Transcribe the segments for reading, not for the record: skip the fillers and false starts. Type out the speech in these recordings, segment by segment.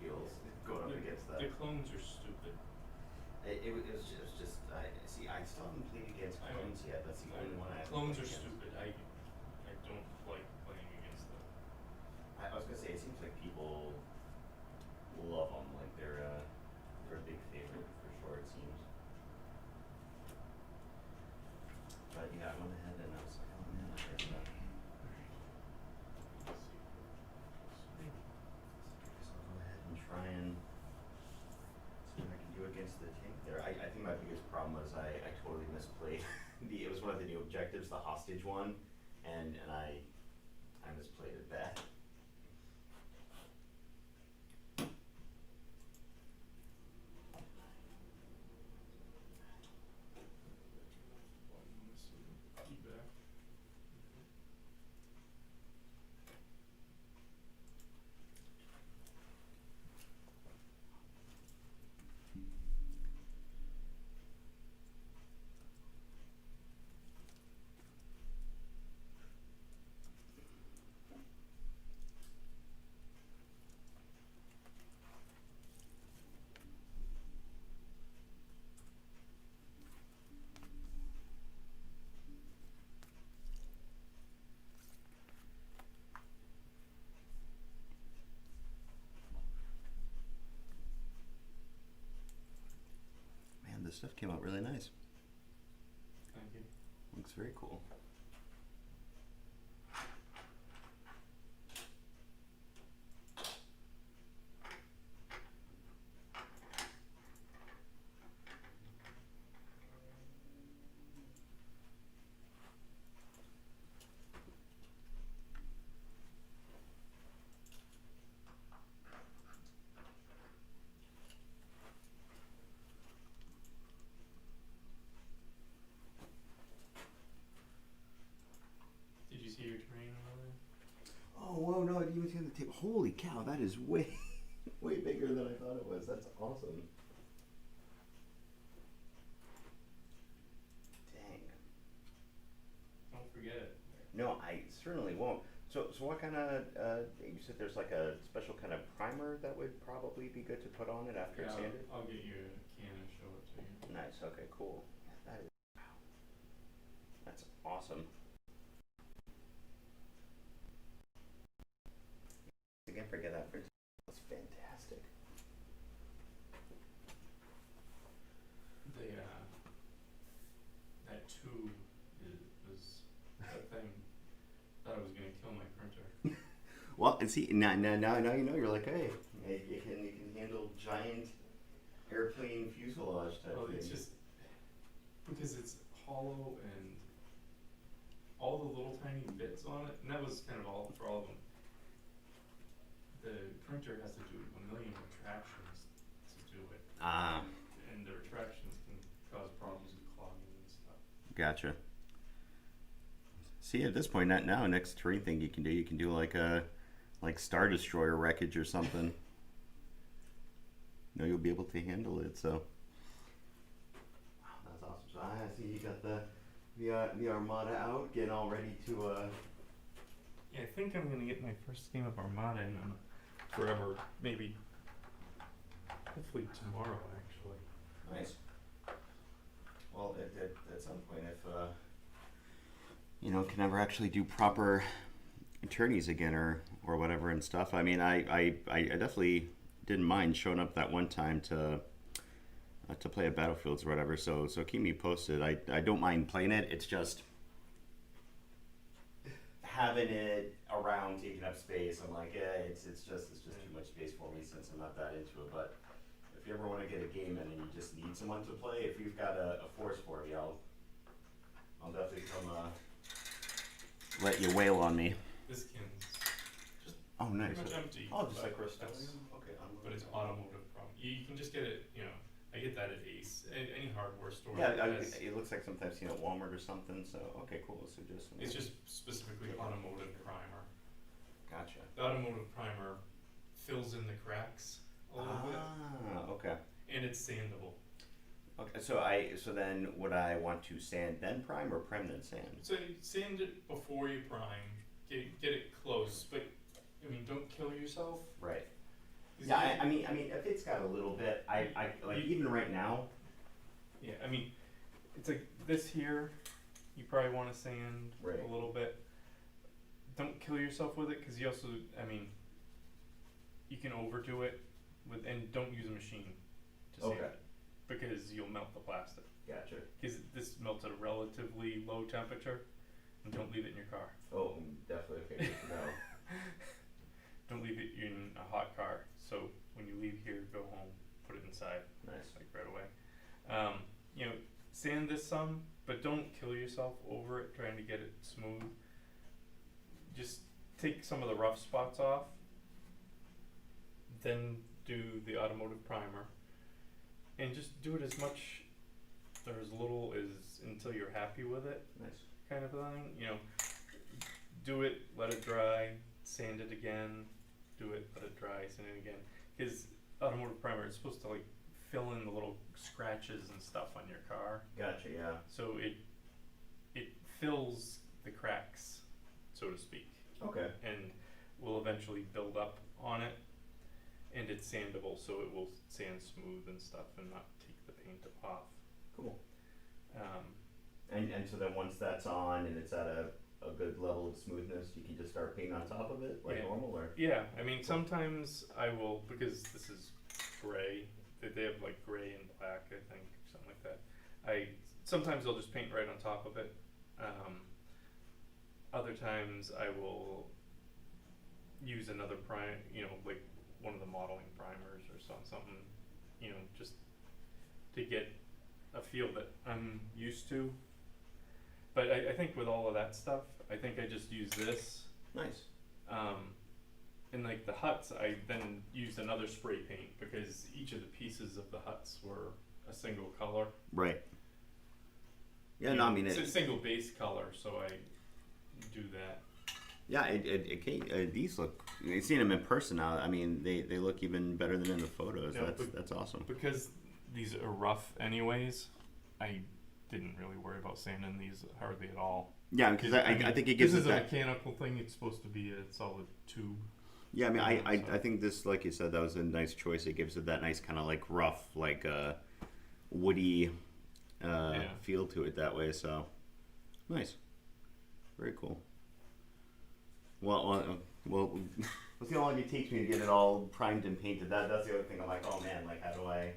feels going up against that. The clones are stupid. It was just I still haven't played against I know. clones yet. That's the only one I haven't Clones played are against. stupid. I don't like playing against them. I was gonna say it seems like people love them. Like they're a big favorite for sure. It seems. But yeah, I went ahead and I was like, oh man, I guess I'll go ahead and try and see what I can do against the tank there. I think my biggest problem was I totally misplayed it was one of the new objectives, the hostage one, and I misplayed it bad. Feedback. Man, this stuff came out really nice. Thank you. Looks very cool. Did you see your terrain over there? Oh, whoa, no, I didn't even see on the table. Holy cow, that is way, way bigger than I thought it was. That's awesome. Dang. Don't forget it. No, I certainly won't. So what kind of, you said there's like a special kind of primer that would probably be good to put on it after it's sanded? I'll get you a can and show it to you. Nice, okay, cool. That is, wow. That's awesome. Again, forget that. That's fantastic. The that tube was that thing. Thought it was gonna kill my printer. Well, and see now you know you're like, hey, you can handle giant airplane fuselage type Well, thing. it's just because it's hollow and all the little tiny bits on it, and that was kind of all for all of them. The printer has to do a million retractions to do it. Ah. And the retractions can cause problems with clogging and stuff. Gotcha. See, at this point, not now. Next terrain thing you can do like a Star Destroyer wreckage or something. You'll be able to handle it. So, wow, that's awesome. So I see you got the Armada out, getting all ready to. Yeah, I think I'm gonna get my first game of Armada in forever. Maybe, hopefully tomorrow, actually. Nice. Well, at some point, if can never actually do proper attorneys again or whatever and stuff. I mean, I definitely didn't mind showing up that one time to play at Battlefields or whatever. So keep me posted. I don't mind playing it. It's just having it around taking up space. I'm like, yeah, it's just too much space for me since I'm not that into it. But if you ever want to get a game in and you just need someone to play, if you've got a force for me, I'll definitely come let you wail on me. This can's just nice. pretty much empty. Oh, just like that's- Okay. But it's automotive problem. You can just get it, I get that at Ace, any hardware store. Yeah, it looks like sometimes Walmart or something. So okay, cool. So it's just specifically automotive primer. Gotcha. The automotive primer fills in the cracks a little bit. Okay. And it's sandable. Okay, so then would I want to sand then prime or prime then sand? So you sand it before you prime, get it close, but I mean don't kill yourself. Right. Yeah, I mean, if it's got a little bit, I like even right now. Yeah, I mean, it's like this here, you probably want to sand Right. a little bit. Don't kill yourself with it, because you also, I mean, you can overdo it with, and don't use a machine to sand Okay. it, because you'll melt the plastic. Gotcha. Because this melts at a relatively low temperature, and don't leave it in your car. Oh, definitely. Okay, good to know. Don't leave it in a hot car. So when you leave here, go home, put it inside, Nice. like right away. You know, sand this some, but don't kill yourself over it trying to get it smooth. Just take some of the rough spots off, then do the automotive primer, and just do it as much or as little as until you're happy with it, Nice. kind of thing. You know, do it, let it dry, sand it again, do it, let it dry, sand it again. Because automotive primer is supposed to like fill in the little scratches and stuff on your car, Gotcha. Yeah. so it fills the cracks, so to speak, Okay. and will eventually build up on it. And it's sandable, so it will sand smooth and stuff, and not take the paint off. Cool. Um, And so then once that's on and it's at a good level of smoothness, you can just start painting on top of it like Yeah. normal, or? Yeah, I mean, sometimes I will, because this is gray, they have like gray and black, I think, something like that. Sometimes I'll just paint right on top of it. Other times I will use another like one of the modeling primers or something, just to get a feel that I'm used to. But I think with all of that stuff, I think I just use this. Nice. In like the huts, I then used another spray paint because each of the pieces of the huts were a single color. Right. Yeah, no, I mean it's a single base color, so I do that. Yeah, these look. You've seen them in person now. I mean, they look even better than in the photos. No, That's awesome. Because these are rough, anyways. I didn't really worry about sanding these hardly at all. Yeah, because I think it gives this it is that. a mechanical thing. It's supposed to be a solid tube. Yeah, I mean, I think this, like you said, that was a nice choice. It gives it that nice kind of like rough, like woody feel to it that way. So nice, very cool. Well, we'll see how long it takes me to get it all primed and painted. That's the other thing. I'm like, oh man, like how do I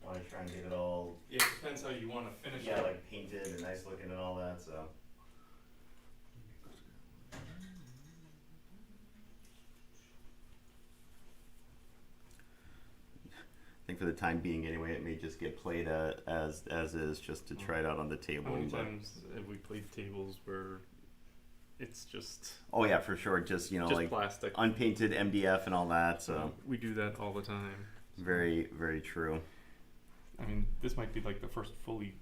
want to try and get it all? It depends how you want to finish it. Yeah, like painted and nice looking and all that. So. I think for the time being, anyway, it may just get played as is, just to try it out on the table. How many times have we played tables where it's just? Oh yeah, for sure. Just just like plastic, unpainted MDF and all that. So we do that all the time. Very, very true. I mean, this might be like the first fully.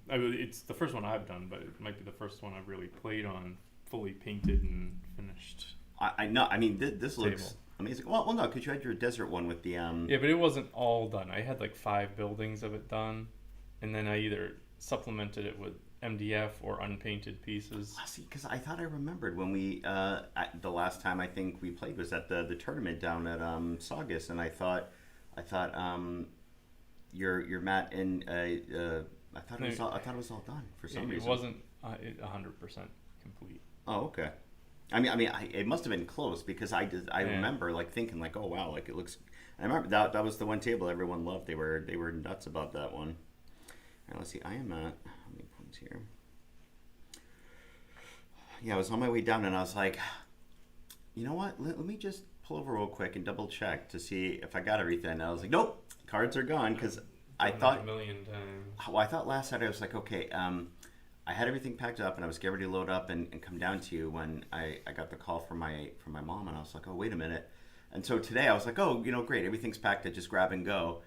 It's the first one I've done, but it might be the first one I've really played on, fully painted and finished. I know. I mean, this looks amazing. Well, no, because you had your desert one with the Yeah, but it wasn't all done. I had like 5 buildings of it done, and then I either supplemented it with MDF or unpainted pieces. See, because I thought I remembered when we the last time I think we played was at the tournament down at Saugus, and I thought your mat and I thought it was all done for some reason. It wasn't 100% complete. Oh, okay. I mean, it must have been close because I remember like thinking like, oh wow, like it looks. I remember that was the one table everyone loved. They were nuts about that one. All right, let's see. I am at how many points here? Yeah, I was on my way down and I was like, you know what? Let me just pull over real quick and double check to see if I got everything. And I was like, nope, cards are gone because I thought a million times. Well, I thought last Saturday I was like, okay, I had everything packed up and I was getting ready to load up and come down to you when I got the call from my mom, and I was like, oh, wait a minute. And so today I was like, oh, great, everything's packed, I just grab and go.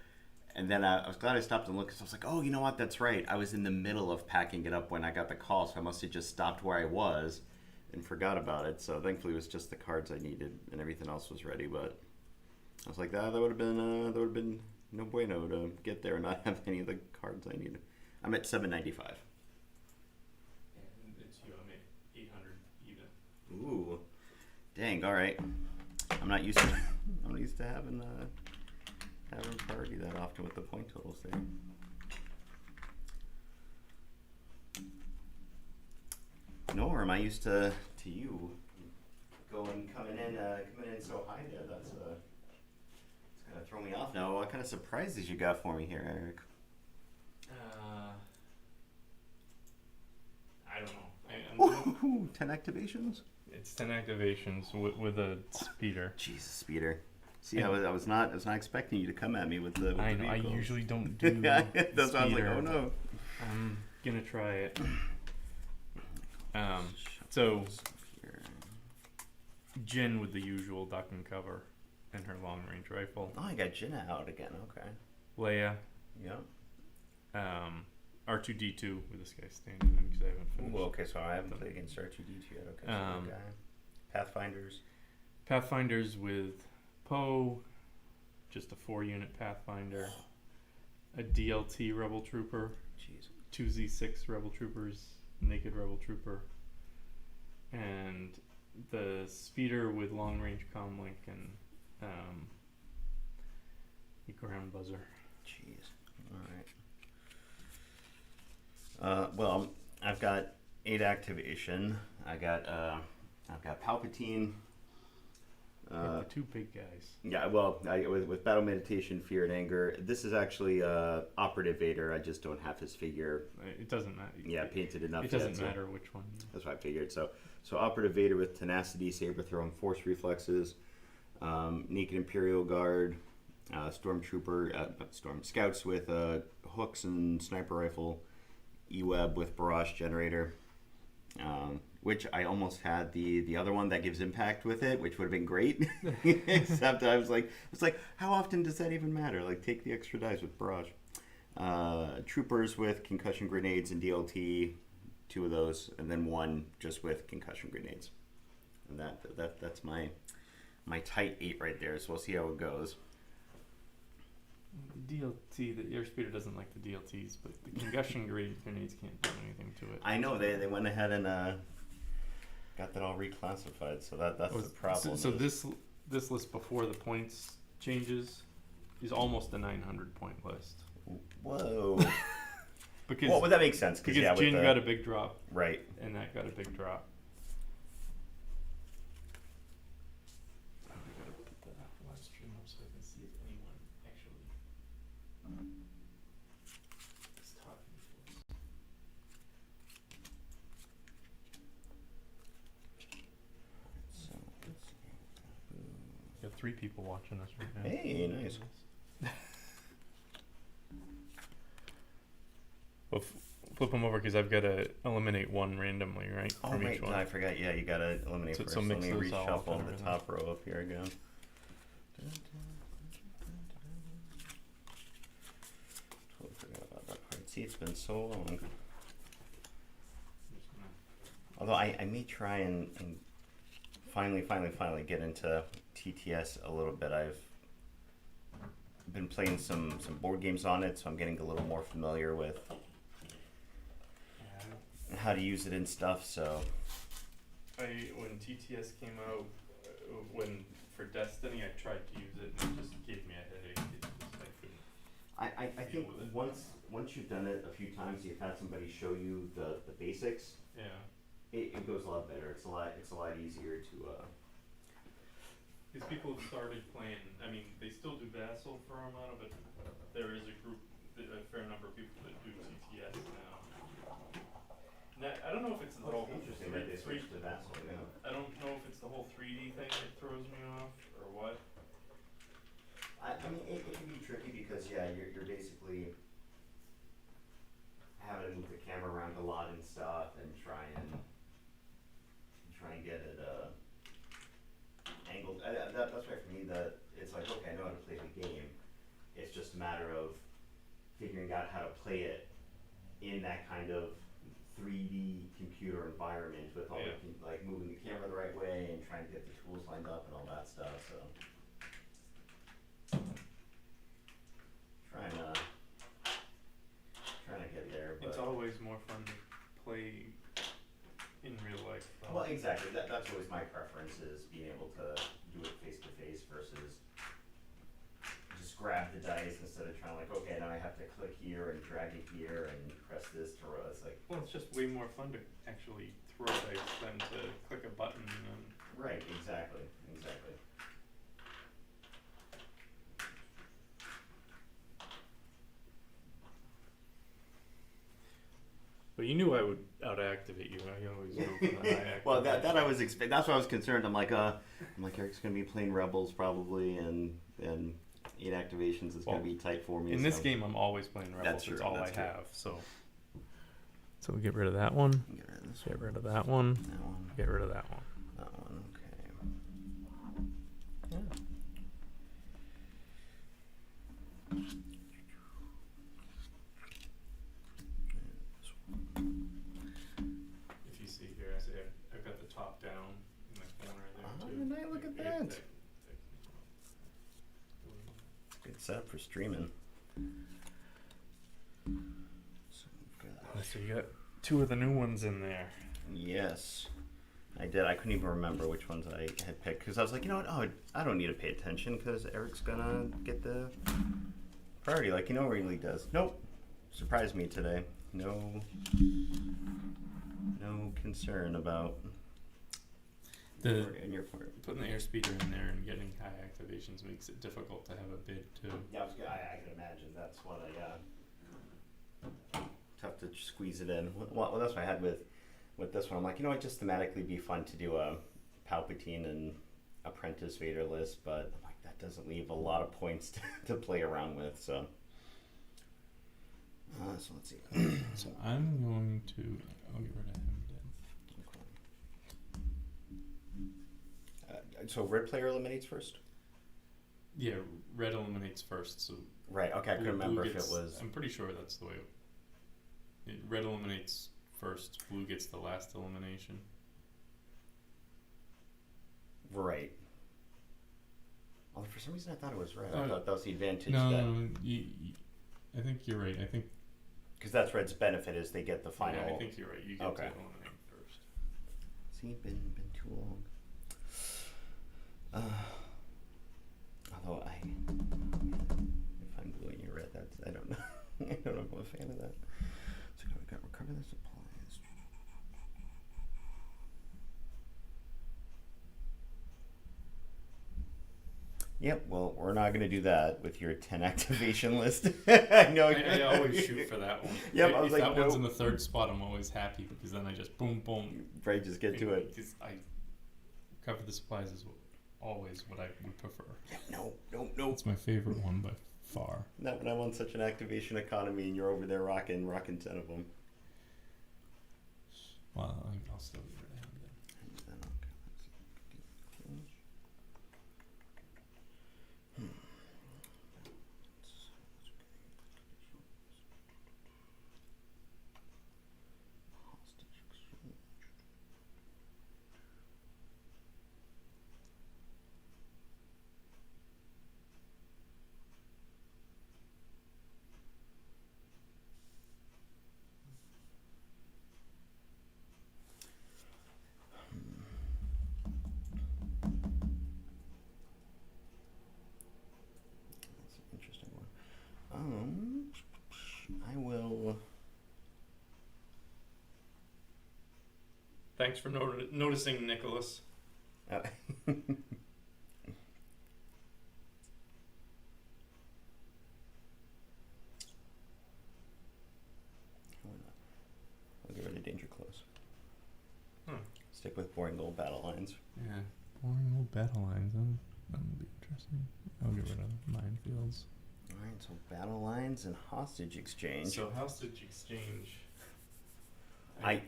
And then I was glad I stopped and looked because I was like, oh, you know what, that's right. I was in the middle of packing it up when I got the call, so I must have just stopped where I was and forgot about it. So thankfully it was just the cards I needed and everything else was ready. But I was like, that would have been no bueno to get there and not have any of the cards I needed. I'm at $795. And it's you. I'm at 800 even. Ooh, dang! All right, I'm not used to having having priority that often with the point totals there. Norm, I used to you coming in so high there. That's it's gonna throw me off now. What kind of surprises you got for me here, Eric? I don't know. Ooh, 10 activations? It's 10 activations with a speeder. Jesus, speeder. See, I was not expecting you to come at me with the. I the know. I vehicles. usually don't do. That's why I was like, speeder, oh no. I'm gonna try it. So Jin with the usual duck and cover and her long range rifle. Oh, I got Jenna out again. Okay. Leia. Yep. R2D2 with this guy standing in because I haven't finished. Ooh, okay, so I haven't played against R2D2 yet. Okay. So okay. Pathfinders. Pathfinders with Poe, just a 4-unit Pathfinder, a DLT Rebel Trooper, Jeez. 2Z6 Rebel Troopers, Naked Rebel Trooper, and the speeder with long range comlink and the ground buzzer. Jeez. All right. Well, I've got 8 activation. I've got Palpatine. The 2 big guys. Yeah, well, with Battle Meditation, Fear, and Anger, this is actually Operative Vader. I just don't have his figure. It doesn't matter. Yeah, painted enough. It doesn't matter which one. That's what I figured. So Operative Vader with Tenacity, Saber Throw, and Force Reflexes. Naked Imperial Guard, Stormtrooper, Scouts with hooks and sniper rifle. E-Web with Barrage Generator. Which I almost had the other one that gives impact with it, which would have been great. Except I was like, how often does that even matter? Like, take the extra dice with Barrage. Troopers with concussion grenades and DLT, 2 of those, and then 1 just with concussion grenades. And that's my tight 8 right there. So we'll see how it goes. DLT, the airspeeder doesn't like the DLTs, but the concussion grenades can't do anything to it. I know they went ahead and got that all reclassified, so that's the problem. So this list before the points changes is almost a 900 point list. Whoa. Because well, that makes sense because Jin got a big drop, right, and that got a big drop. I gotta put the live stream up so I can see if anyone actually is talking to us. So let's see. We have 3 people watching us right now. Hey, nice. Well, flip them over because I've got to eliminate 1 randomly, right? Oh, from right. each one. No, I forgot. Yeah, you got to eliminate first. So mix Let me those all up reshuffle and the everything. top row up here again. Totally forgot about that part. See, it's been so long. I'm just gonna- Although I may try and finally get into TTS a little bit. I've been playing some board games on it, so I'm getting a little more familiar with how to use it and stuff. So when TTS came out, for Destiny, I tried to use it and it just gave me a headache. I Deal think with it. once you've done it a few times, you've had somebody show you the basics. Yeah. It goes a lot better. It's a lot easier to. Because people have started playing, I mean, they still do Vassal for Armada, but there is a fair number of people that do TTS now. Now, I don't know if it's the whole Interesting that they switched to Vassal. Yeah. I don't know if it's the whole 3D thing that throws me off or what. I mean, it can be tricky because you're basically having to move the camera around a lot and stuff, and try and get it angled. That's why for me that it's like, okay, I know how to play the game. It's just a matter of figuring out how to play it in that kind of 3D computer environment with all like moving the camera the right way and trying to get the tools lined up and all that stuff. So trying to get there. But It's always more fun to play in real life. well, exactly. That's always my preference, is being able to do it face to face versus just grab the click here and drag it here and press this to roll. It's like, Well, it's just way more fun to actually throw dice than to click a button and. right, exactly. But you knew I would out-activate you. I always go for the high Well, that I was expecting. That's why I was concerned. I'm like Eric's gonna be playing Rebels probably, and 8 activations is gonna be tight for me. In this game, I'm always playing Rebels. That's true, It's all that's I true. have. So we get rid of that one. Get rid of this Get one. rid of that one. That one. Get rid of that one. That one. Okay. Yeah. If you see here, I say I've got the top down in the corner there Oh, too. nice, look at that. Good setup for streaming. So we've got, So you got 2 of the new ones in there. yes, I did. I couldn't even remember which ones I had picked because I was like, you know what? Oh, I don't need to pay attention because Eric's gonna get the priority like he really does. Nope. Surprised me today. No concern about in your part. Putting the airspeeder in there and getting high activations makes it difficult to have a bid too. Yeah, I can imagine. That's what tough to squeeze it in. Well, that's what I had with this one. I'm like, it just thematically be fun to do a Palpatine and Apprentice Vader list, but I'm like, that doesn't leave a lot of points to play around with. So let's see. So I'm going to. I'll get rid of him then. So red player eliminates first? Yeah, red eliminates first. So Right, okay, I couldn't remember if it was... I'm pretty sure that's the way red eliminates first, blue gets the last elimination. Right. Well, for some reason I thought it was red. I Oh, thought that was the advantage. No, that I think you're right. I think because that's red's benefit is they get the final... Yeah, I think you're right. You get to Okay. eliminate first. See, been too long. Although if I'm blue and you're red, that's I don't know. I don't know if I'm a fan of that. So we got recover the supplies. Yep. Well, we're not going to do that with your 10 activation list. I know. I always shoot for that one. Yep. If I was like, that one's in nope. the 3rd spot, I'm always happy because then I just boom, boom. Right. Just get to it. Because I cover the supplies is always what I would prefer. No. It's my favorite one by far. Not when I'm on such an activation economy and you're over there rocking 10 of them. Well, I'll still get rid of him then. That's an interesting one. I will. Thanks for noticing, Nicholas. I'll get rid of Danger Close. Stick with boring old battle lines. Yeah, boring old battle lines. That would be interesting. I'll get rid of minefields. Alright, so battle lines and hostage exchange. So hostage exchange. I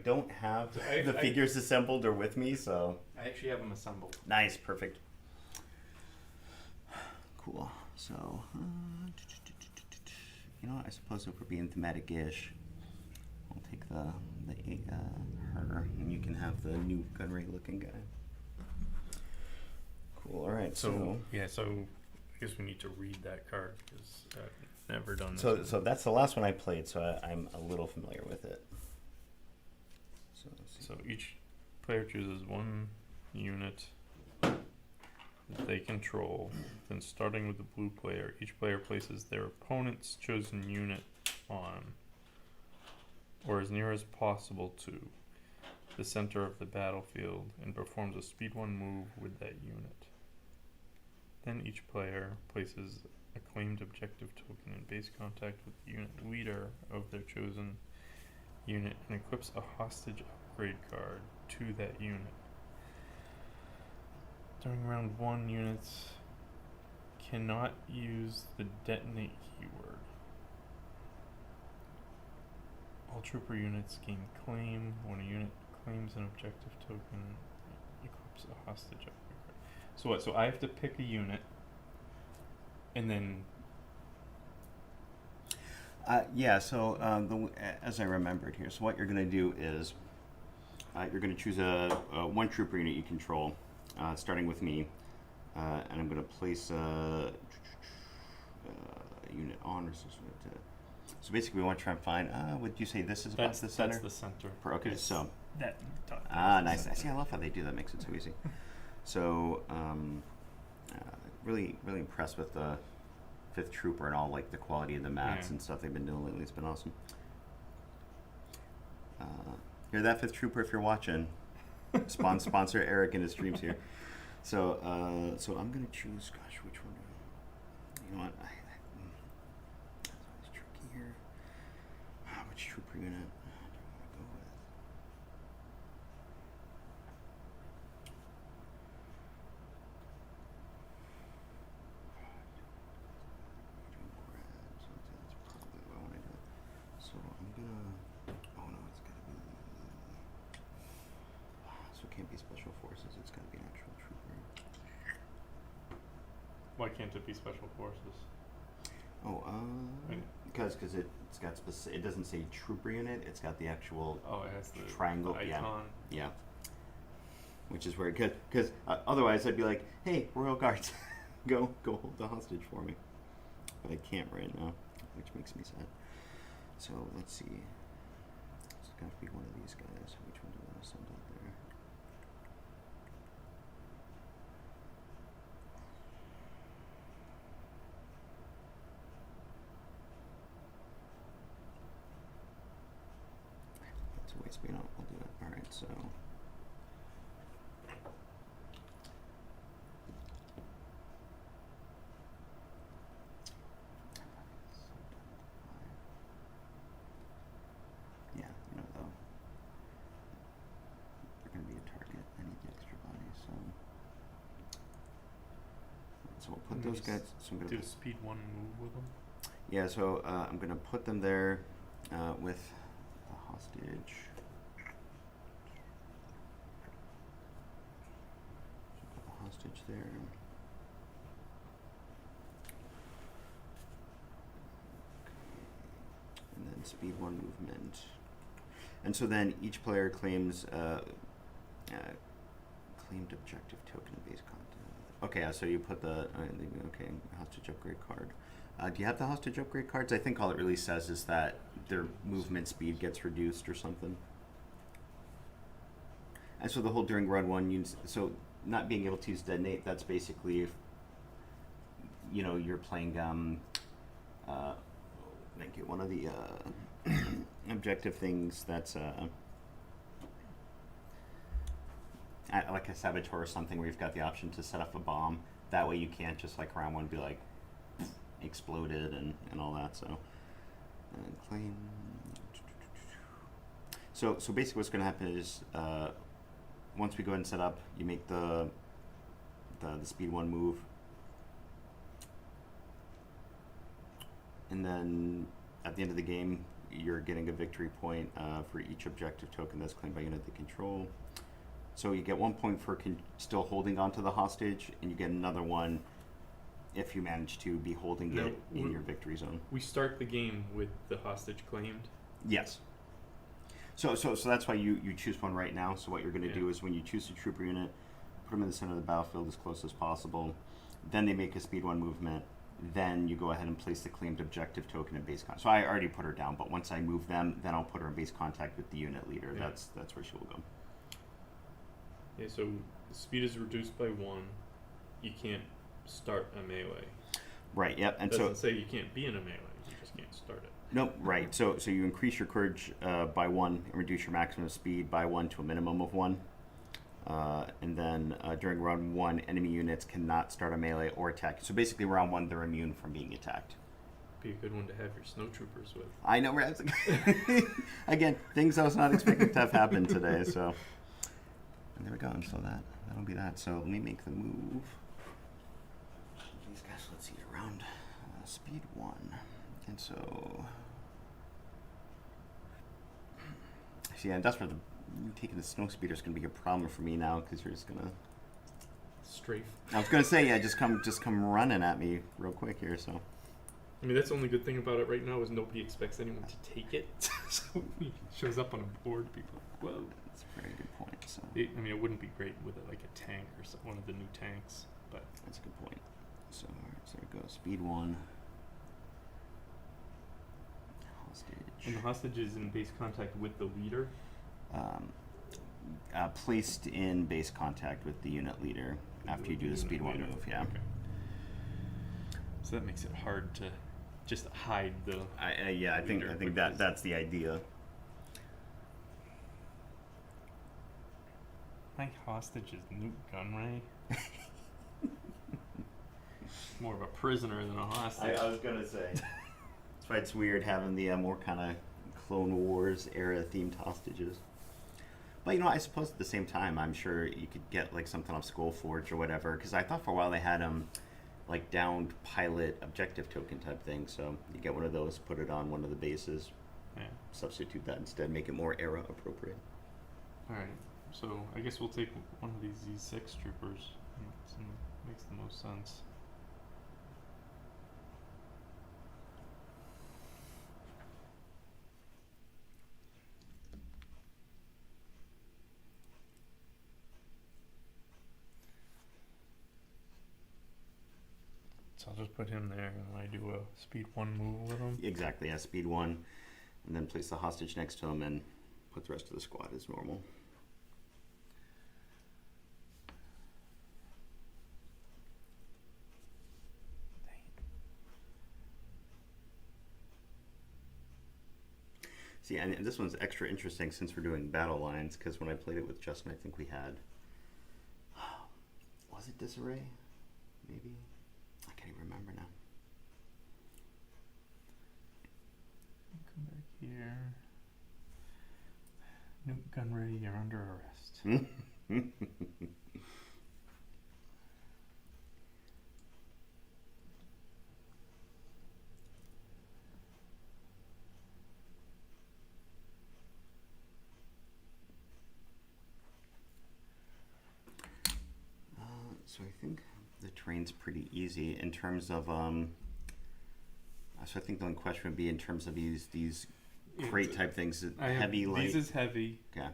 don't have I figures assembled or with me, so actually have them assembled. nice, perfect. Cool. So, I suppose if we're being thematic-ish, I'll take the her, and you can have the new gunray looking guy. Cool. All right. So I guess we need to read that card because I've never done this. so that's the last one I played, so I'm a little familiar with it. So let's see. So each player chooses one unit that they control. Then, starting with the blue player, each player places their opponent's chosen unit on, or as near as possible to, the center of the battlefield and performs a speed 1 move with that unit. Then each player places a claimed objective token in base contact with the unit leader of their chosen unit and equips a hostage upgrade card to that unit. During round 1, units cannot use the detonate keyword. All trooper units gain claim when a unit claims an objective token, equips a hostage upgrade card. So what? So I have to pick a unit, and then as I remembered here, so what you're going to do is you're going to choose a one trooper unit you control, starting with me, and I'm going to place a unit on. So basically, we want to try and find. Would you say this is about the center? That's the center. Okay, so that. nice. See, I love how they do that. Makes it so easy. So, really impressed with the 5th Trooper and all, like the quality of the mats and stuff they've been doing lately. It's been awesome. You're that 5th Trooper if you're watching. Sponsor Eric and his streams here. So I'm gonna choose. Gosh, which one? You know what? That's always tricky here. Which trooper unit do I want to go with? That's probably what I want to do. So I'm gonna. Oh no, it's gotta be. So it can't be special forces. It's gotta be an actual trooper. Why can't it be special forces? Oh, because it's got it doesn't say trooper unit. It's got the actual it has the triangle. the icon. Yeah. Which is weird, because otherwise I'd be like, hey, Royal Guards, go hold the hostage for me. But I can't right now, which makes me sad. So let's see. It's got to be one of these guys. Which one do I want to send out there? That's a waste, but I'll do it. All right, so. Though they're going to be a target. I need the extra body, so we'll put those guys. So I'm going Do to a speed 1 move with them. Yeah, so I'm going to put them there with the hostage. So put the hostage there. And then speed 1 movement. And so then each player claims claimed objective token based content. Okay, so you put the hostage upgrade card. Do you have the hostage upgrade cards? I think all it really says is that their movement speed gets reduced or something. And so the whole during run 1, so not being able to use detonate, that's basically if you're playing thank you, one of the objective things that's like a saboteur or something where you've got the option to set up a bomb. That way you can't just like round 1 be like exploded and all that. So claim. So basically what's going to happen is once we go ahead and set up, you make the speed 1 move. And then at the end of the game, you're getting a victory point for each objective token that's claimed by unit they control. So you get 1 point for still holding onto the hostage, and you get another one if you manage to be holding it in your victory zone. We start the game with the hostage claimed. Yes. So that's why you choose one right now. So what you're going to do is when you choose a trooper unit, put them in the center of the battlefield as close as possible. Then they make a speed 1 movement. Then you go ahead and place the claimed objective token in base contact. So I already put her down, but once I move them, then I'll put her in base contact with the unit leader. Yeah. That's where she will go. Yeah, so the speed is reduced by 1. you can't start a melee. Right. Yep. And It so doesn't say you can't be in a melee. You just can't start it. nope. Right. So you increase your courage by 1 and reduce your maximum speed by 1 to a minimum of 1. And then during round 1, enemy units cannot start a melee or attack. So basically, round 1, they're immune from being attacked. Be a good one to have your snow troopers with. I know, right? Again, things I was not expecting to have happened today. So and there we go. And so that'll be that. So let me make the move. These guys, let's see, around speed 1, and so see, and that's where taking the snow speeder is going to be a problem for me now because you're just gonna Strafe. I was gonna say, yeah, just come running at me real quick here. So I mean, that's the only good thing about it right now is nobody expects anyone to take it. So when it shows up on a board, people are like, whoa. that's a very good point. So I mean, it wouldn't be great with like a tank or one of the new tanks, but that's a good point. So alright, so there it goes. Speed 1. Hostage. and the hostage is in base contact with the leader. Placed in base contact with the unit leader after you do the speed 1 move. Yeah. Okay. So that makes it hard to just hide the. I think that's the idea. My hostage is Newt Gunray. More of a prisoner than a hostage. I was gonna say. That's why it's weird having the more kind of Clone Wars era themed hostages. But I suppose at the same time, I'm sure you could get like something off Skullforge or whatever. Because I thought for a while they had like downed pilot objective token type thing. So you get one of those, put it on one of the bases, substitute that instead, make it more era appropriate. All right. So I guess we'll take one of these Z6 troopers. Makes the most sense. So I'll just put him there, and I do a speed 1 move with him. Exactly, yeah, speed 1, and then place the hostage next to him and put the rest of the squad as normal. See, and this one's extra interesting since we're doing battle lines, because when I played it with Justin, I think we had, was it Disarray? Maybe? I can't even remember now. Come back here. Newt Gunray, you're under arrest. So I think the terrain's pretty easy in terms of so I think the only question would be in terms of these crate type things. Heavy, light. These is heavy. Okay.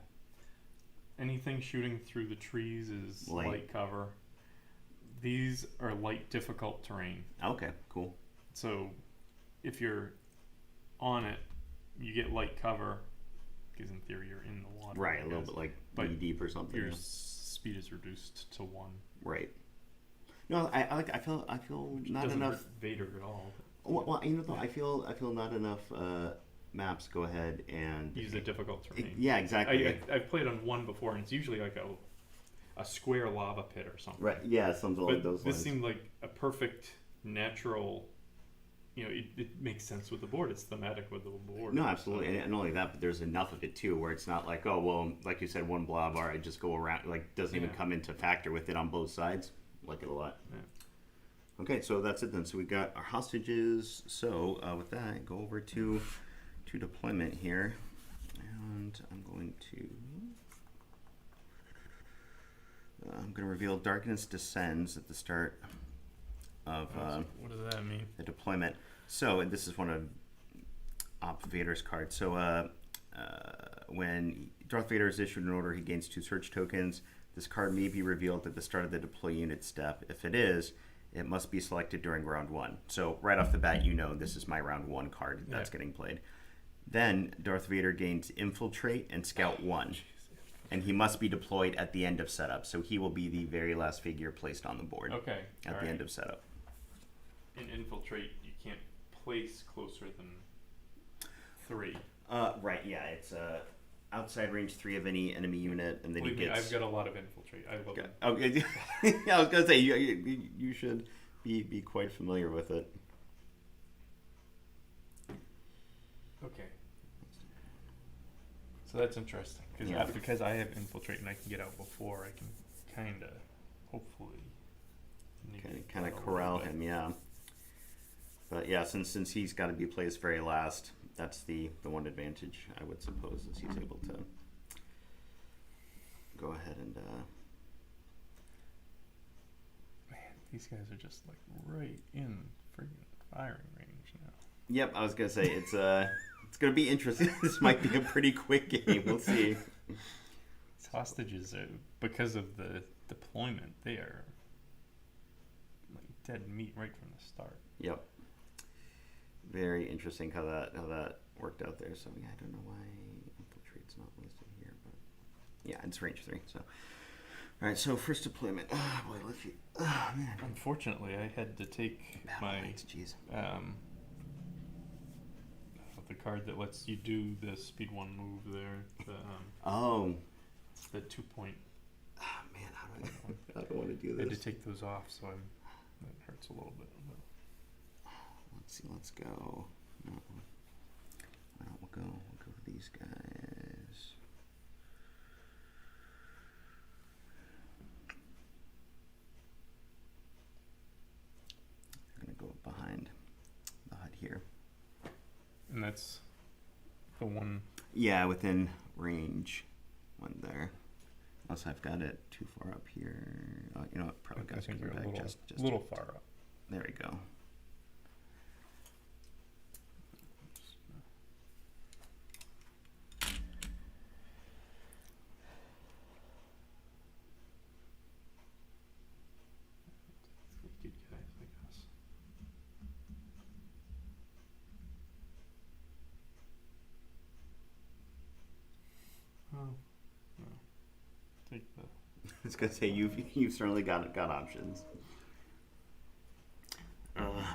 Anything shooting through the trees is Light. light cover. These are light difficult terrain. Okay, cool. So if you're on it, you get light cover because in theory you're in the water. Right, a little bit like knee deep or something. Your speed is reduced to 1. Right. No, I feel not doesn't enough. hurt Vader at all. Well, though, I feel not enough maps go ahead and Use a difficult terrain. Yeah, exactly. I've played on 1 before, and it's usually like a square lava pit or something. Right. Yeah, something along But those this lines. seemed like a perfect natural. It makes sense with the board. It's thematic with the board. No, absolutely, and not only that, but there's enough of it too, where it's not like, oh well, like you said, 1 blob, all right, just go around, like doesn't even come into factor with it on both sides. Like it a lot. Yeah. Okay, so that's it then. So we got our hostages. So with that, go over to deployment here, and I'm going to reveal Darkness Descends at the start of what does that mean? the deployment. So, and this is one of Op Vader's cards. So when Darth Vader is issued an order, he gains 2 search tokens. This card may be revealed at the start of the deploy unit step. If it is, it must be selected during round 1. So right off the bat, this is my round 1 card that's getting played. Then Darth Vader gains Infiltrate and Scout 1. and he must be deployed at the end of setup. So he will be the very last figure placed on the board Okay. at the end of setup. In infiltrate, you can't place closer than 3. Right, yeah, it's outside range 3 of any enemy unit, and then Believe he me, gets. I've got a lot of infiltrate. I love it. Okay, yeah, I was gonna say you should be quite familiar with it. Okay. So that's interesting because I have infiltrate and I can get out before. I can kind of, hopefully, Kind of corral him, yeah. But yeah, since he's got to be placed very last, that's the one advantage I would suppose is he's able to go ahead and. Man, these guys are just like right in friggin' firing range now. Yep, I was gonna say it's gonna be interesting. This might be a pretty quick game. We'll see. These hostages, because of the deployment, they are like dead meat right from the start. Yep. Very interesting how that worked out there. So yeah, I don't know why infiltrate's not listed here, but yeah, it's range 3. So all right, so first deployment. Oh boy, let's see. Oh man. Unfortunately, I had to take Jeez. The card that lets you do the speed 1 move there. It's the 2 point. Oh man, I don't want to do I had this. to take those off, so that hurts a little bit. But. Let's see. Let's go. No. Well, we'll go with these guys. I'm gonna go behind the hut here. And that's the one. Yeah, within range. One there. Unless I've got it too far up here. You know what? Probably I got to think come you're back a just little far up. There we go. Good guys like us. Oh, no. Take the. I was gonna say you've certainly got options.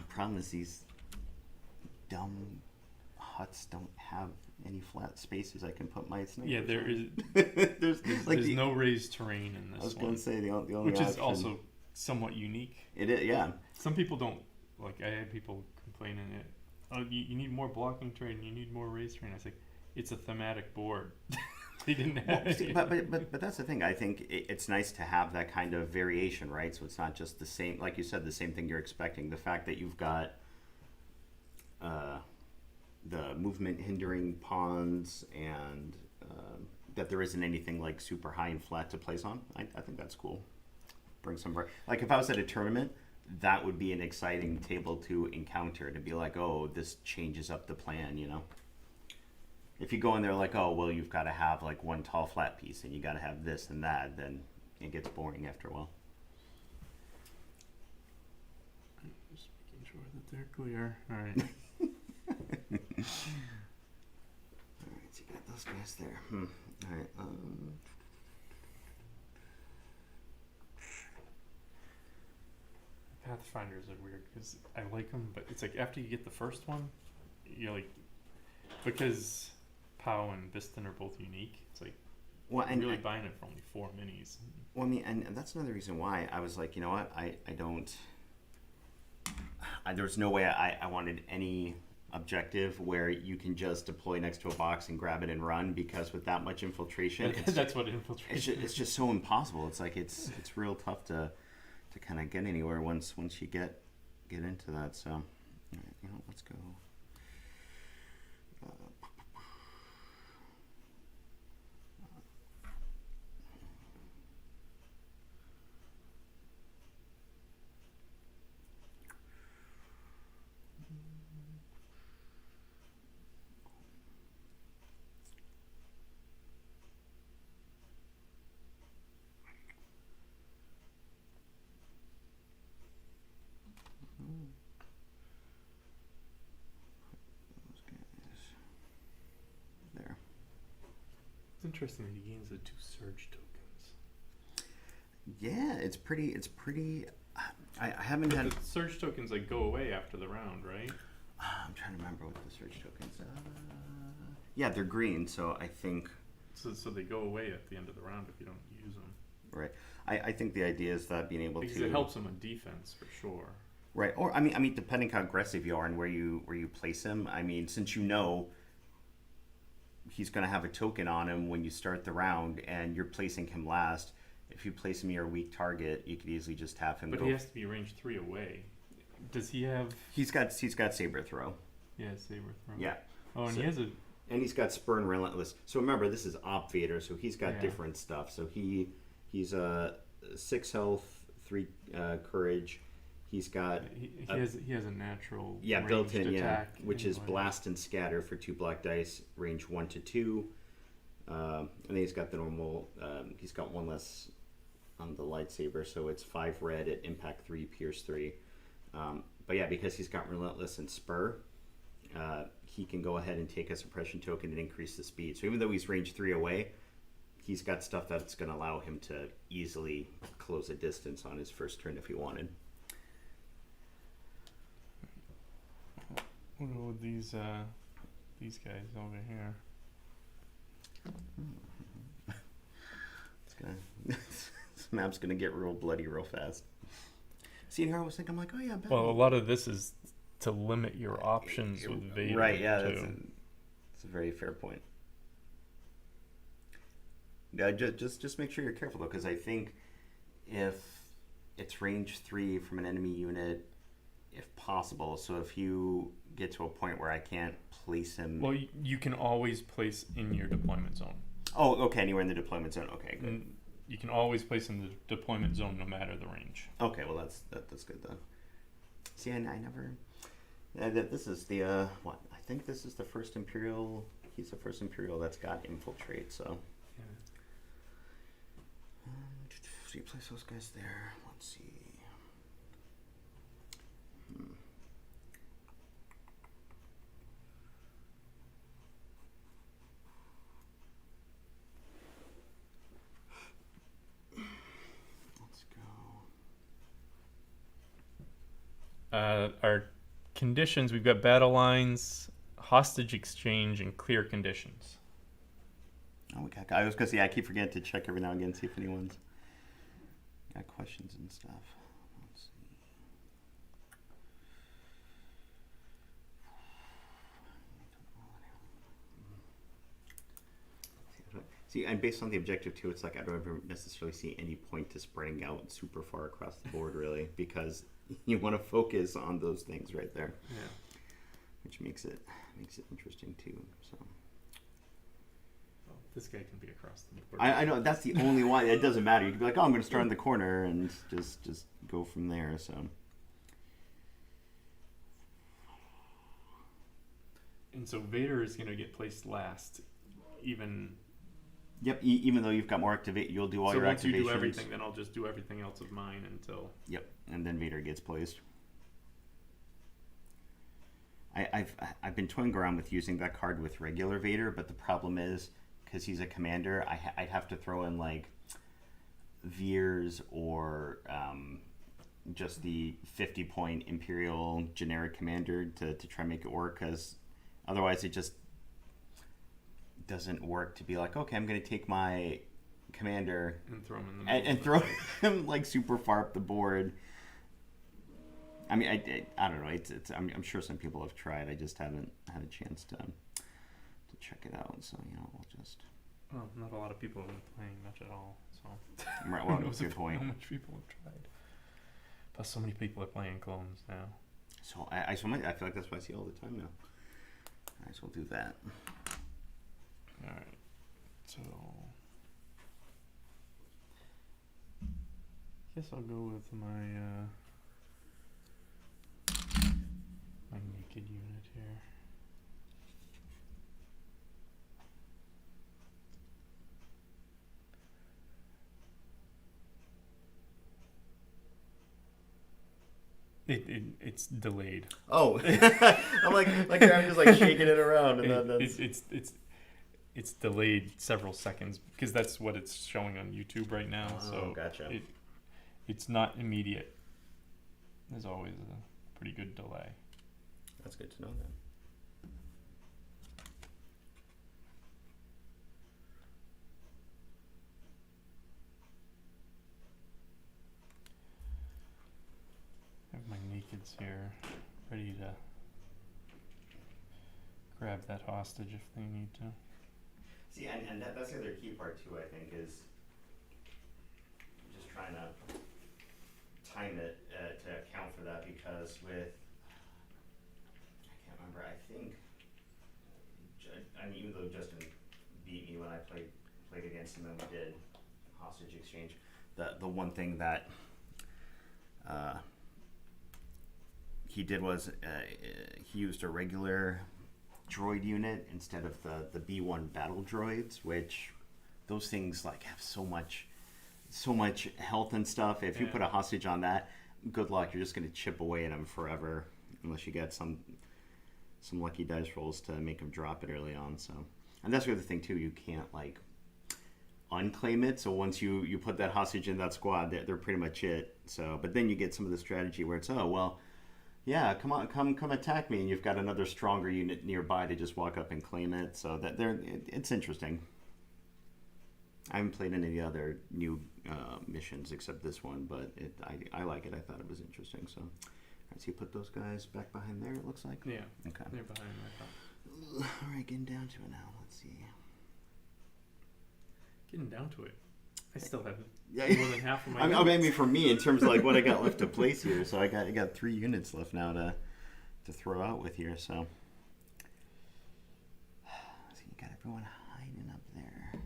Problem is these dumb huts don't have any flat spaces I can put my snipers. Yeah, there on. is. there's no raised terrain in this I was one. gonna say the only which option, is also somewhat unique. It is, yeah. Some people don't like. I had people complaining it. Oh, you need more blocking terrain. You need more raised terrain. I was like, it's a thematic board. They didn't have it. But that's the thing. I think it's nice to have that kind of variation, right? So it's not just the same, like you said, the same thing you're expecting. The fact that you've got the movement hindering pawns and that there isn't anything like super high and flat to place on. I think that's cool. Bring some like if I was at a tournament, that would be an exciting table to encounter, to be like, oh, this changes up the plan, you know. If you go in there like, oh, well, you've got to have like one tall flat piece and you got to have this and that, then it gets boring after a while. Just making sure that they're clear. All right. All right, so you got those guys there. All right. Pathfinders are weird because I like them, but it's like after you get the first one, you're like, because Pow and Biston are both unique. It's like, well, I'm really buying it for only 4 minis. Well, I mean, and that's another reason why I was like, you know what, I don't. There's no way I wanted any objective where you can just deploy next to a box and grab it and run, because with that much infiltration, That's what infiltration. It's just so impossible. It's like it's real tough to kind of get anywhere once you get into that. So, all right, you know, let's go. interesting that he gains the 2 surge tokens. Yeah, it's pretty. I haven't But had. the surge tokens like go away after the round, right? I'm trying to remember what the surge tokens. Yeah, they're green, so I think. So they go away at the end of the round if you don't use them. Right. I think the idea is that being able Because to. it helps him on defense for sure. Right. Or I mean, depending how aggressive you are and where you place him. I mean, since you know he's going to have a token on him when you start the round, and you're placing him last. If you place him near a weak target, you could easily just have him. But go. he has to be range 3 away. Does he have? He's got saber throw. Yeah, saber throw. Yeah. Oh, and So- he has a. And he's got spurn relentless. So remember, this is Op Vader, so he's got Yeah. different stuff. So he's 6 health, 3 courage. He's got He has a natural. built in, ranged attack which is anyway. blast and scatter for 2 black dice, range 1 to 2. And then he's got the normal. He's got 1 less on the lightsaber, so it's 5 red at impact 3, pierce 3. But yeah, because he's got relentless and spur, he can go ahead and take a suppression token and increase the speed. So even though he's range 3 away, he's got stuff that's going to allow him to easily close a distance on his first turn if he wanted. What about these guys over here? This map's gonna get real bloody real fast. See, here I was thinking, I'm like, oh yeah, Well, a lot of this is to limit your options with Vader. right? Yeah, too. that's a very fair point. Yeah, just make sure you're careful though, because I think if it's range 3 from an enemy unit, if possible. So if you get to a point where I can't place him. Well, you can always place in your deployment zone. Oh, okay, anywhere in the deployment zone. Okay, good. And you can always place in the deployment zone no matter the range. Okay, well that's good then. See, I never. This is the what? I think this is the first Imperial. He's the first Imperial that's got infiltrate. So. Yeah. So you place those guys there. Let's see. Let's go. Our conditions, we've got battle lines, hostage exchange, and clear conditions. Oh, we got. I was gonna say, I keep forgetting to check every now and again, see if anyone's got questions and stuff. Let's see. See, and based on the objective too, it's like I don't ever necessarily see any point to spreading out super far across the board, really, because you want to focus on those things right there, Yeah. which makes it interesting too. So. Well, this guy can be across the board. I know that's the only one. It doesn't matter. You could be like, oh, I'm going to start in the corner and just go from there. So. And so Vader is going to get placed last, even. Yep. Even though you've got more activate, you'll do all so your once activations. you do everything, then I'll just do everything else of mine until. Yep. And then Vader gets placed. I've been toying around with using that card with regular Vader, but the problem is because he's a commander, I'd have to throw in like Veers or just the 50-point Imperial generic commander to try and make it work, because otherwise it just doesn't work to be like, okay, I'm going to take my commander And throw him in the middle. and throw him like super far up the board. I mean, I don't know. I'm sure some people have tried. I just haven't had a chance to check it out. So we'll just. Well, not a lot of people have been playing much at all. So. Right. Well, Who that's knows a good point. How much people have tried. Plus, so many people are playing clones now. So I feel like that's what I see all the time now. All right, so we'll do that. All right. So. I guess I'll go with my naked unit here. It's delayed. Oh, I'm like I'm just like shaking it around, and then that's... it's delayed several seconds because that's what it's showing on YouTube right now. Oh, So gotcha. it's not immediate. There's always a pretty good delay. That's good to know then. I have my nakeds here, ready to grab that hostage if they need to. See, and that's the other key part too, I think, is just trying to time it to account for that, because with, I can't remember, I think, I mean, even though Justin beat me when I played against him and we did hostage exchange, the one thing that he did was he used a regular droid unit instead of the B1 battle droids, which those things like have so much health and stuff. If you put a hostage on that, good luck. You're just going to chip away at them forever unless you get some lucky dice rolls to make them drop it early on. So, and that's the other thing too. You can't like unclaim it. So once you put that hostage in that squad, they're pretty much it. So, but then you get some of the strategy where it's, oh well, yeah, come attack me, and you've got another stronger unit nearby to just walk up and claim it. So that it's interesting. I haven't played any of the other new missions except this one, but I like it. I thought it was interesting. So, all right, so you put those guys back behind there, it looks like? Yeah. Okay. They're behind my top. All right, getting down to it now. Let's see. Getting down to it. I still have Yeah. more than half of my I units. mean, for me, in terms of like what I got left to place here, so I got 3 units left now to throw out with here. So you got everyone hiding up there.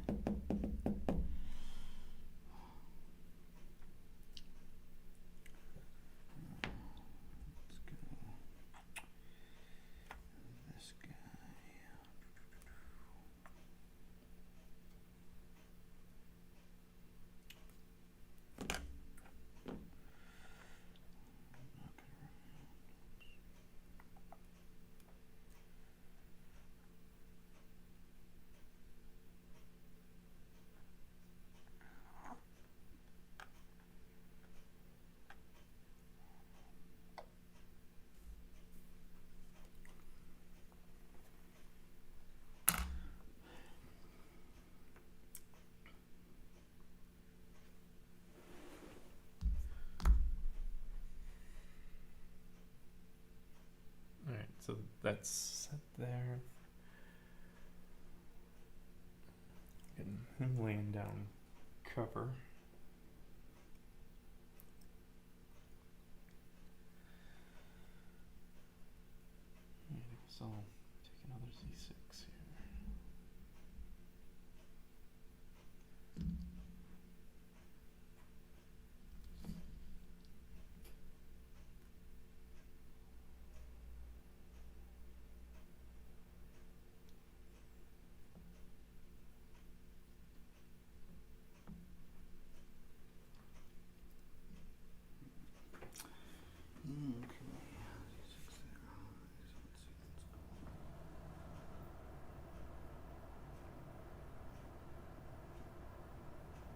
Let's go. This guy. Alright, so that's set there. Getting him laying down cover. Alright, I guess I'll take another Z6 here.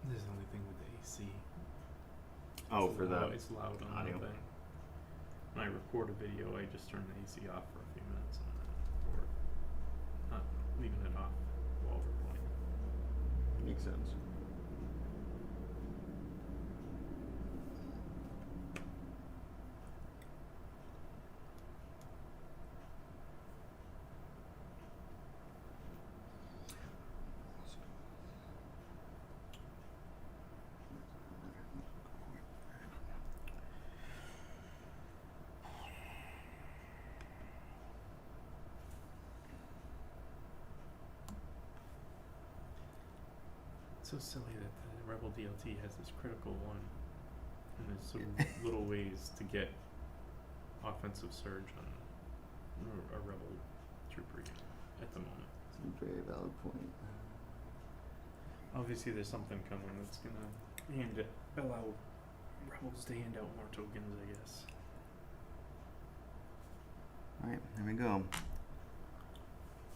This is the only thing with the AC. Oh, It's for loud, the it's loud on audio. the thing. When I record a video, I just turn the AC off for a few minutes and then record. Not leaving it off while we're playing. makes sense. It's so silly that the Rebel DLT has this critical one, and there's so little ways to get offensive surge on a Rebel trooper unit at the moment. It's a very valid point. Obviously, there's something coming that's gonna allow Rebels to hand out more tokens, I guess. Alright, there we go.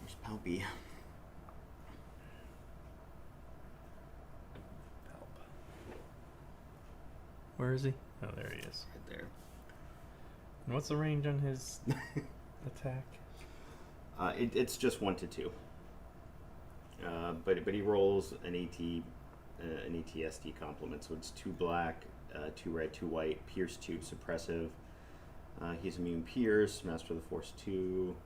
There's Palpy. Where is he? Oh, there he is. Right there. And what's the range on his attack? It's just 1 to 2. But he rolls an ATSD complement, so it's 2 black, 2 red, 2 white, pierce 2, suppressive. He's immune pierce, master of the force 2.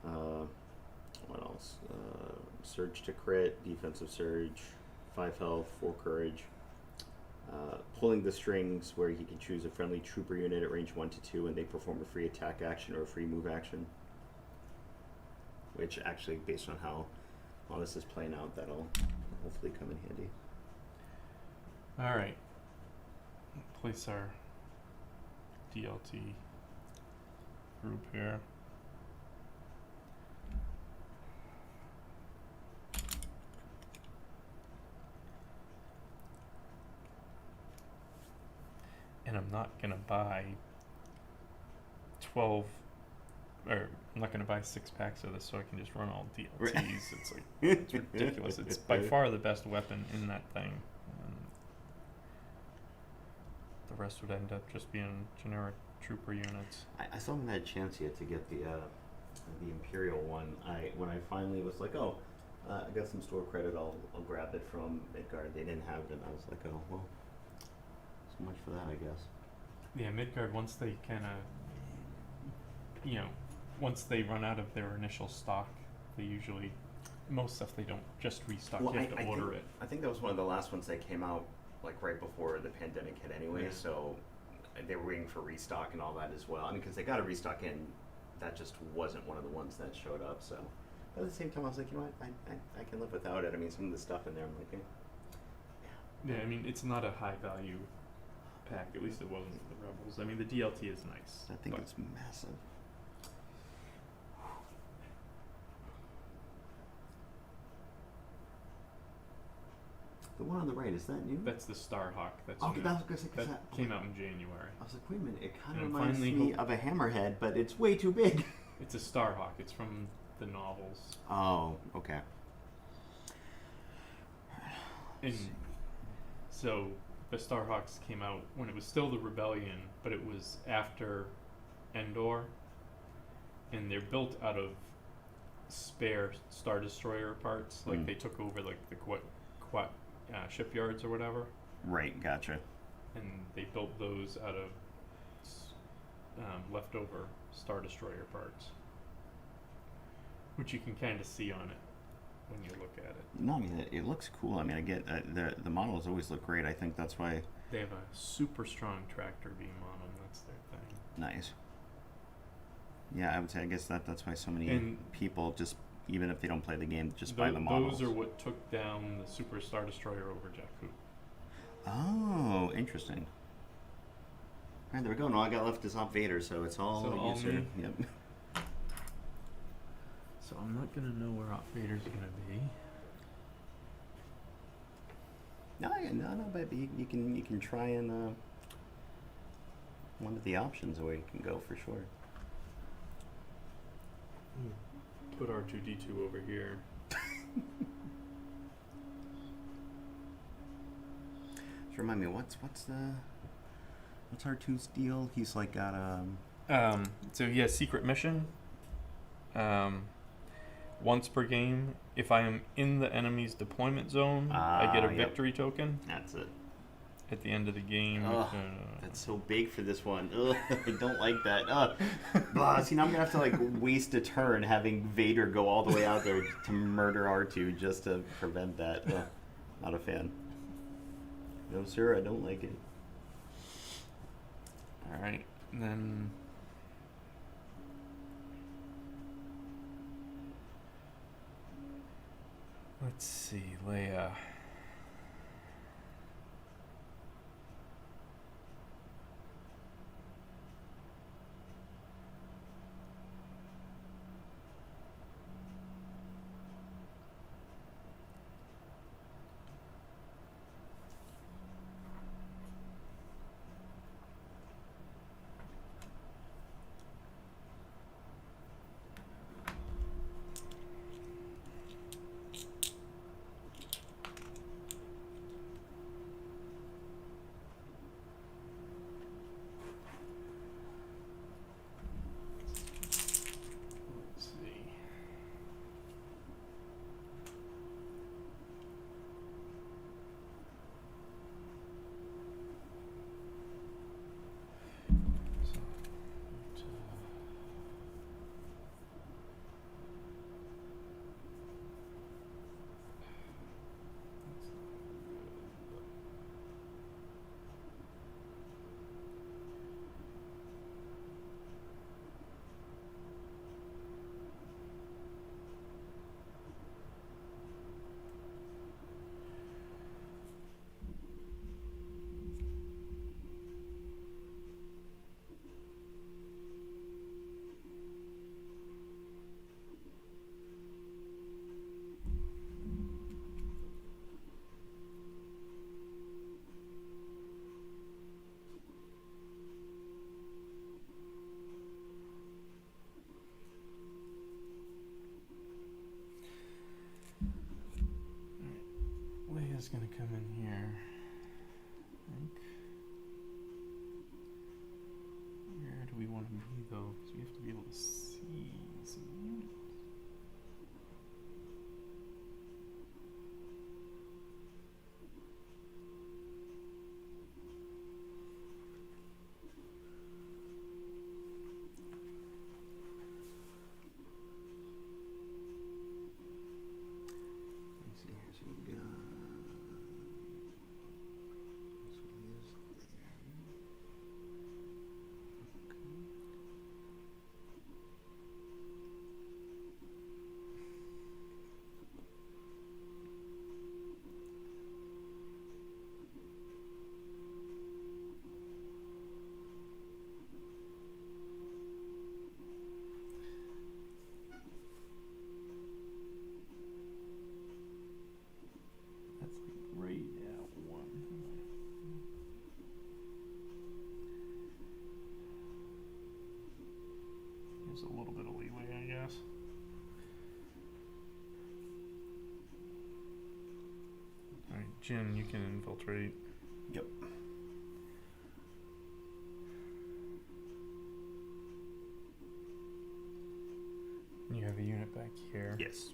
What else? Surge to crit, defensive surge, 5 health, 4 courage. Pulling the strings, where he can choose a friendly trooper unit at range 1 to 2, and they perform a free attack action or a free move action. Which actually, based on how all this is playing out, that'll hopefully come in handy. All right. Place our DLT group here. And I'm not gonna buy 12, or I'm not gonna buy 6 packs of this so I can just run all DLTs. Right. It's like, it's ridiculous. It's by far the best weapon in that thing. The rest would end up just being generic trooper units. I still haven't had a chance yet to get the Imperial one. When I finally was like, oh, I got some store credit, I'll grab it from Midgard. They didn't have it, and I was like, oh well, so much for that, I guess. Yeah, Midgard, once they kind of, once they run out of their initial stock, they usually, most stuff they don't just restock, Well, you have to order think, it. I think that was one of the last ones that came out like right before the pandemic hit anyway, Yeah. so they were waiting for restock and all that as well. I mean, because they got a restock in, that just wasn't one of the ones that showed up, so. But at the same time, I was like, you know what, I can live without it. I mean, some of the stuff in there, I'm like, Yeah, I mean, it's not a high value pack, at least it wasn't with the Rebels. I mean, the DLT is nice. I think but it's massive. The one on the right, is that new? that's the Starhawk. That's Oh, new. that was gonna say, 'cause That came out in January. I was like, wait a minute, it kind of And reminds finally me of a Hammerhead, but it's way too big. It's a Starhawk. It's from the novels. Oh, okay. And so the Starhawks came out when it was still the Rebellion, but it was after Endor, and they're built out of spare Star Destroyer parts. Like Mm. they took over like the Quat shipyards or whatever, Right, gotcha. and they built those out of leftover Star Destroyer parts, which you can kind of see on it when you look at it. No, I mean, it looks cool. I mean, I get the models always look great. I think that's why. They have a super strong tractor beam on them. That's their thing. Nice. Yeah, I would say, I guess that's why so many And people just, even if they don't play the game, just buy the models. Those are what took down the Super Star Destroyer over Jakku. Oh, interesting. Alright, there we go. No, I got left is Op Vader, so it's all So all you, sir. me? Yep. So I'm not gonna know where Op Vader's gonna be. No, but you can try and one of the options where you can go for sure. Put R2D2 over here. Just remind me, what's R2's deal? He's like got So he has secret mission. Once per game, if I am in the enemy's deployment zone, I get a yep. victory token. That's it. At the end of the game. Ugh, that's so big for this one. Ugh, I don't like that. See, now I'm gonna have to like waste a turn having Vader go all the way out there to murder R2 just to prevent that. Ugh, not a fan. No, sir, I don't like it. All right, and then. Let's see, Leia. is gonna come in here. I think. Where do we want to be though? Because we have to be able to see some units. Let's see here. So we got this one is there. That's like right at one. There's a little bit of leeway, I guess. Alright, Jin, you can infiltrate. Yep. You have a unit back here. Yes.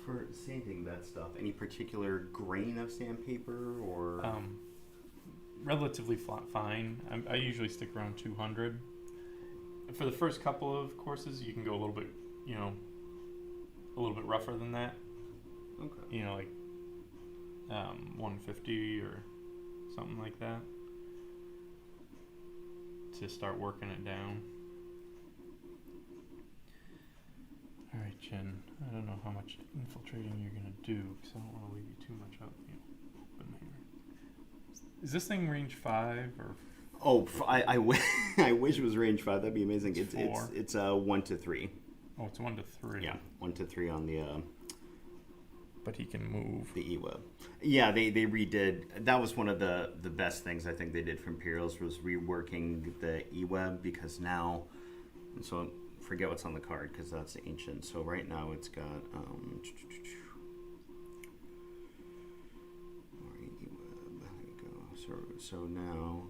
For sanding that stuff, any particular grain of sandpaper or? Relatively fine. I usually stick around 200. For the first couple of courses, you can go a little bit, a little bit rougher than that. Okay. Like 150 or something like that to start working it down. All right, Jen. I don't know how much infiltrating you're gonna do because I don't want to leave you too much out open here. Is this thing range 5 or? Oh, I wish it was range 5. That'd be amazing. It's 4. It's 1 to 3. Oh, it's 1 to 3. Yeah, 1 to 3 on the. But he can move. The E-Web. Yeah, they redid. That was one of the best things I think they did for Imperials was reworking the E-Web because now, so forget what's on the card because that's ancient. So right now it's got E-Web. There you go. So now.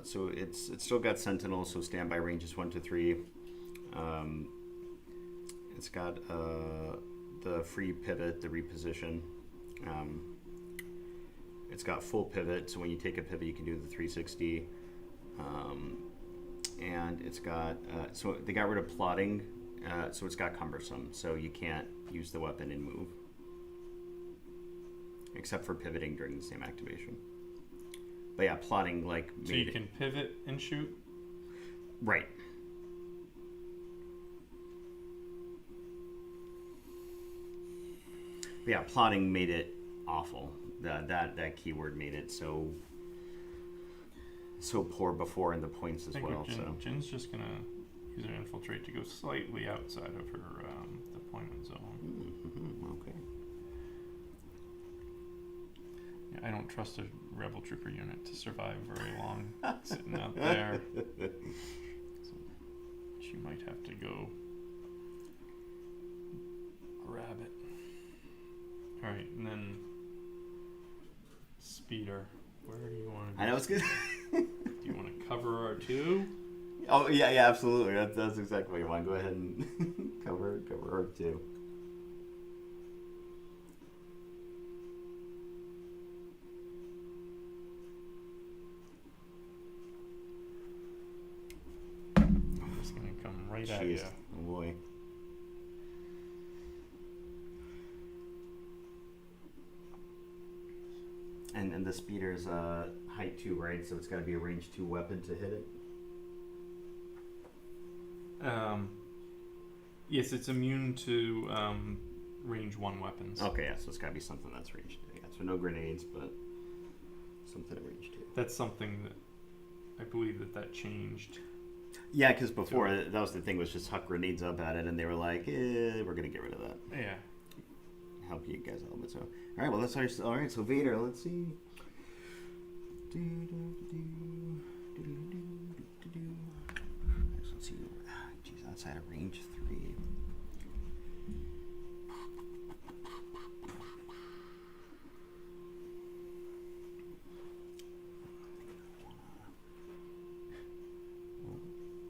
So it's still got Sentinel, so standby range is 1 to 3. It's got the free pivot, the reposition. It's got full pivot, so when you take a pivot, you can do the 360. And it's got so they got rid of plotting, so it's got cumbersome, so you can't use the weapon and move, except for pivoting during the same activation. But yeah, plotting like so you can pivot and shoot. Right. But yeah, plotting made it awful. That keyword made it so poor before in the points as well. Jin's just gonna use her infiltrate to go slightly outside of her deployment zone. Mm-hmm. Okay. Yeah, I don't trust a rebel trooper unit to survive very long sitting out there. So she might have to go grab it. All right, and then speeder. Where do you want to? I know it's good. Do you want to cover R2? Oh yeah, absolutely. That's exactly what you want. Go ahead and cover R2. I'm just gonna come right at you. Oh boy. And the speeder's height 2, right? So it's got to be a range 2 weapon to hit it. Yes, it's immune to range 1 weapons. Okay, yeah, so it's gotta be something that's range 2. Yeah, so no grenades, but something at range 2. That's something that I believe that changed. Yeah, because before that was the thing, was just huck grenades up at it, and they were like, we're gonna get rid of that. Yeah. Help you guys a little bit. So, all right, well, that's all right. So Vader, let's see. Let's see. Jeez, outside of range 3.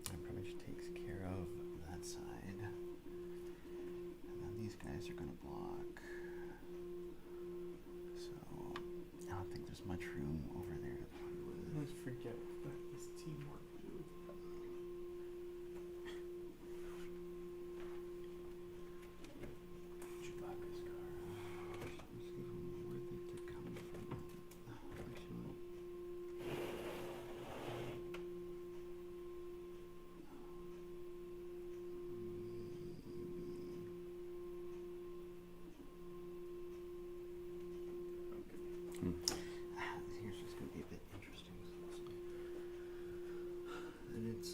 That pretty much takes care of that side. And then these guys are going to block. So, I don't think there's much room over there to play with. I always forget what this teamwork do. Chewbacca's car. Let's see where they could come from. Actually, here's just going to be a bit interesting. So let's see. And it's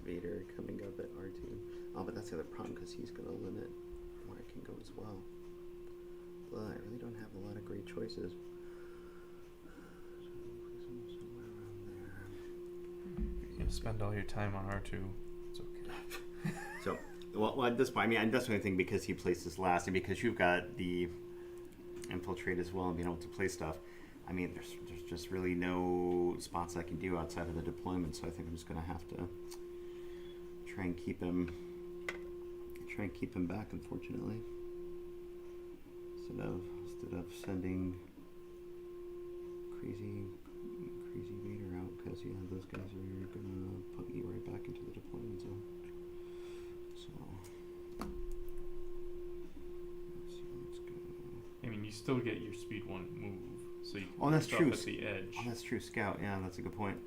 Vader coming up at R2. Oh, but that's the other problem, because he's going to limit where I can go as well. But I really don't have a lot of great choices. So place him somewhere around there. You're gonna spend all your time on R2. It's okay. So, well, at this point, I mean, I'm definitely thinking because he placed this last, and because you've got the infiltrate as well, and being able to play stuff. I mean, there's just really no spots I can do outside of the deployment. So I think I'm just going to have to try and keep him back, unfortunately, instead of sending crazy Vader out, because yeah, those guys are gonna put me right back into the deployment zone. So let's go. I mean, you still get your speed 1 move, so you can that's stop true. at the edge. Oh, that's true. Scout. Yeah, that's a good point.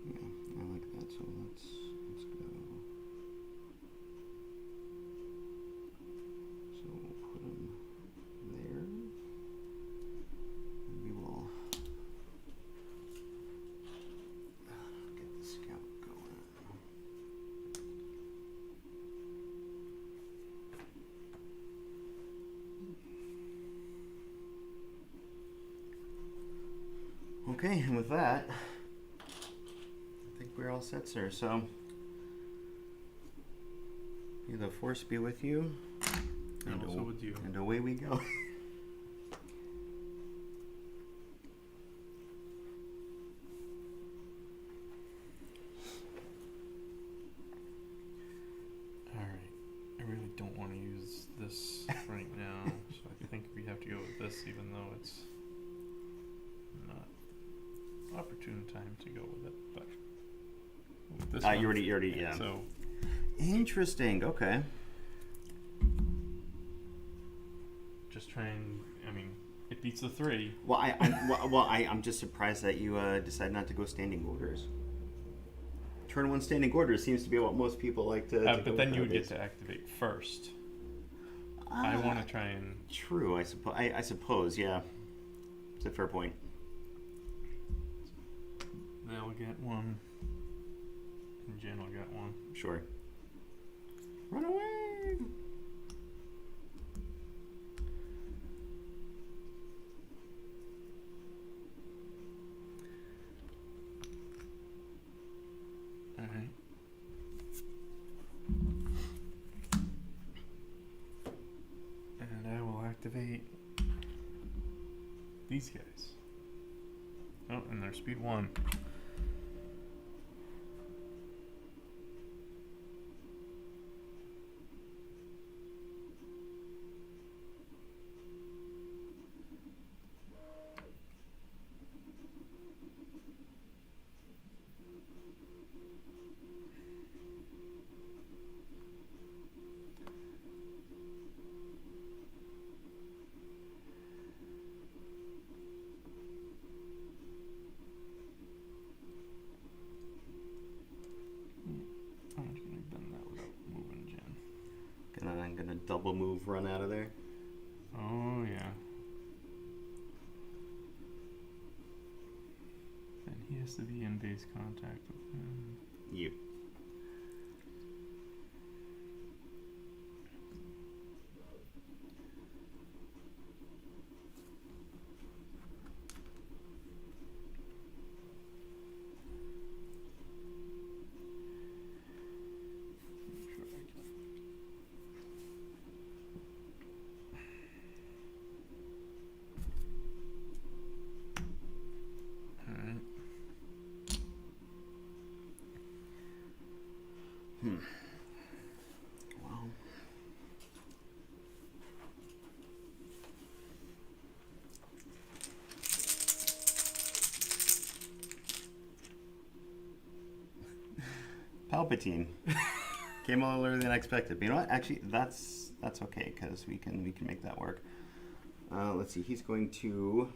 Yeah, I like that. So let's go. So we'll put him there, and we will get the scout going. Okay, and with that, I think we're all set, sir. So, may the force be with you, And also with you. and away we go. Alright. I really don't want to use this right now, so I think we have to go with this, even though it's not opportune time to go with it. But with this one, You already, yeah. So Interesting. Okay. just try and, I mean, it beats the 3. Well, I'm just surprised that you decided not to go standing orders. Turn 1 standing orders seems to be what most people like to. To but then you would get to activate first. I want to try and. True. I suppose. Yeah. It's a fair point. They'll get 1. And Jen will get 1. Sure. Run away! activate these guys. Oh, and they're speed 1. How much can I bend that without moving, Jen? I'm gonna double move, run out of there. Oh, yeah. And he has to be in base contact with him. You. Alright. Well. Palpatine came a little earlier than I expected. But you know what? Actually, that's okay because we can make that work. Let's see. He's going to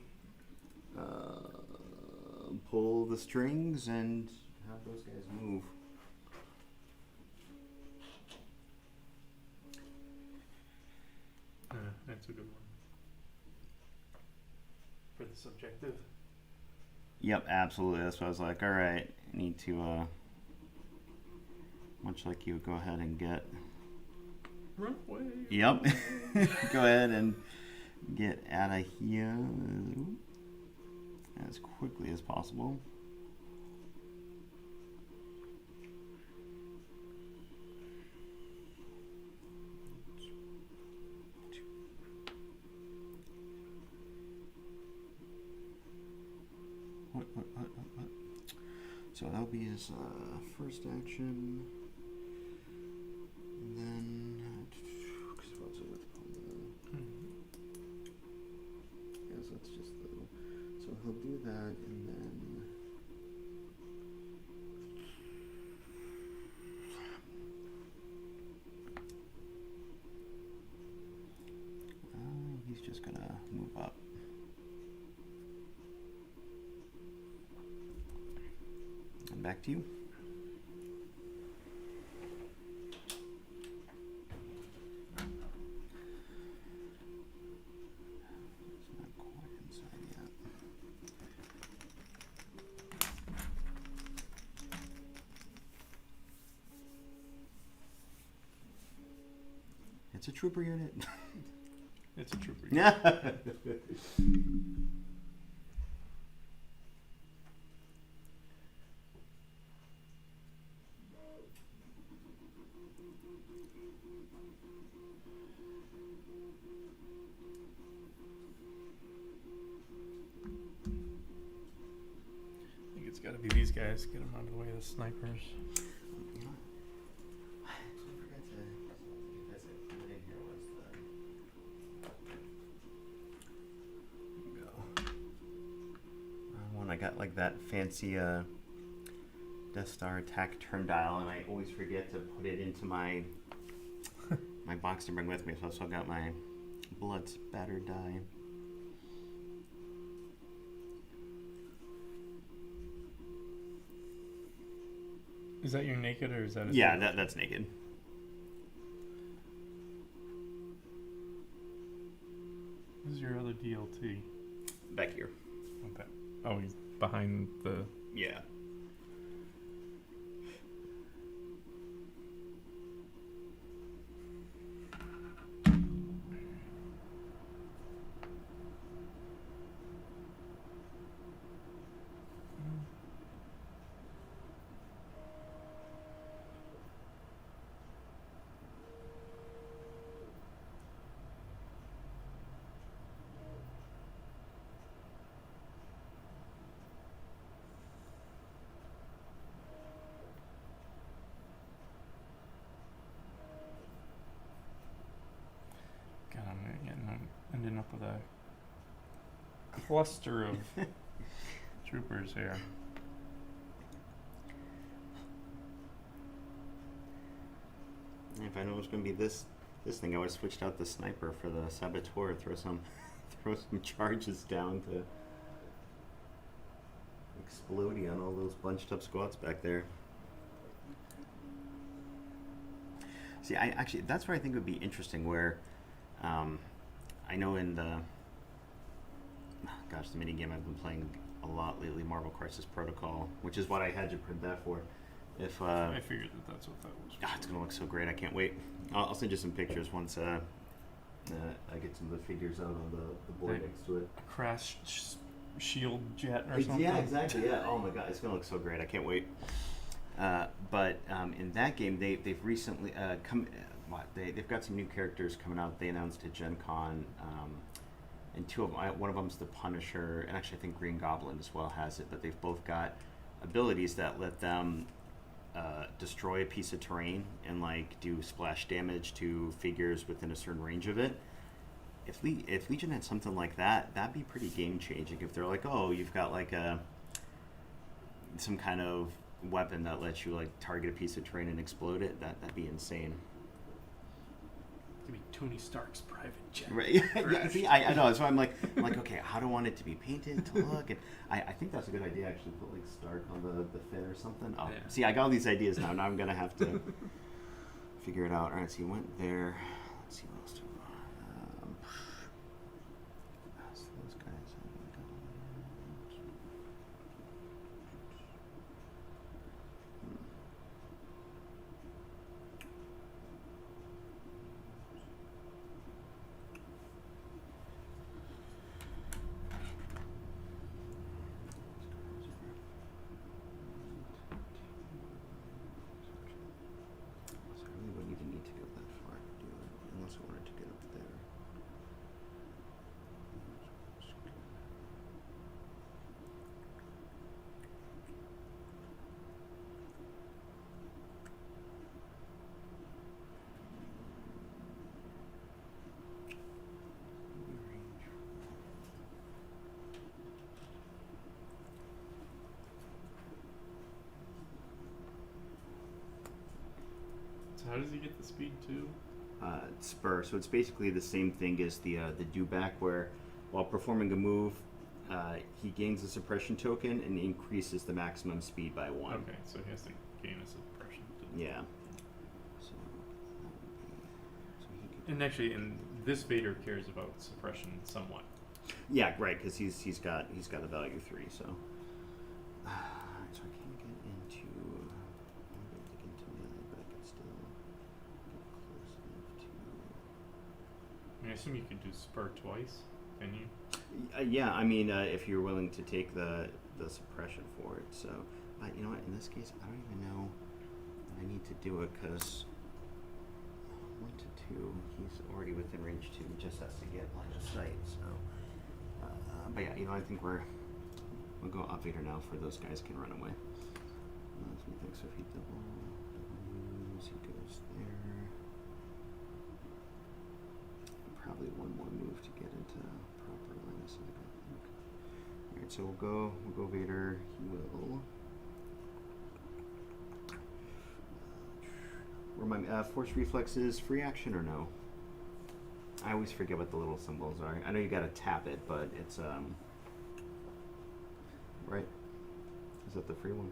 pull the strings and have those guys move. That's a good one. For the subjective. Yep, absolutely. That's what I was like. All right, I need to, much like you, go ahead and get. Run away. Yep. Go ahead and get out of here as quickly as possible. What? So that'll be his first action. And then, yes, that's just the. So he'll do that, and then. He's just gonna move up. And back to you. It's not quite inside yet. It's a trooper unit. It's a trooper. Yeah. I think it's gotta be these guys. Get them out of the way of the snipers. You know what? I actually forgot to that's it. Put in here was the. There you go. When I got like that fancy Death Star attack turn dial, and I always forget to put it into my my box to bring with me. So I still got my blood spatter die. Is that your naked or is that a Yeah, that's naked. This is your other DLT. Back here. Okay. Oh, he's behind the. Yeah. ending up with a cluster of troopers here. If I know it was going to be this thing, I would have switched out the sniper for the saboteur. Throw some charges down to explodey on all those bunched up squads back there. See, that's where I think it would be interesting. Where I know in the mini game I've been playing a lot lately, Marvel Crisis Protocol, which is what I had you print that for. If I figured that's what that was. it's gonna look so great. I can't wait. I'll send you some pictures once I get some of the figures out on the board next to it. A crash shield jet or something. Yeah, exactly. Yeah. Oh my god, it's gonna look so great. I can't wait. But in that game, they've recently they've got some new characters coming out. They announced at Gen Con, and two of them. One of them's the Punisher, and actually I think Green Goblin as well has it. But they've both got abilities that let them destroy a piece of terrain and like do splash damage to figures within a certain range of it. If Legion had something like that, that'd be pretty game changing. If they're like, oh, you've got like some kind of weapon that lets you like target a piece of terrain and explode it, that'd be insane. It'd be Tony Stark's private jet. Right. Yeah, see, I know. So I'm like, okay, how do I want it to be painted to look? And I think that's a good idea. Actually, put like Stark on the fin or something. Oh, yeah. See, I got all these ideas now. Now I'm gonna have to figure it out. All right, so you went there. Let's see what else do we want. So those guys. So how does he get the speed too? Spur. So it's basically the same thing as the do back, where while performing a move, he gains a suppression token and increases the maximum speed by 1. Okay, so he has to gain a suppression. Yeah. And actually, this Vader cares about suppression somewhat. Yeah, right, because he's got a value 3. So. So I can't get into. I'm going to get into melee, but I can still get close enough to. I mean, I assume you could do spur twice, can you? Yeah, I mean, if you're willing to take the suppression for it. So, but you know what? In this case, I don't even know that I need to do it because 1 to 2, he's already within range 2. He just has to get line of sight. So, but yeah, you know, I think we'll go Obvader now for those guys can run away. So we think so. If he double moves, he goes there. Probably one more move to get into proper line of sight, I think. Alright, so we'll go Vader. He will. Remind me, Force Reflexes, free action or no? I always forget what the little symbols are. I know you gotta tap it, but it's right? Is that the free one?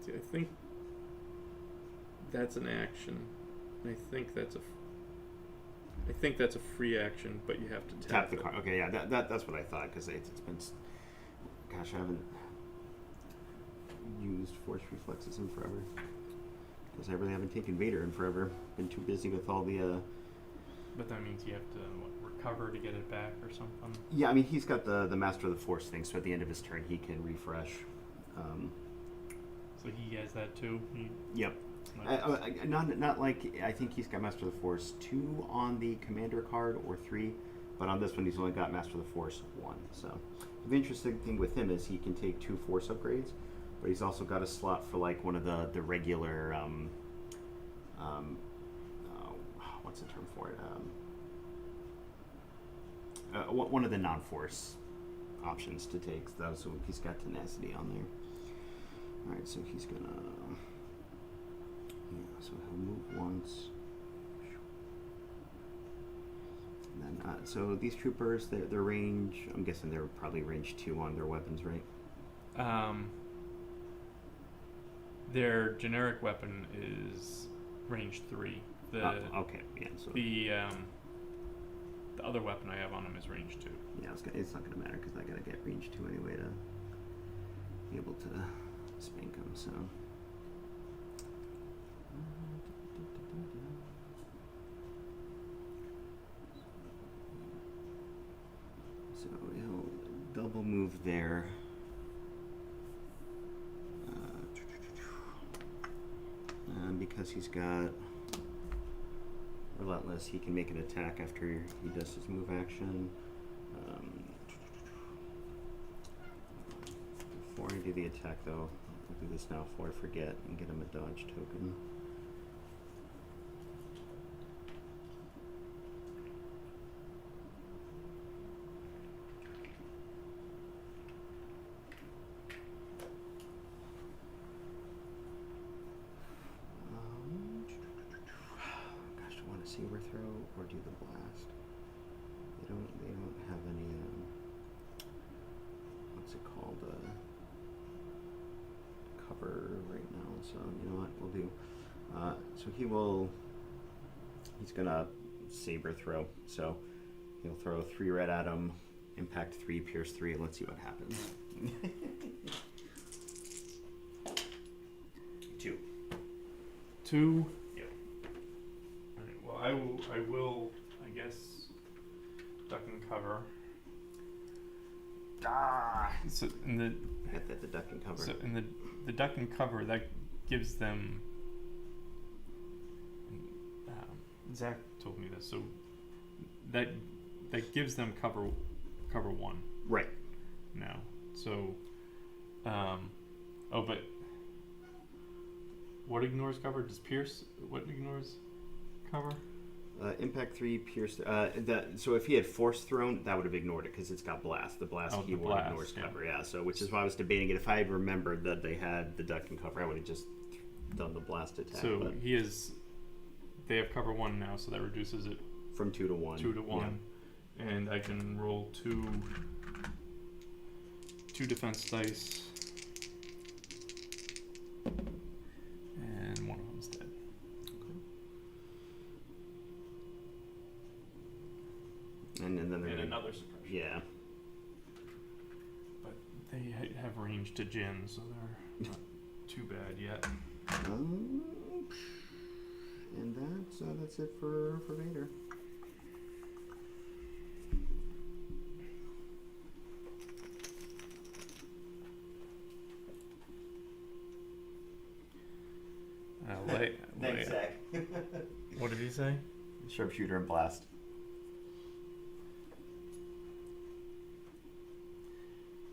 See, I think that's an action. I think that's a free action, but you have to Tap the it. card. Okay, yeah, that's what I thought because it's been. Gosh, I haven't used Force Reflexes in forever. Because I really haven't taken Vader in forever. Been too busy with all the. But that means you have to recover to get it back or something. Yeah, I mean he's got the Master of the Force thing, so at the end of his turn he can refresh. So he has that too. Yep. Not like I think he's got Master of the Force 2 on the Commander card or 3, but on this one he's only got Master of the Force 1. So the interesting thing with him is he can take 2 Force upgrades. But he's also got a slot for like one of the regular what's the term for it? one of the non-force options to take, though. So he's got tenacity on there. All right, so he's gonna. Yeah, so he'll move once. And then, so these troopers, their range. I'm guessing they're probably range 2 on their weapons, right? Their generic weapon is range 3. Okay, yeah. So The other weapon I have on him is range 2. yeah, it's not gonna matter because I gotta get range 2 anyway to be able to spank him. So. So he'll double move there. And because he's got Relentless, he can make an attack after he does his move action. Before I do the attack, though, I'll do this now before I forget and get him a dodge token. Gosh, I want to saber throw or do the blast. They don't have any. What's it called? Cover right now. So you know what we'll do. So he's gonna saber throw. So he'll throw 3 red at him, impact 3, pierce 3, and let's see what happens. 2. 2. Yep. Alright, well I will I guess duck and cover. So in the Get the duck and cover. So in the duck and cover, that gives them. Zach told me this. So that gives them cover 1 Right. now. So, but what ignores cover? Does Pierce? What ignores cover? Impact 3, pierce. So if he had force thrown, that would have ignored it because it's got blast. The blast keyword ignores cover. Yeah. So which is why I was debating it. If I had remembered that they had the duck and cover, I would have just done the blast attack. So they have cover 1 now, so that reduces it from 2 to 1. 2 to 1, yeah. And I can roll 2 defense dice, and one of them's dead. Okay. And then another suppression. Yeah. But they have range to Jin, so they're not too bad yet. And that's it for Vader. Thanks, Zach. What did he say? Sharpshooter and blast.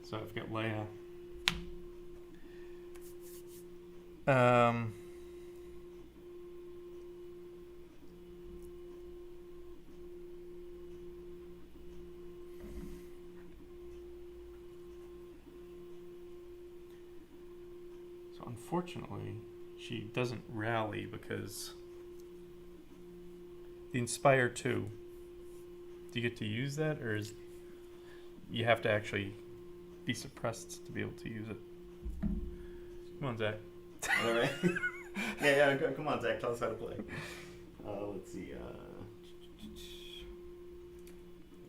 So I've got Leia. So unfortunately, she doesn't rally because the Inspire 2. Do you get to use that, or is you have to actually be suppressed to be able to use it? Come on, Zach. All right. yeah. Come on, Zach. Tell us how to play. Let's see.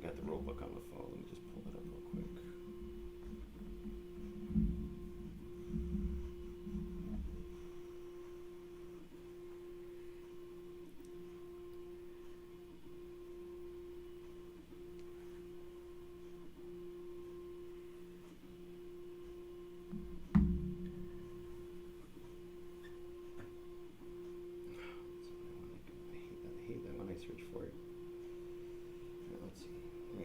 I got the rule book on the phone. Let me just pull it up real quick. I hate that when I search for it. Let's see. There we go. So after a unit with the Inspire keyword performs its rally step, remove a total of up to X suppression tokens from other friendly units at range 1 to 2. A unit performs its rally step even if it has no suppression tokens. So, so I want to hate that when I search for it. Let's see. There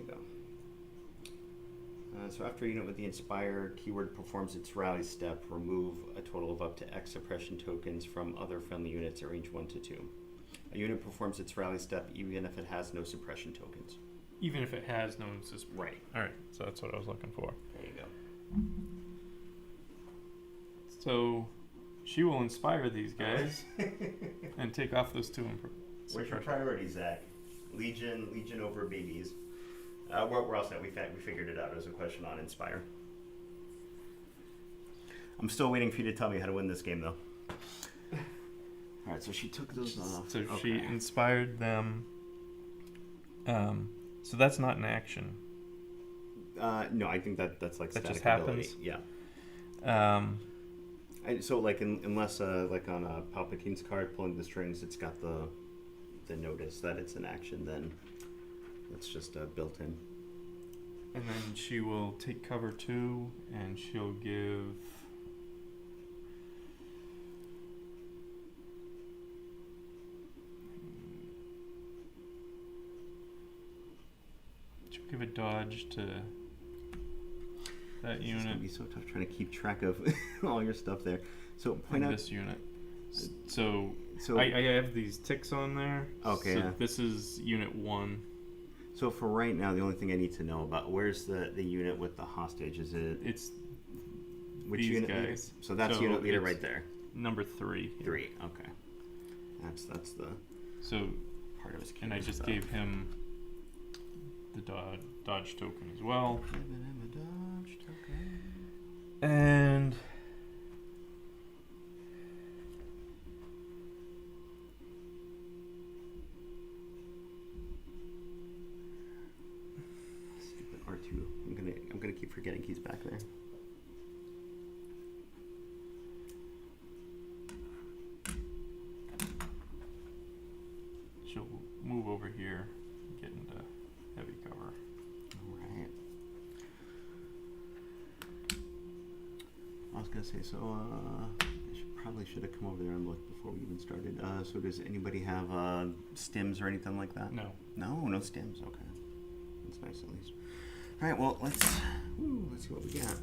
we go. So after a unit with the Inspire keyword performs its rally step, remove a total of up to X suppression tokens from other friendly units at range 1 to 2. A unit performs its rally step even if it has no suppression tokens. even if it has no suspension. Right. All right, so that's what I was looking for. There you go. So she will inspire these guys and take off those two. What's your priority, Zach? Legion over babies. We're all set. We figured it out. It was a question on Inspire. I'm still waiting for you to tell me how to win this game, though. All right, so she took those off. So she inspired them. So that's not an action. No, I think that's like That static just happens? ability. Yeah. So like unless like on Palpatine's card pulling the strings, it's got the notice that it's an action. Then it's just built in. And then she will take cover 2, and she'll give. She'll give a dodge to that It's unit. gonna be so tough trying to keep track of all your stuff there. So point And out this unit. So So I have these ticks on there. Okay, So yeah. this is unit 1. So for right now, the only thing I need to know about, where's the unit with the hostage? Is it It's which these unit guys. leader? So that's So unit leader it's right there. number 3. here. 3. Okay. That's the So, part I was and I curious just about. gave him the dodge token as well. Giving him a dodge token. And Stupid R2. I'm gonna keep forgetting he's back there. she'll move over here and get into heavy cover. Alright. I was gonna say, so probably should have come over there and looked before we even started. So does anybody have stims or anything like that? No. No stims. Okay, that's nice at least. All right, well let's see what we got.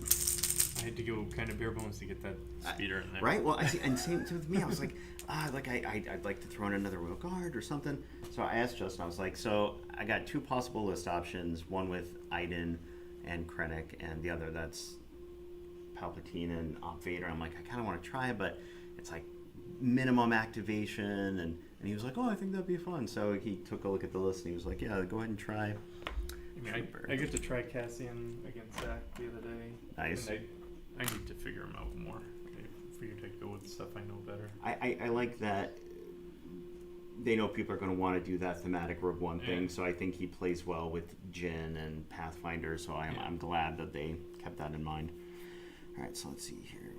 I had to go kind of bare bones to get that speeder in there. Right. Well, I see, and same with me. I was like, I'd like to throw in another Royal Guard or something. So I asked Justin. I was like, so I got 2 possible list options. One with Iden and Krennic, and the other that's Palpatine and Op Vader. I'm like, I kind of want to try it, but it's like minimum activation, and he was like, oh, I think that'd be fun. So he took a look at the list and he was like, yeah, go ahead and try. I mean, I get to try Cassian against Zach the other day. Nice. And I need to figure him out more. I figured I'd go with stuff I know better. I like that they know people are going to want to do that thematic Rogue One thing, Yeah. so I think he plays well with Jyn and Pathfinder, so I'm glad that they kept that in mind. All right, so let's see here.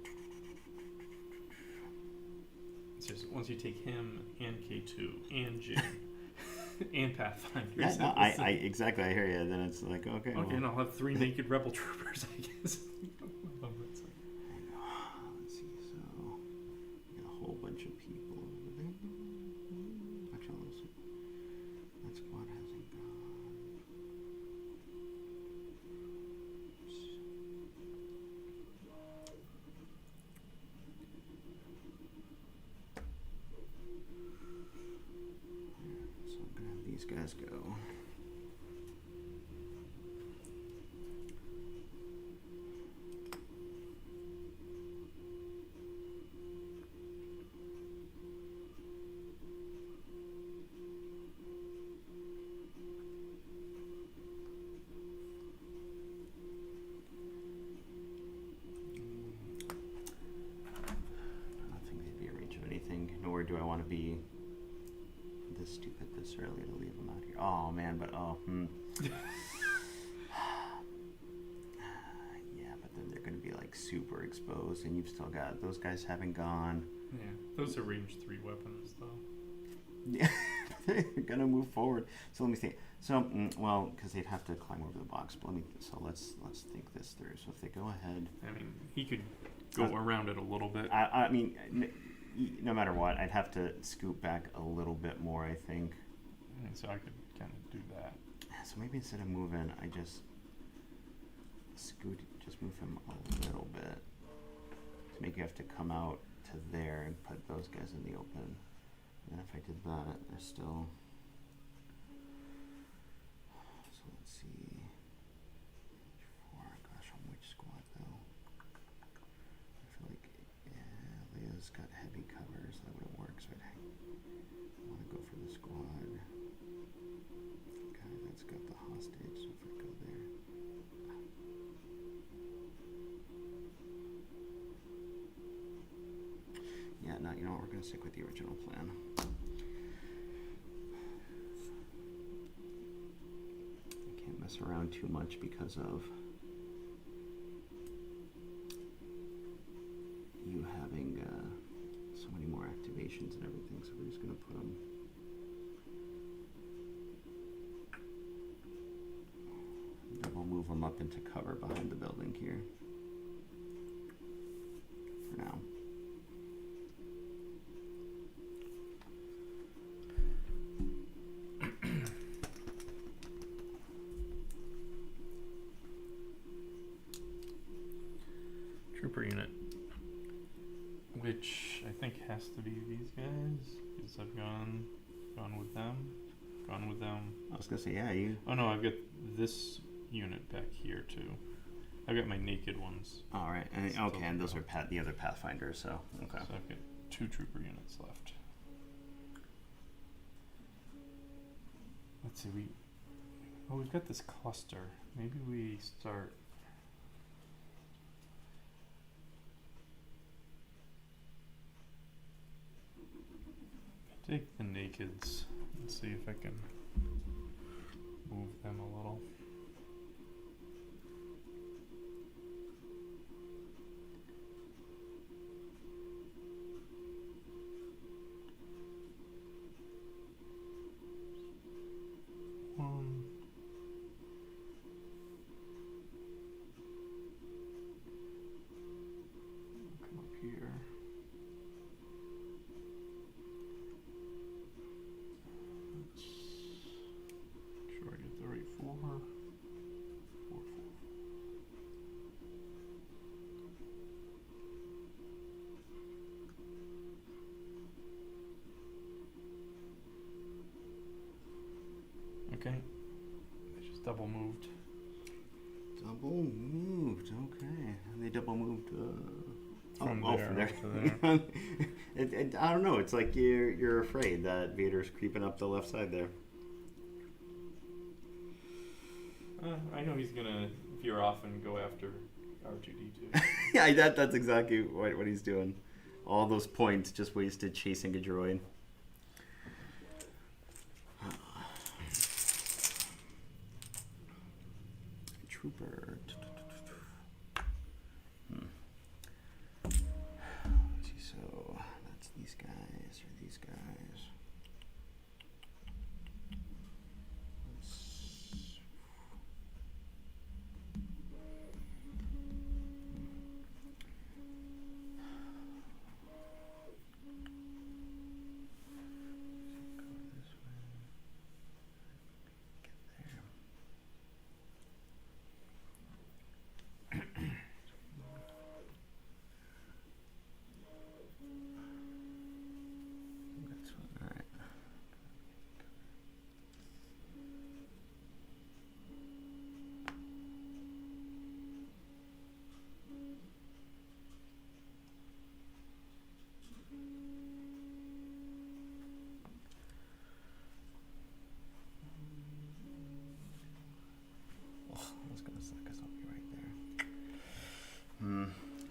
It's just once you take him and K2 and Jin and Pathfinder. Yeah, no, I exactly, I hear you. Then it's like, okay. Okay, well, and I'll have 3 naked rebel troopers, I guess. let's see, so we got a whole bunch of people over there. Actually, that squad hasn't gone. So I'm gonna have these guys go. I don't think they'd be a reach of anything, nor do I want to be this stupid this early to leave them out here. Oh man, but yeah, but then they're going to be like super exposed, and you've still got those guys haven't gone. Yeah, those are range 3 weapons, though. Yeah, they're going to move forward. So let me think. So well, because they'd have to climb over the box. But let's think this through. So if they go ahead, I mean, he could go around it a little bit. I mean, no matter what, I'd have to scoot back a little bit more, I think. And so I could kind of do that. So maybe instead of moving, I just move him a little bit to make you have to come out to there and put those guys in the open. And then if I did that, they're still. So see. H4. Gosh, on which squad though? I feel like Leah's got heavy cover, so that wouldn't work. So I want to go for the squad. Okay, that's got the hostage. So if I go there. Yeah, no, you know what? We're gonna stick with the original plan. I can't mess around too much because of you having so many more activations and everything. So we're just gonna put them. Then we'll move them up into cover behind the building here. For now. Trooper unit, which I think has to be these guys, because I've gone with them. I was gonna say, yeah, you. Oh no, I've got this unit back here too. I've got my naked ones. All right, and Still okay, and those go. are the other Pathfinders. So okay. So I've got 2 trooper units left. Let's see, we've got this cluster. Maybe we start. Take the nakeds and see if I can move them a little. Come up here. Let's make sure I get the right 4. 4. Okay. They just double moved. Double moved. Okay, and they double moved. From from there there. I don't know. It's like you're afraid that Vader's creeping up the left side there. I know he's gonna veer off and go after R2D2. Yeah, that's exactly what he's doing. All those points just wasted chasing a droid. Trooper. Let's see, so that's these guys or these guys.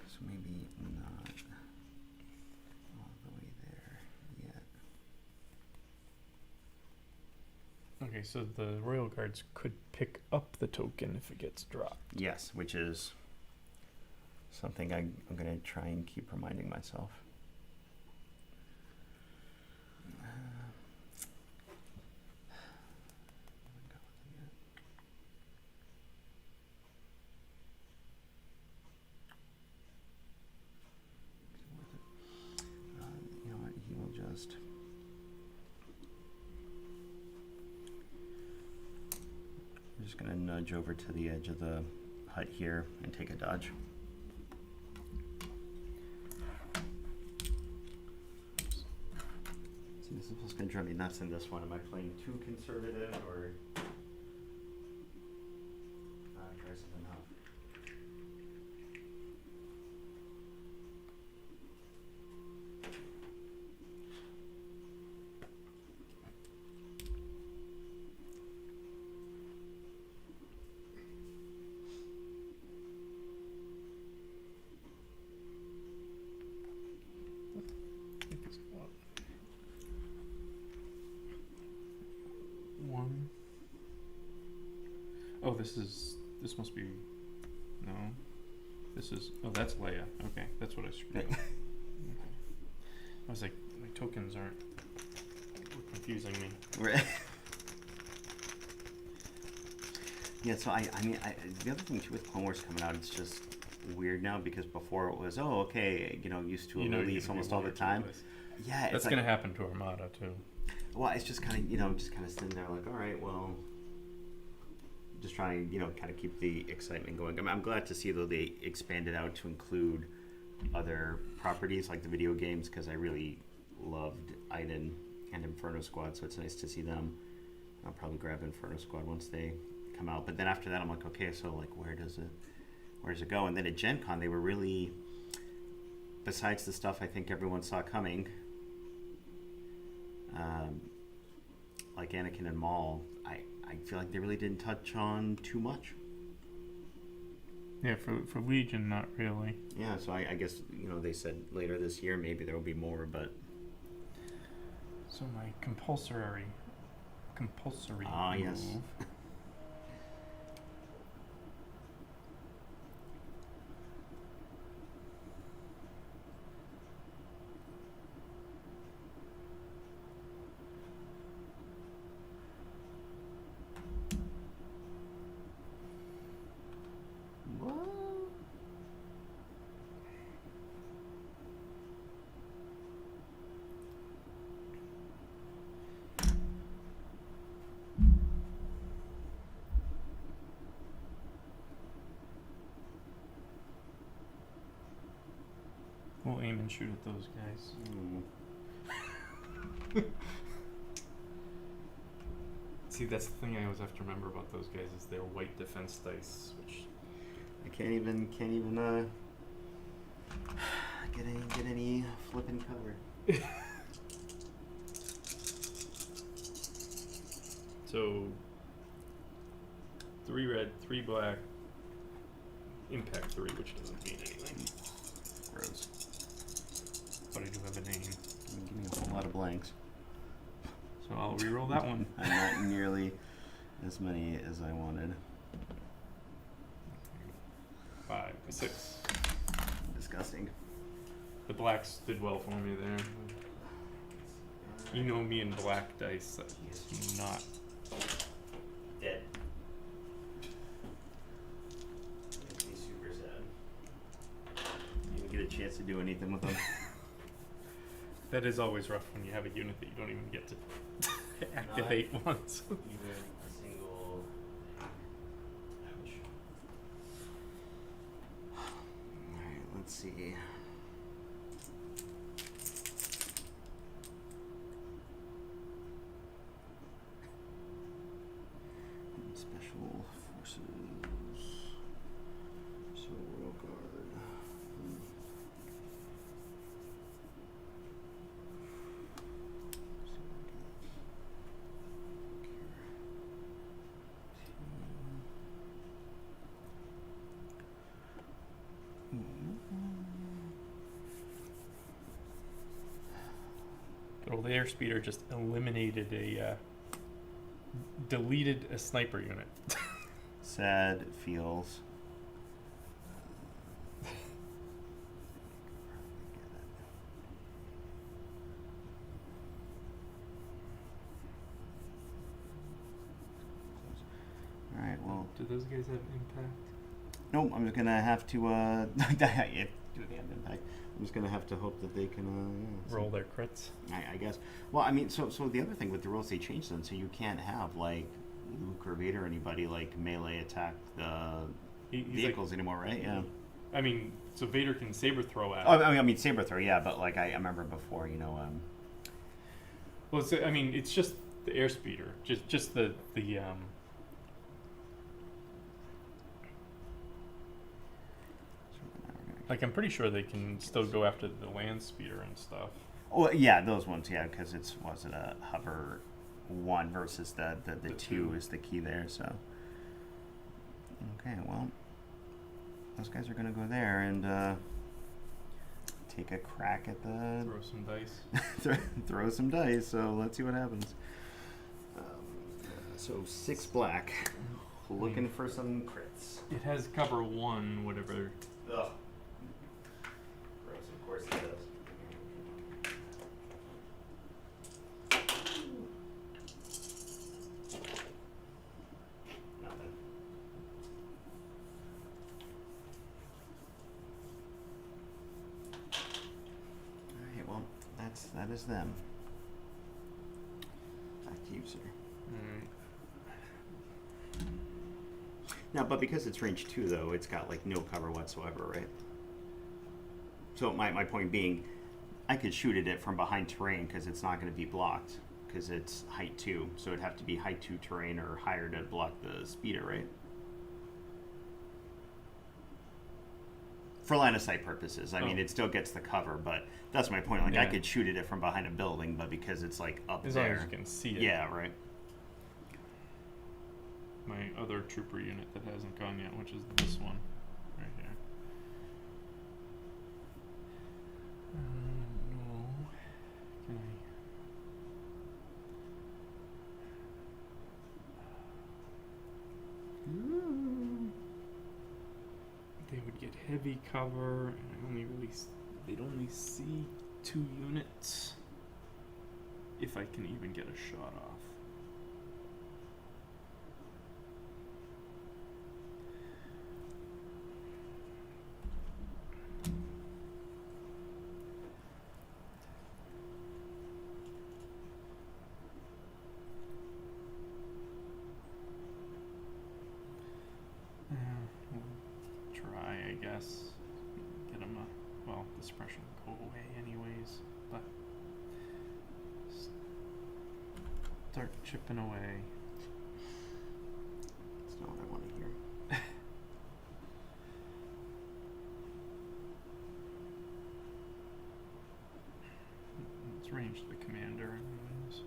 So maybe not all the way there yet. Okay, so the Royal Guards could pick up the token if it gets dropped. Yes, which is something I'm going to try and keep reminding myself. You know what? He will just. I'm just going to nudge over to the edge of the hut here and take a dodge. See, this is what's going to drive me nuts in this one. Am I playing too conservative or? 1. Oh, this must be, no. This is, oh, that's Leia. Okay, that's what I screwed up. Okay. I was like, my tokens were confusing me. Right. Yeah, so I mean, the other thing too with Clone Wars coming out, it's just weird now because before it was, oh, okay, used to a release almost all the time. Yeah, that's gonna happen to Armada too. Well, it's just kind of, sitting there like, all right, well, just trying, kind of keep the excitement going. I'm glad to see though they expanded out to include other properties like the video games because I really loved Iden and Inferno Squad, so it's nice to see them. I'll probably grab Inferno Squad once they come out, but then after that I'm like, okay, so like where does it go? And then at Gen Con they were really, besides the stuff I think everyone saw coming, like Anakin and Maul, I feel like they really didn't touch on too much. Yeah, for Legion, not really. Yeah, so I guess, they said later this year maybe there will be more, but... So my compulsory Ah, yes. move. We'll aim and shoot at those guys. See, that's the thing I always have to remember about those guys is they're white defense dice, which I can't even get any flipping cover. So 3 red, 3 black, impact 3, which doesn't mean anything. Gross. But I do have a name. Give me a whole lot of blanks. So I'll reroll that one. I'm not nearly as many as I wanted. 5, 6. Disgusting. The blacks did well for me there. You know me and black dice. That's not. Dead. Makes me super sad. You didn't get a chance to do anything with them. That is always rough when you have a unit that you don't even get to activate once. Even a single. Ouch. Alright, let's see. Special forces. So Royal Guard. Good old airspeeder just eliminated deleted a sniper unit. Sad feels. Alright, well. Do those guys have impact? Nope, I'm just gonna have to, yeah, do they have impact? I'm just gonna have to hope that they can, Roll their crits. I guess. Well, I mean, so the other thing with the rules, they changed them, so you can't have, like, Luke or Vader or anybody, like, melee attack the He's vehicles anymore, right? Yeah. I mean, so Vader can saber throw at. Oh, I mean, saber throw, yeah, but, like, I remember before, Well, I mean, it's just the airspeeder, just the Like, I'm pretty sure they can still go after the land speeder and stuff. Oh, yeah, those ones, yeah, because was it a hover 1 versus the 2 is the key there, so. Okay, well, those guys are going to go there and take a crack at the... Throw some dice. throw some dice, so let's see what happens. So 6 black. Looking for some crits. It has cover 1, whatever. Ugh. Gross, of course it does. Nothing. Alright, well, that is them. Back to you, sir. Alright. Now, but because it's range 2, though, it's got like no cover whatsoever, right? So my point being, I could shoot at it from behind terrain because it's not going to be blocked because it's height 2. So it'd have to be height 2 terrain or higher to block the speeder, right? For line of sight purposes. I mean, it still gets the cover, but that's my point. Like, I could shoot at it from behind a building, but because it's like up As there. long as you can see it. Yeah, right. My other trooper unit that hasn't gone yet, which is this one, right here. No. Can I? They would get heavy cover, and I only really they'd only see 2 units. If I can even get a shot off. Try, I guess. Get him a. Well, the suppression will go away anyways, but. Start chipping away. That's not what I want to hear. It's range to the commander, anyways.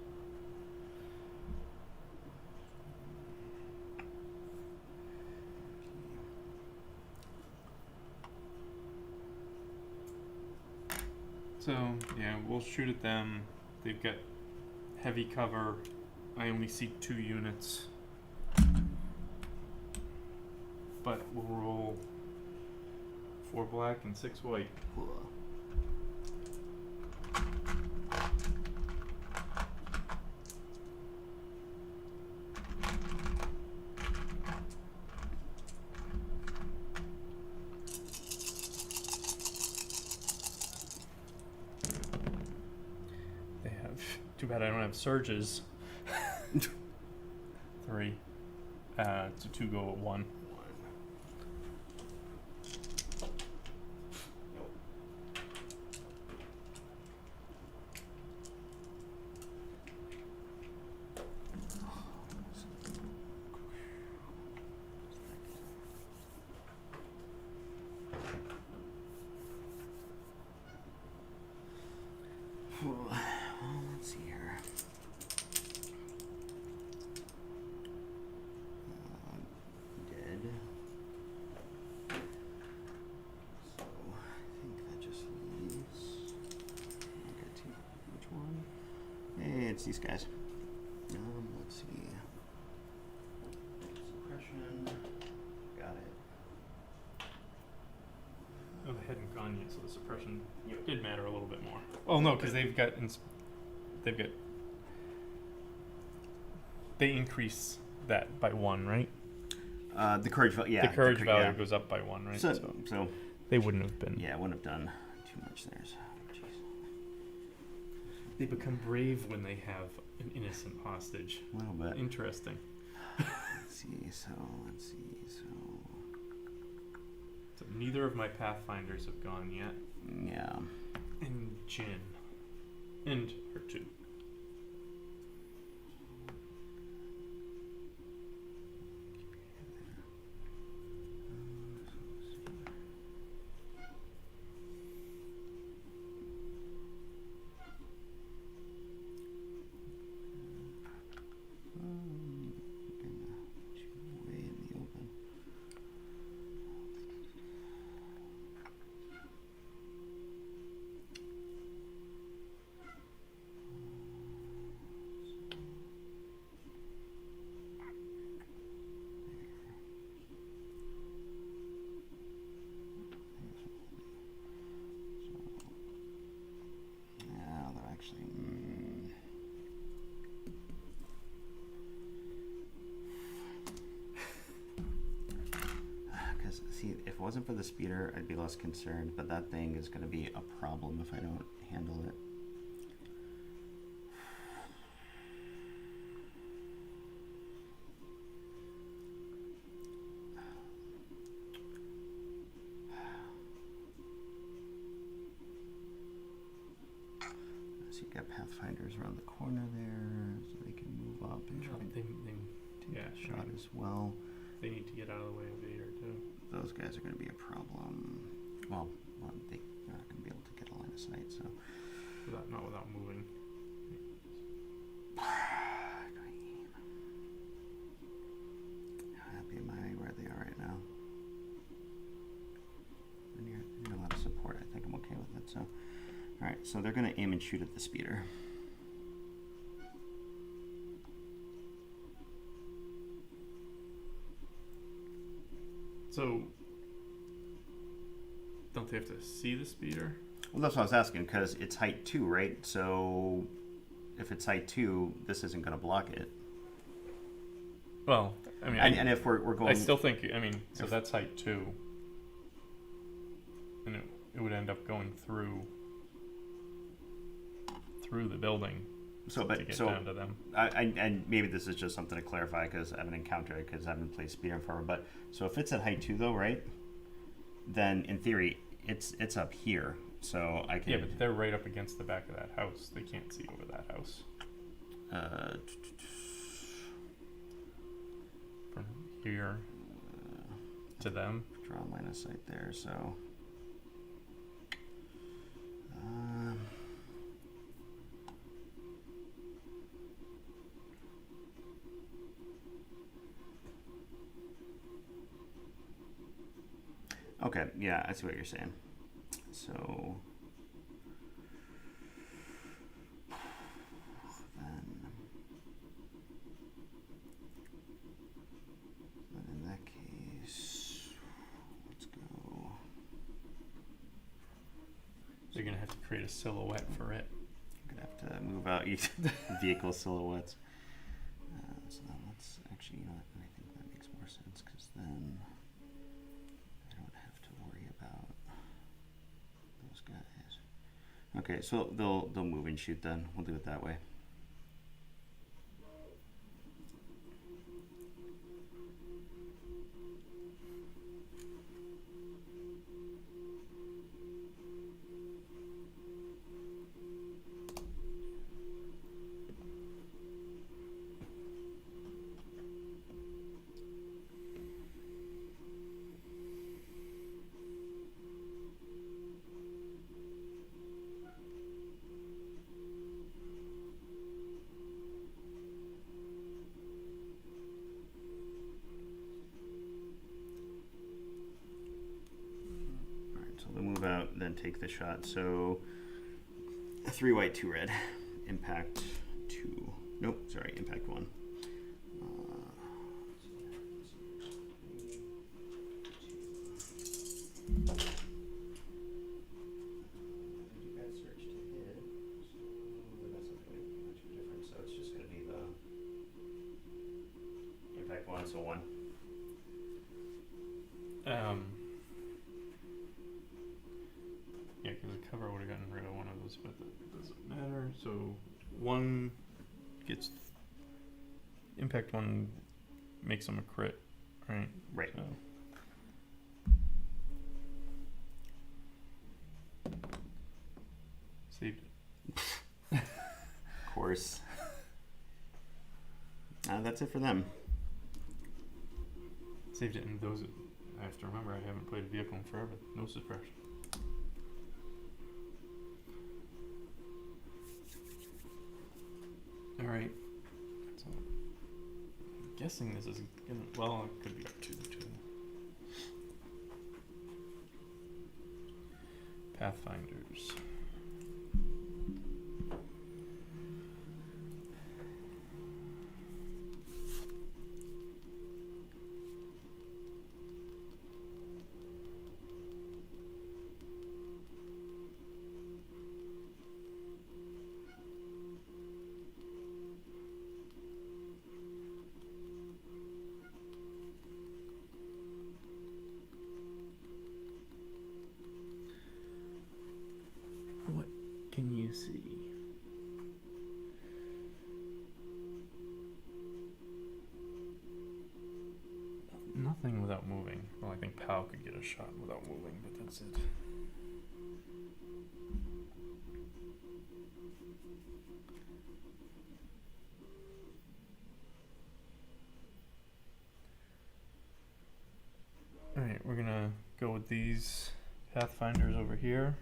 So, yeah, we'll shoot at them. They've got heavy cover. I only see 2 units. But we'll roll 4 black and 6 white. They have. Too bad I don't have surges. 3. So 2 go at 1. Well, let's see here. Dead. So I think that just leaves. Okay, which one? Hey, it's these guys. Let's see. Suppression. Got it. Oh, they hadn't gone yet, so the suppression did matter a little bit more. Oh no, because they've got they increase that by 1, right? The courage value, yeah. The courage value yeah. goes up by 1, right? So they wouldn't have been. yeah, I wouldn't have done too much there. So, jeez. They become brave when they have an innocent hostage. A little bit. Interesting. Let's see. So So neither of my pathfinders have gone yet. yeah. And Jin. And her 2. Way in the open. it wasn't for the speeder, I'd be less concerned, but that thing is going to be a problem if I don't handle it. So you got Pathfinders around the corner there, so they can move up and try and take yeah, a shot as well. they need to get out of the way of Vader too. Those guys are going to be a problem. Well, they're not going to be able to get a line of sight, so. Not without moving. Green. How happy am I where they are right now? They're near a lot of support. I think I'm okay with it. So, all right. So they're going to aim and shoot at the speeder. So, don't they have to see the speeder? Well, that's what I was asking, because it's height 2, right? So if it's height 2, this isn't going to block it. Well, I mean, And if we're going, I still think, I mean, so if- that's height 2. And it would end up going through the building so to but get so down to them. and maybe this is just something to clarify because I haven't encountered it because I haven't played speeder before. But so if it's at height 2 though, right? Then in theory, it's up here. So I can. Yeah, but they're right up against the back of that house. They can't see over that house. From here to them. Draw a line of sight there. So. Okay, yeah, I see what you're saying. So then in that case, let's go. They're gonna have to create a silhouette for it. I'm gonna have to move out each vehicle silhouettes. So then let's actually, you know what, I think that makes more sense because then I don't have to worry about those guys. Okay, so they'll move and shoot then. We'll do it that way. Then take the shot. So 3 white, 2 red. Impact 2. Nope, sorry, impact 1. So 1. Yeah, because the cover would have gotten rid of one of those, but that doesn't matter. So 1 gets impact 1 makes them a crit, right? Right. So. Saved it. Of course. That's it for them. Saved it, and those. I have to remember I haven't played a vehicle in forever. No suppression. All right. So I'm guessing this is gonna. Well, it could be up to 2. Pathfinders. see. Nothing without moving. Well, I think Pal could get a shot without moving, but that's it. Alright, we're gonna go with these Pathfinders over here.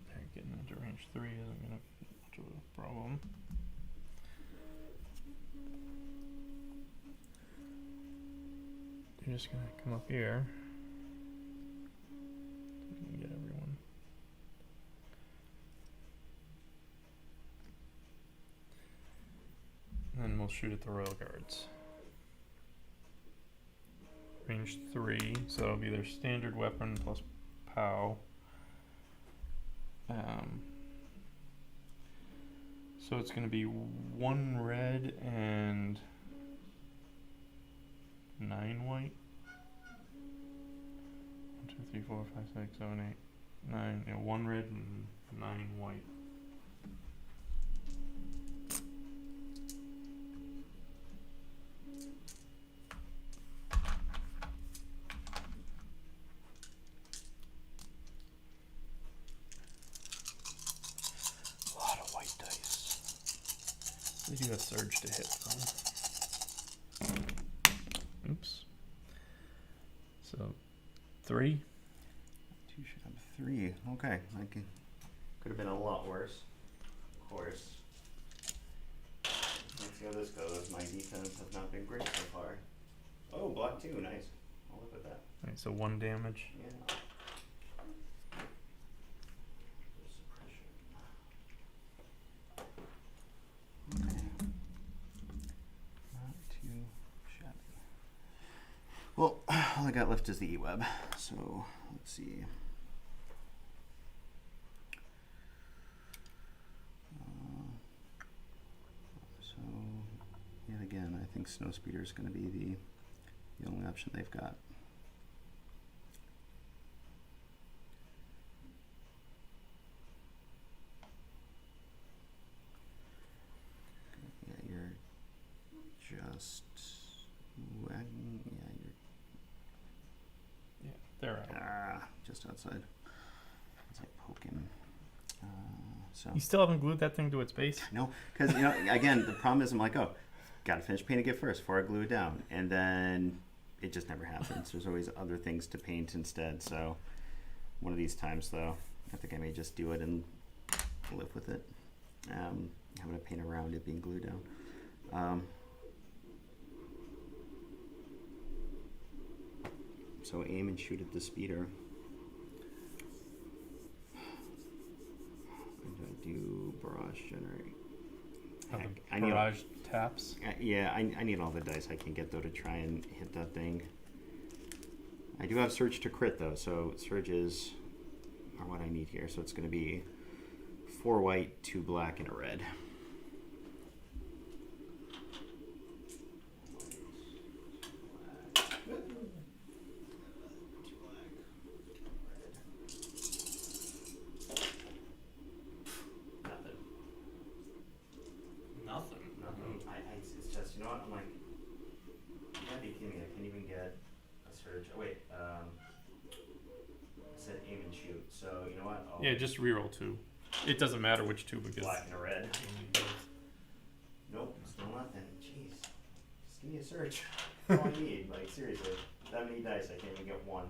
Alright, getting into range 3 isn't gonna be much of a problem. You're just gonna come up here. You can get everyone. And then we'll shoot at the Royal Guards. Range 3, so it'll be their standard weapon plus POW. So it's going to be 1 red and 9 white. 1, 2, 3, 4, 5, 6, 7, 8, 9. Yeah, 1 red and 9 white. A lot of white dice. They do have surge to hit though. Oops. So 3. 2 should have 3. Okay, I can. Could have been a lot worse, of course. Let's see how this goes. My defense has not been great so far. Oh, block 2, nice. I'll look at that. Alright, so 1 damage. Yeah. Suppression. Okay. Not too shabby. Well, all I got left is the E-web. So let's see. So yet again, I think Snowspeeder is going to be the only option they've got. Yeah, you're just wagging. Yeah, you're. Yeah, they're out. Just outside. It's like poking. So. You still haven't glued that thing to its base? No, because again, the problem is I'm like, oh, gotta finish painting it first before I glue it down, and then it just never happens. There's always other things to paint instead. So one of these times, though, I think I may just do it and live with it. I'm gonna paint around it being glued down. So aim and shoot at the speeder. Do barrage generate. The barrage taps. Yeah, I need all the dice I can get though to try and hit that thing. I do have surge to crit though, so surges are what I need here. So it's going to be 4 white, 2 black, and a red. It's just, you know what, I'm like, you gotta be kidding me, I can't even get a surge. Oh wait, I said aim and shoot, so you know what? Yeah, just reroll 2. It doesn't matter which 2 because. Black and a red. Nope, still nothing. Jeez, just give me a surge. That's all I need. Like seriously, that many dice, I can't even get 1.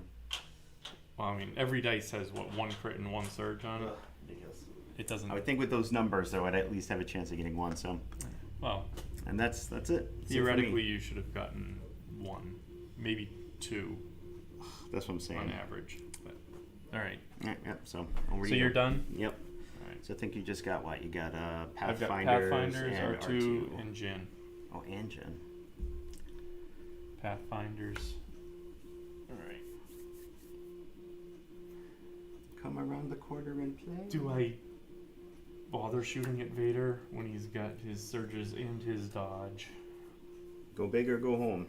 Well, I mean, every dice has what 1 crit and 1 surge on it. Ugh, ridiculous. It doesn't. I would think with those numbers though, I'd at least have a chance of getting 1. So, Well, and that's it. That's it for theoretically, me. you should have gotten 1, maybe 2 That's what I'm saying. on average. But all right. Yep. So over So to you're you. done. Yep. All right. So I think you just got what? You got I've got Pathfinders, Pathfinders, and R2, and Jin. Oh, and Jin. Pathfinders. All right. Come around the corner and play. Do I? bother shooting at Vader when he's got his surges and his dodge. Go big or go home.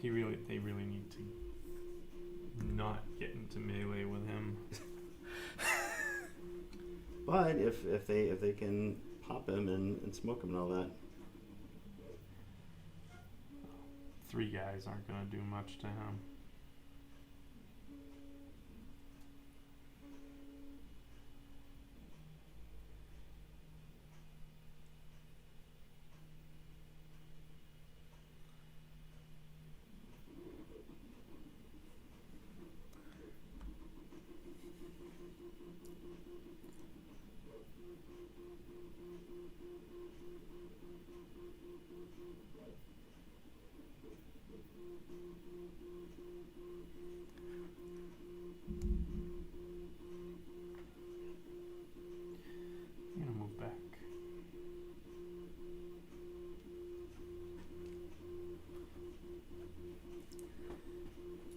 They really need to not get into melee with him. But if they can pop him and smoke him and all that. 3 guys aren't gonna do much to him. I'm gonna move back.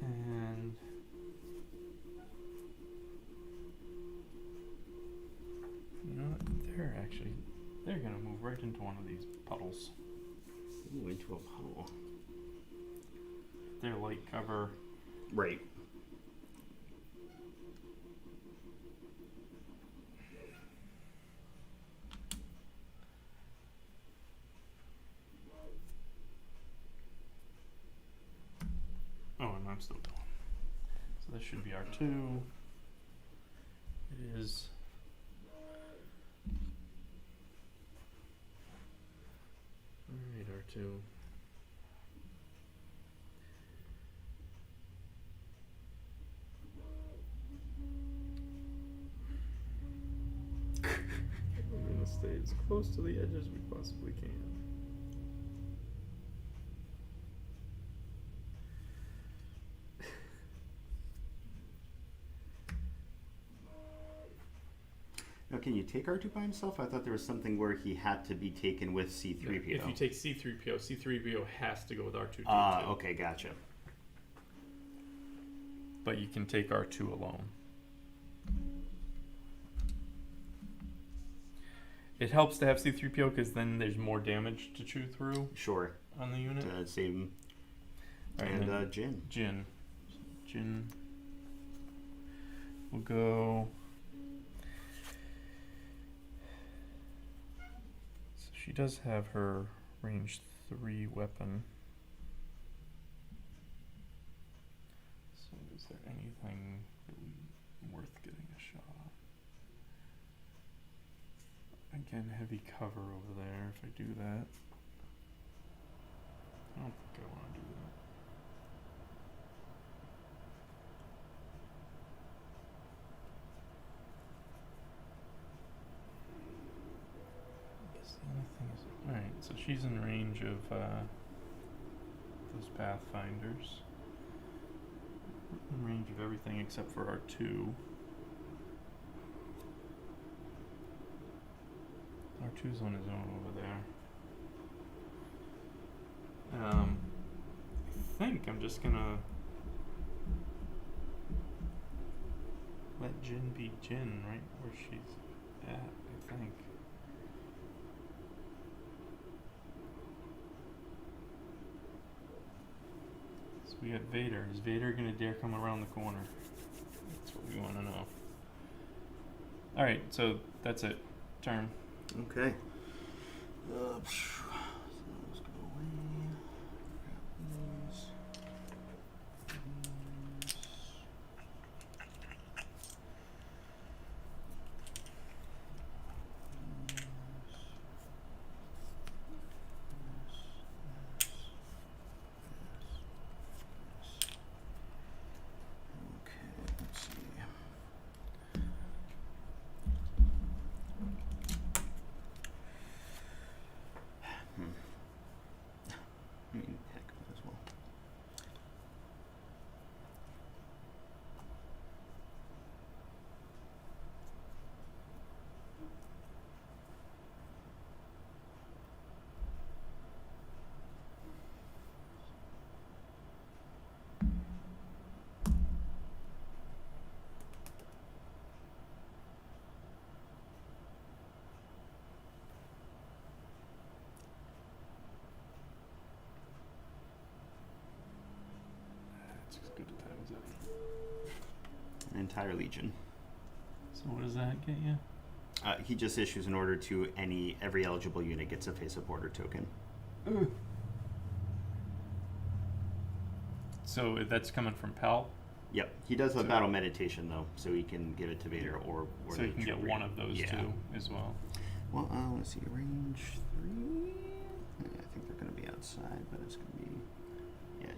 And you know what? They're gonna move right into one of these puddles. Ooh, into a puddle. They're light cover. Right. Oh, and I'm still going. So this should be R2. It is. Alright, R2. We're gonna stay as close to the edge as we possibly can. Now, can you take R2 by himself? I thought there was something where he had to be taken with C-3PO. If you take C-3PO, C-3PO has to go with R2-D2. Okay, gotcha. But you can take R2 alone. It helps to have C-3PO because then there's more damage to chew through Sure. on the unit. To save him. All right, And then Jin. Jin will go. So she does have her range 3 weapon. So is there anything really worth getting a shot on? Again, heavy cover over there if I do that. I don't think I want to do that. I guess the only thing is, alright, so she's in range of those Pathfinders. In range of everything except for R2. R2's on his own over there. I think I'm just gonna let Jin be Jin right where she's at, I think. So we got Vader. Is Vader gonna dare come around the corner? That's what we wanna know. Alright, so that's it. Turn. Okay. So let's go away. Grab these. Okay, let's see. as good a time as any. An entire legion. So what does that get you? He just issues an order to every eligible unit gets a face-up order token. So that's coming from Pal. Yep, he does a So- battle meditation though, so he can give it to Vader or So the you can get trooper. one of those Yeah. two as well. Well, let's see, range 3. Yeah, I think they're going to be outside, but it's going to be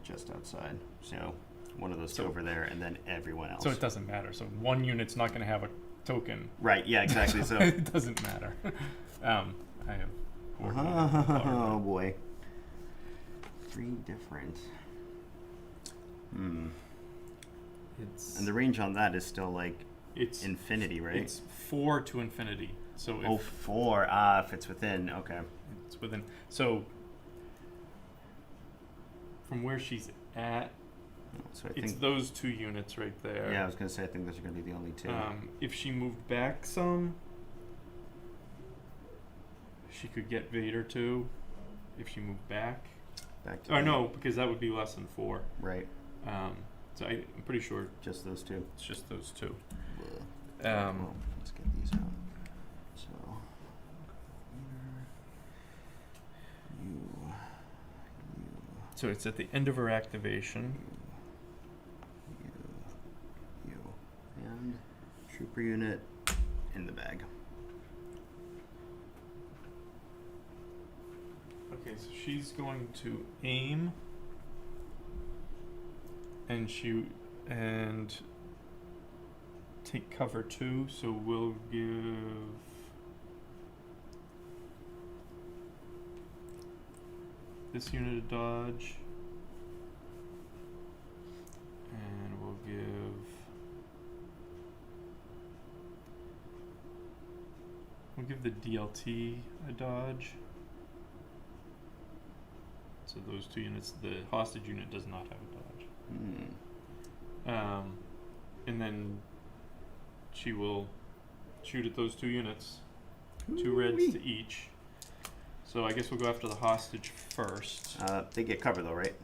just outside. So one of those two So- over there, and then everyone else. So it doesn't matter. So one unit's not going to have a token. Right? Yeah, exactly. So. it doesn't matter. I have. Oh boy. 3 different. It's And the range on that is still like it's infinity, right? It's 4 to infinity. So if 4. If it's within. Okay. it's within. So from where she's at, So I it's think. those 2 units right there. Yeah, I was going to say I think those are going to be the only 2. If she moved back some, she could get Vader too. If she moved back, Back to. or no, because that would be less than 4. Right. So I'm pretty sure Just those 2. it's just those 2. Well, let's get these out. So, you, So it's at the end of her activation. you, and trooper unit in the bag. Okay, so she's going to aim and shoot and take cover 2, so we'll give this unit a dodge, and we'll give the DLT a dodge. So those 2 units, the hostage unit does not have a dodge. And then she will shoot at those 2 units, 2 reds to each. So I guess we'll go after the hostage first. They get cover though, right?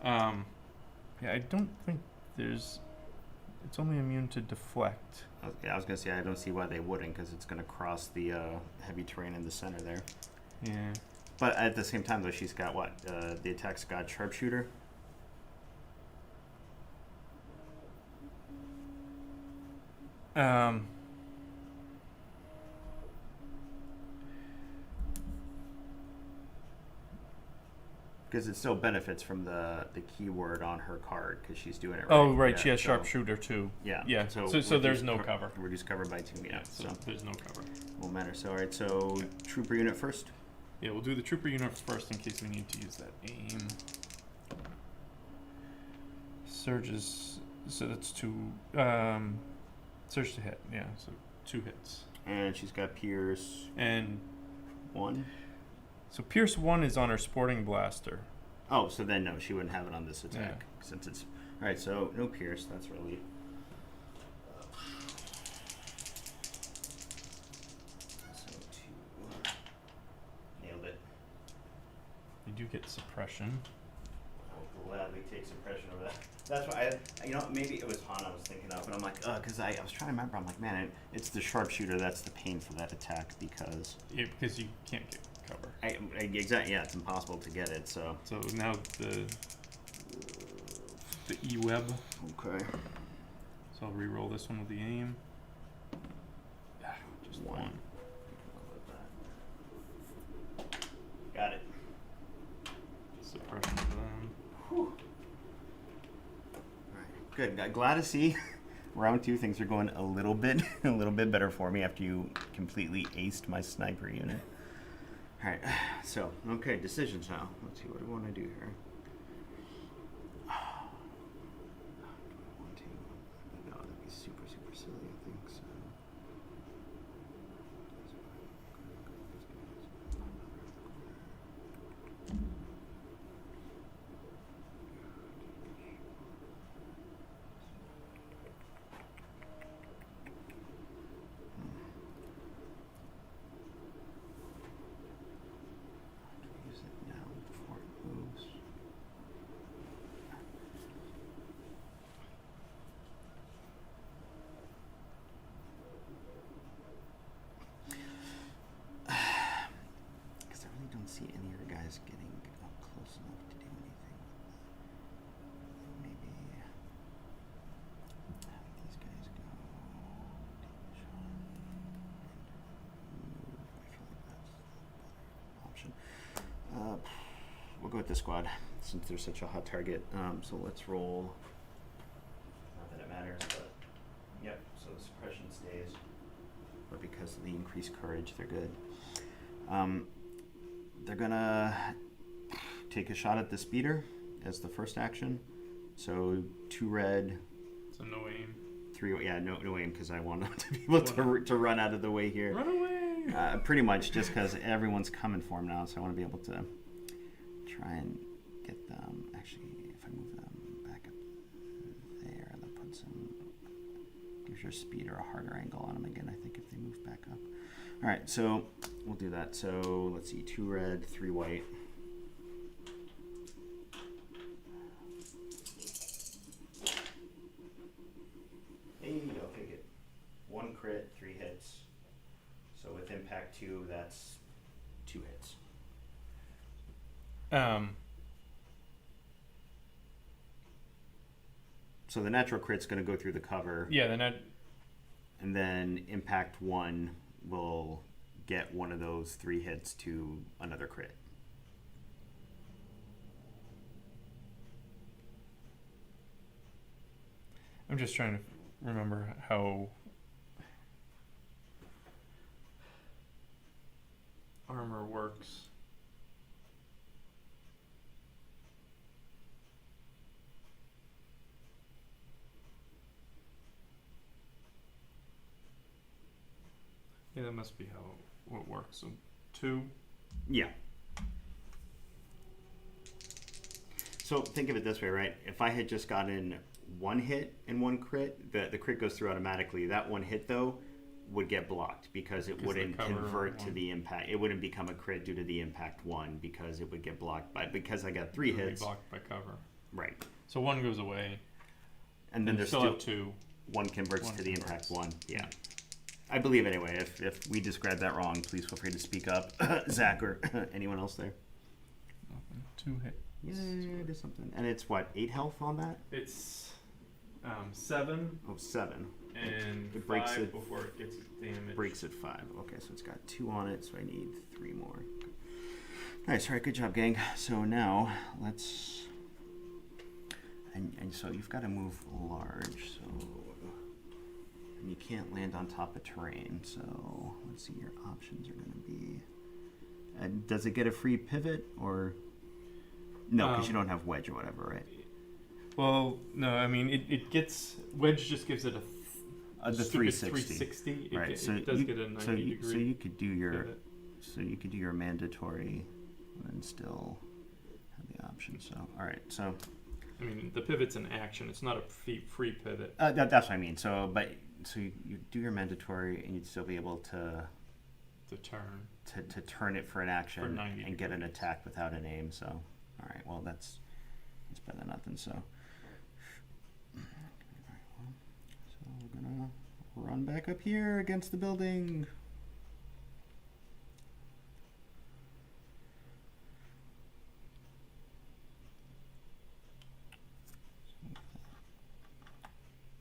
Yeah, I don't think there's. It's only immune to deflect. I was gonna say I don't see why they wouldn't, because it's gonna cross the heavy terrain in the center there. Yeah. But at the same time, though, she's got what? The attack's got sharpshooter. Because it still benefits from the keyword on her card, because she's doing it right. Oh, right. Yeah, She has so- sharpshooter too. Yeah. Yeah. So reduce there's no cover. Reduce cover by 2. Yeah. So So there's no cover. won't matter. So all right. So trooper unit first. Yeah, we'll do the trooper unit first in case we need to use that aim. Surges. So that's 2. Surge to hit. Yeah. So 2 hits. And she's got Pierce And 1. so Pierce 1 is on her sporting blaster. Oh, so then no, she wouldn't have it on this attack since it's all right. So no Pierce. That's really. So 2. Nailed it. You do get suppression. I'll gladly take suppression over that. That's why maybe it was Han I was thinking of, but I'm like, because I was trying to remember. I'm like, man, it's the sharpshooter that's the pain for that attack because. Yeah, because you can't get cover. Exactly. Yeah, it's impossible to get it. So. So now the E-web. Okay. So I'll re-roll this one with the aim. Just 1. Got it. Suppression for them. Whew. Good. Glad to see round 2 things are going a little bit better for me after you completely aced my sniper unit. All right. So, okay, decisions now. Let's see what do I want to do here. Do I want to? No, that'd be super silly, I think so. Use it now before it moves. we'll go with this squad since they're such a hot target. So let's roll. Not that it matters, but yep. So the suppression stays, but because of the increased courage, they're good. They're gonna take a shot at the speeder as the first action. So 2 red. So no aim. 3, yeah, no aim because I want them to be able to run out of the way here. Run away! Pretty much just because everyone's coming for them now, so I want to be able to try and get them. Actually, if I move them back up there, that puts them, gives your speeder a harder angle on them again, I think, if they move back up. All right, so we'll do that. So let's see, 2 red, 3 white. Hey, I'll take it. 1 crit, 3 hits. So with impact 2, that's 2 hits. So the natural crit's going to go through the cover. Yeah, then And then impact 1 will get one of those 3 hits to another crit. I'm just trying to remember how armor works. Yeah, that must be how it works. So 2. Yeah. So think of it this way, right? If I had just gotten 1 hit and 1 crit, the crit goes through automatically. That 1 hit, though, would get blocked because it wouldn't convert to the impact. It wouldn't become a crit due to the impact 1 because it would get blocked by, because I got 3 hits. Be blocked by cover. Right. So 1 goes away. And then there's still still have 2. 1 converts One to the converts. impact 1. Yeah. I believe anyway. If we described that wrong, please feel free to speak up. Zach or anyone else there. Nothing. 2 hit. Yeah, it is something. And it's what, 8 health on that? It's 7 Oh, 7. and It breaks 5 it- before it gets damaged. Breaks at 5. Okay, so it's got 2 on it, so I need 3 more. Nice, all right, good job, gang. So now let's, and so you've got to move large, so, and you can't land on top of terrain, so let's see, your options are going to be, and does it get a free pivot, or, no, because you don't have wedge or whatever, right? Well, no, I mean it gets wedge just gives it a The stupid 360. 360. Right, It, so it does you, get a 90 so you, degree. so you could do your, pivot. so you could do your mandatory, and still have the option. So, all right, so I mean the pivot's an action. It's not a free pivot. that's what I mean. So, but so you do your mandatory, and you'd still be able to Turn. to turn it for an action For 90 and get an degrees. attack without a name. So, all right, well that's better than nothing. So, all right, well, so we're gonna run back up here against the building.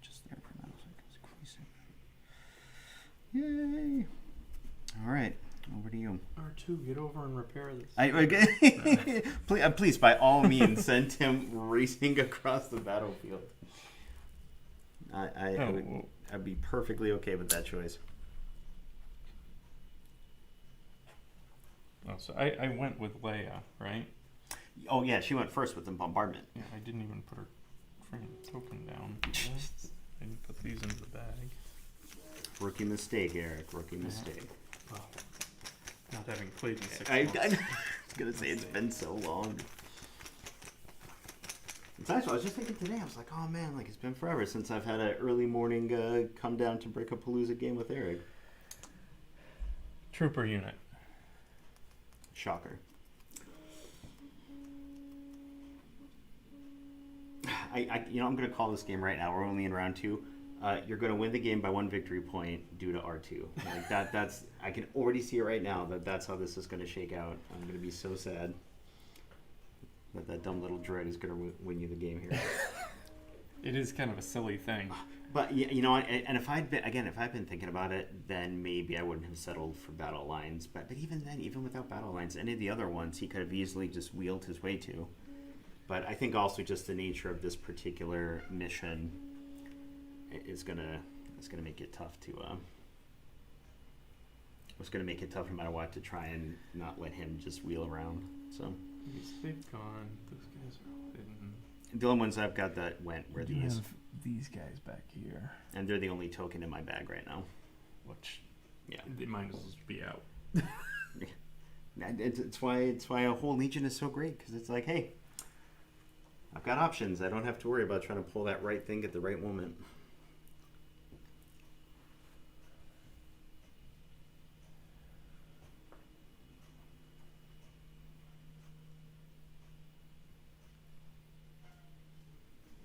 Just there for now, so I can squeeze it. Yay! All right, over to you. R2, get over and repair this. Please, by all means, send him racing across the battlefield. I'd be perfectly okay with that choice. Oh, so I went with Leia, right? Oh yeah, she went first with the bombardment. Yeah, I didn't even put her freaking token down. I didn't put these into the bag. Rookie mistake, Eric. Rookie mistake. Well, not having played in 6 I months. was gonna say it's been so long. It's actually, I was just thinking today. I was like, oh man, like it's been forever since I've had an early morning come down to break a Palooza game with Eric. Trooper unit. Shocker. I'm going to call this game right now. We're only in round 2. You're going to win the game by 1 victory point due to R2. Like that's I can already see it right now that's how this is going to shake out. I'm going to be so sad that dumb little droid is going to win you the game here. It is kind of a silly thing. But you know, and if I'd been thinking about it, then maybe I wouldn't have settled for battle lines. But even then, even without battle lines, any of the other ones, he could have easily just wheeled his way to. But I think also just the nature of this particular mission is gonna make it tough to. It's gonna make it tough no matter what to try and not let him just wheel around. So They've gone. Those guys are all hidden. the only ones I've got that went were You these, have these guys back here, and they're the only token in my bag right now. which Yeah. they might as well be out. And it's why a whole legion is so great, because it's like, hey, I've got options. I don't have to worry about trying to pull that right thing at the right moment.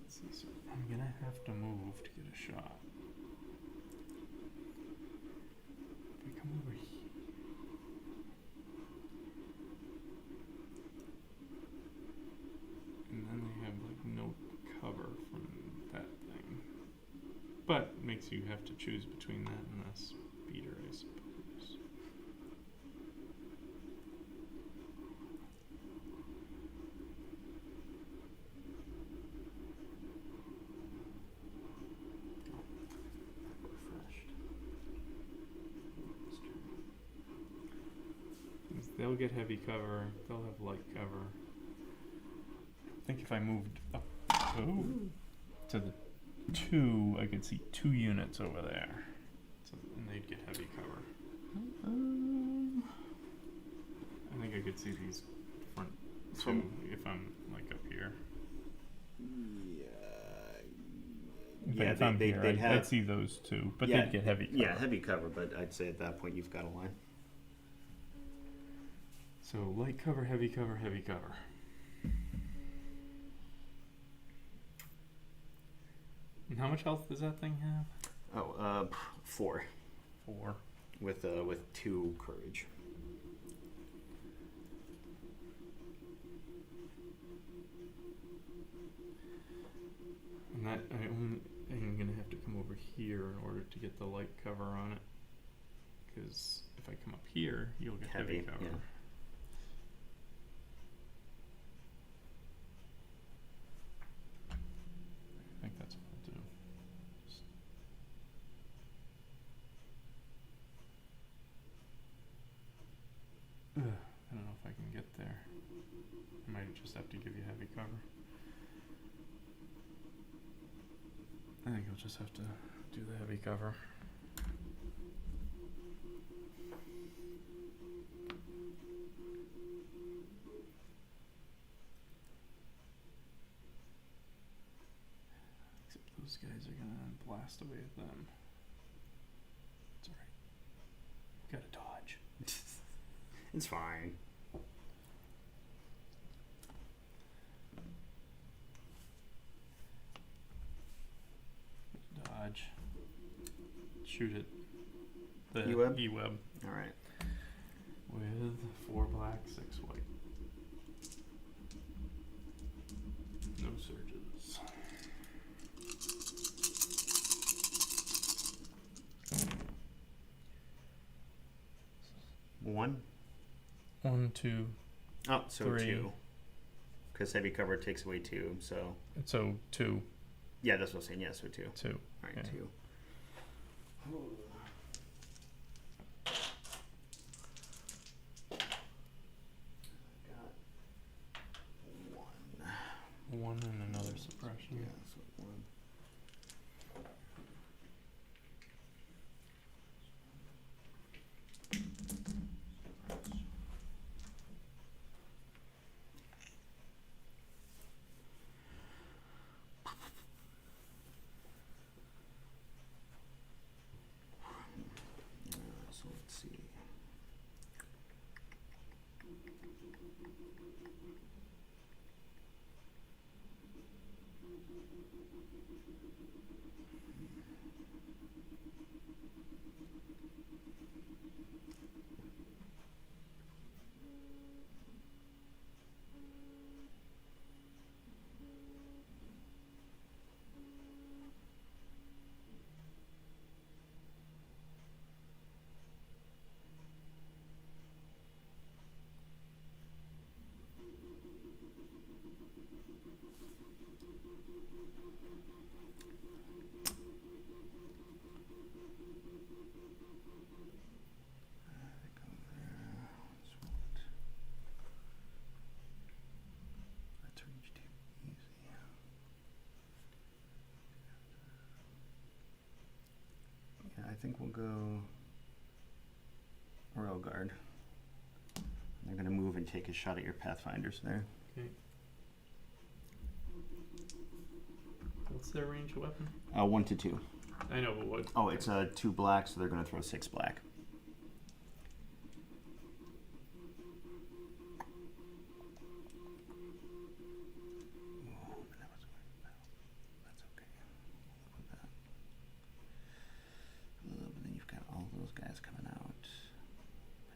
Let's see, so I'm gonna have to move to get a shot. If I come over here. And then they have like no cover from that thing. But makes you have to choose between that and the speeder, I suppose. Refreshed. They'll get heavy cover, they'll have light cover. I think if I moved up to the 2, I could see 2 units over there. So, and they'd get heavy cover. I think I could see these front 2 if I'm like up here. If I'm here, I'd see those 2, but they'd get heavy cover. Yeah, heavy cover, but I'd say at that point you've got a line. So light cover, heavy cover, heavy cover. And how much health does that thing have? Oh, 4 4. with 2 courage. And that I'm gonna have to come over here in order to get the light cover on it. Because if I come up here, you'll get heavy cover. Yeah. I think that's what I'll do. I don't know if I can get there. I might just have to give you heavy cover. I think I'll just have to do the heavy cover. Except those guys are gonna blast away at them. It's alright. Gotta dodge. It's fine. Dodge. Shoot it. The E-web? E-web. Alright. With 4 black, 6 white. No surges. One? 1, 2. Oh, so 3. 2. Because heavy cover takes away 2, so... So 2. Yeah, that's what I'm saying. Yeah, so 2. 2. Alright, Okay. 2. Got 1. 1 and another suppression. Yeah, so 1. So let's see. think we'll go Royal Guard. They're gonna move and take a shot at your Pathfinders there. Okay. What's their range weapon? 1 to 2. I know, but what? Oh, it's 2 black, so they're gonna throw 6 black. That's okay. Look at that. But then you've got all those guys coming out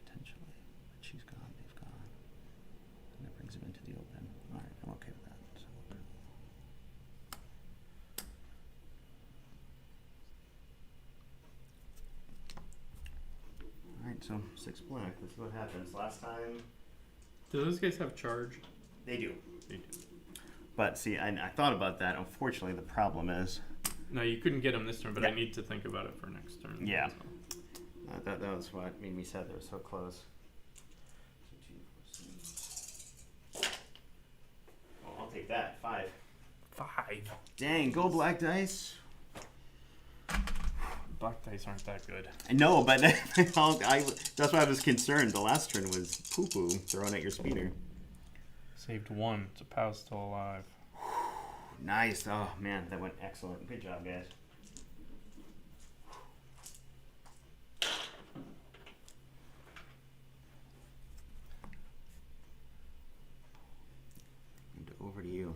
potentially. But she's gone. They've gone. And that brings them into the open. All right, I'm okay with that. So we'll do. All right, so 6 black. Let's see what happens. Last time, Do those guys have charge? they do. They do. But see, I thought about that. Unfortunately, the problem is No, you couldn't get them this turn, but Yeah. I need to think about it for next turn. Yeah. So. that was what made me sad they were so close. Well, I'll take that. 5. 5. Dang, go black dice. Black dice aren't that good. I know, but that's why I was concerned. The last turn was poo-poo thrown at your speeder. Saved 1. So Pow's still alive. Nice. Oh, man, that went excellent. Good job, guys. And over to you.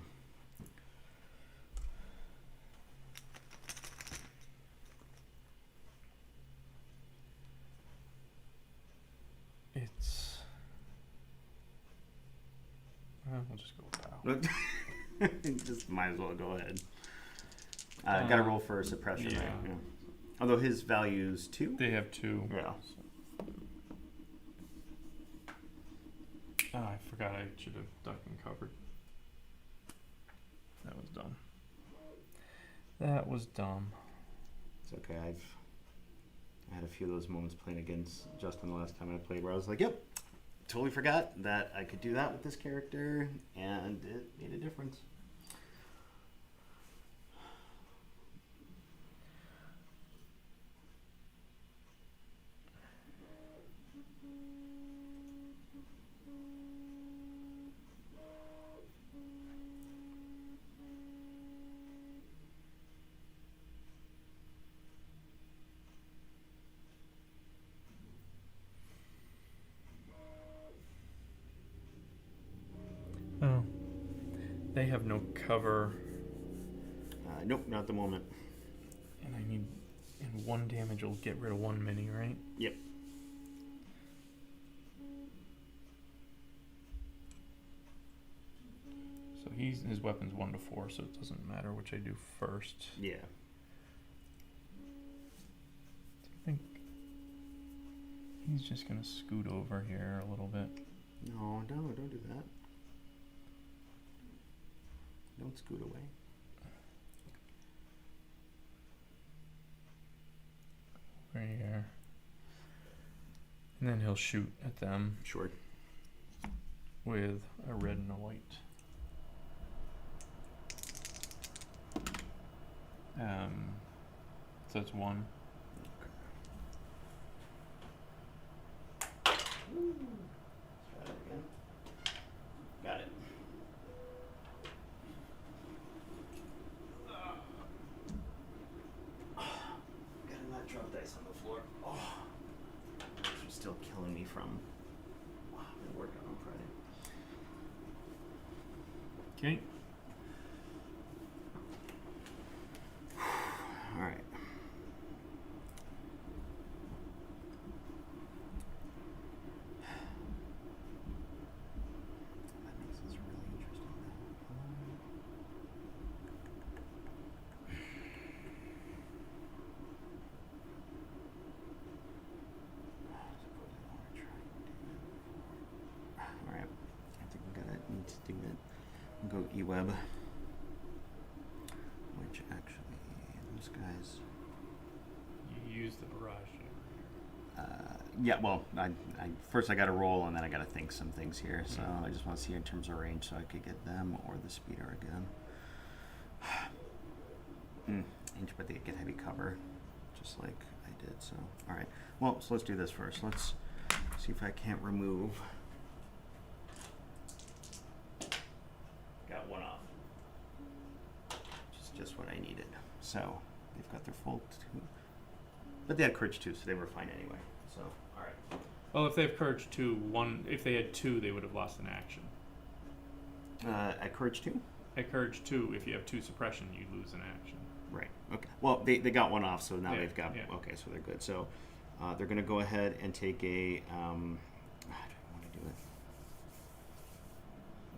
It's. We'll just go with Pow. Just might as well go ahead. Got to roll for suppression, yeah. right? Yeah. Although his value's 2. They have 2. Yeah. Oh, I forgot I should have ducked and covered. That was dumb. That was dumb. It's okay. I had a few of those moments playing against Justin the last time I played where I was like, yep, totally forgot that I could do that with this character, and it made a difference. Oh. They have no cover, Nope, not at the moment. and I need. And 1 damage will get rid of 1 mini, right? Yep. So his weapon's 1 to 4, so it doesn't matter which I do first. Yeah. I think he's just gonna scoot over here a little bit. No, don't do that. Don't scoot away. Right here. And then he'll shoot at them Sure. with a red and a white. So that's 1. Let's try that again. Got it. Gotta not drop dice on the floor. Oh, this was still killing me from my workout on Friday. Okay. All right. That makes this really interesting now. All right. I think we need to do it. We'll go E-Web. Which actually, those guys. You use the barrage. Yeah, well, I first I got to roll and then I got to think some things here. So I just want to see in terms of range, so I could get them or the speeder again. But they get heavy cover, just like I did. So, all right. Well, so let's do this first. Let's see if I can't remove. Got one off. Just what I needed. So they've got their full two, but they had courage 2, so they were fine anyway. So, all right. Well, if they have courage 2, if they had 2, they would have lost an action. At courage 2? At courage 2, if you have 2 suppression, you lose an action. Right. Okay. Well, they got one off, so now Yeah, they've got. yeah. Okay, so they're good. So they're going to go ahead and take a. How do I want to do it?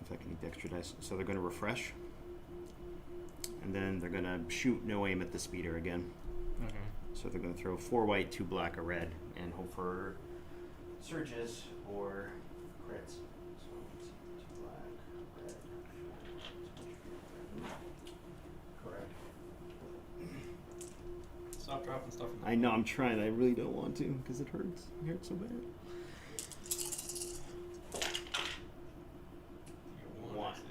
If I can need the extra dice, so they're going to refresh, and then they're going to shoot no aim at the speeder again. Okay. So they're going to throw 4 white, 2 black, a red, and hope for surges or crits. So let's see, 2 black, red. Correct. Stop dropping stuff in the I know, I'm trying. I really don't want to because it hurts. It hurts so bad. You get 1 One. XP.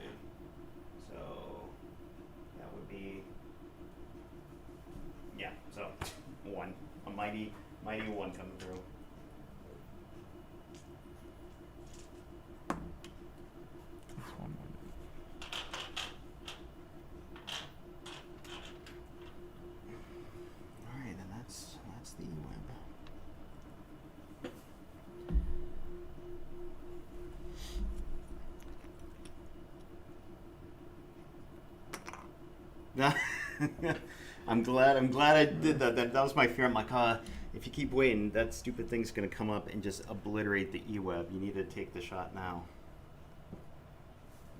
So that would be, yeah. So 1, a mighty 1 coming through. That's 1 more. All right, and that's the web. I'm glad I did that. That was my fear. I'm like, if you keep waiting, that stupid thing's gonna come up and just obliterate the E-web. You need to take the shot now.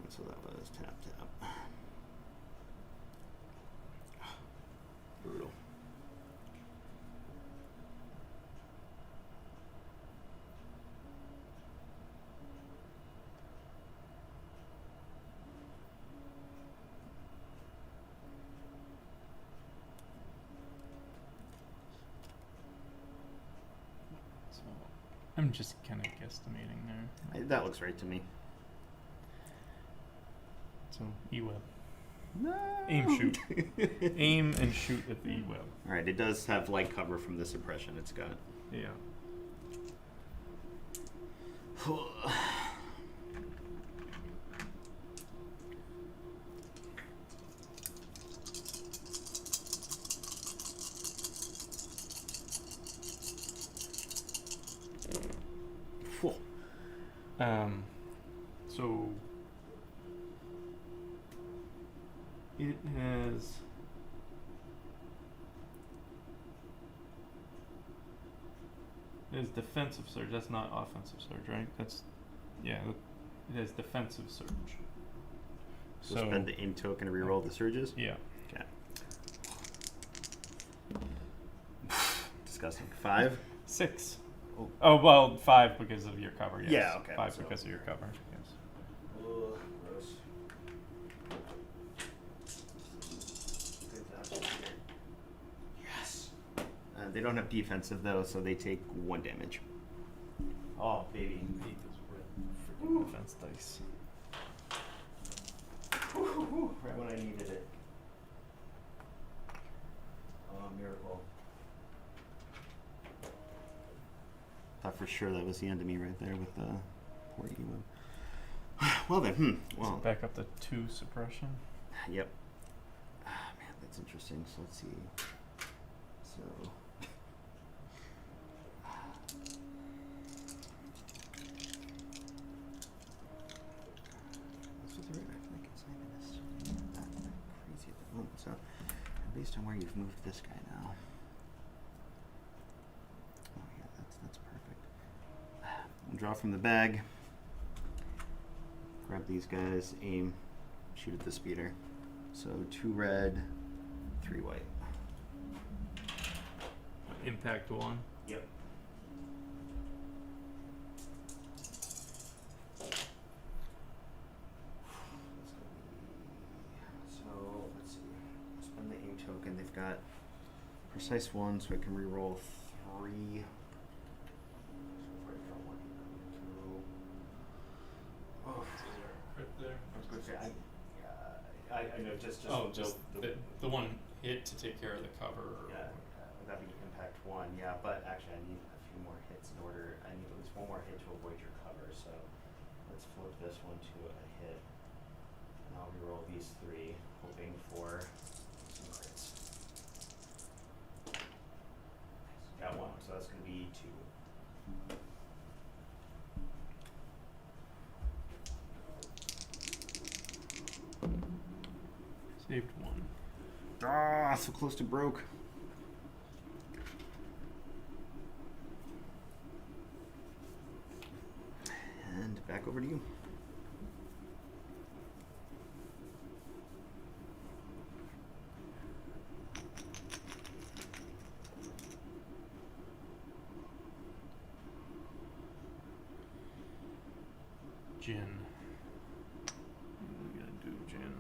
And so that was tap. Brutal. So I'm just kind of guesstimating there. That looks right to me. So E-web. No. Aim, shoot. Aim and shoot at the E-web. All right, it does have light cover from the suppression it's got. Yeah. Phew. So it has defensive surge. That's not offensive surge, right? That's it has defensive surge. So spend the aim token to reroll the surges? Yeah. Okay. Disgusting. 5? 6. Oh. Oh well, 5 because of your cover. Yes. Yeah, okay, 5 so- because of your cover. Yes. Ugh, gross. Good dodge here. Yes. They don't have defensive though, so they take 1 damage. Oh, baby. I hate those red freaking defense dice. Right when I needed it. Oh, miracle. Thought for sure that was the end of me right there with the poor Ewo. Well then, well. Back up to 2 suppression. Yep. Man, that's interesting. So let's see. So. That's what the rate, I feel like it's not even necessarily that crazy at the moment. So, based on where you've moved this guy now. Oh yeah, that's perfect. We'll draw from the bag. Grab these guys, aim, shoot at the speeder. So 2 red, 3 white. Impact 1. Yep. So let's see. Spend the aim token. They've got precise 1, so I can reroll 3. Oh, Right there. I was going to say, I know just The one hit to take care of the cover. Or yeah, that'd be impact 1, yeah, but actually I need a few more hits in order. I need at least one more hit to avoid your cover, so let's flip this one to a hit. And I'll reroll these 3, hoping for some crits. Got 1, so that's going to be 2. Saved 1. Ah, so close to broke. And back over to you. Jin. What are we gonna do, Jin?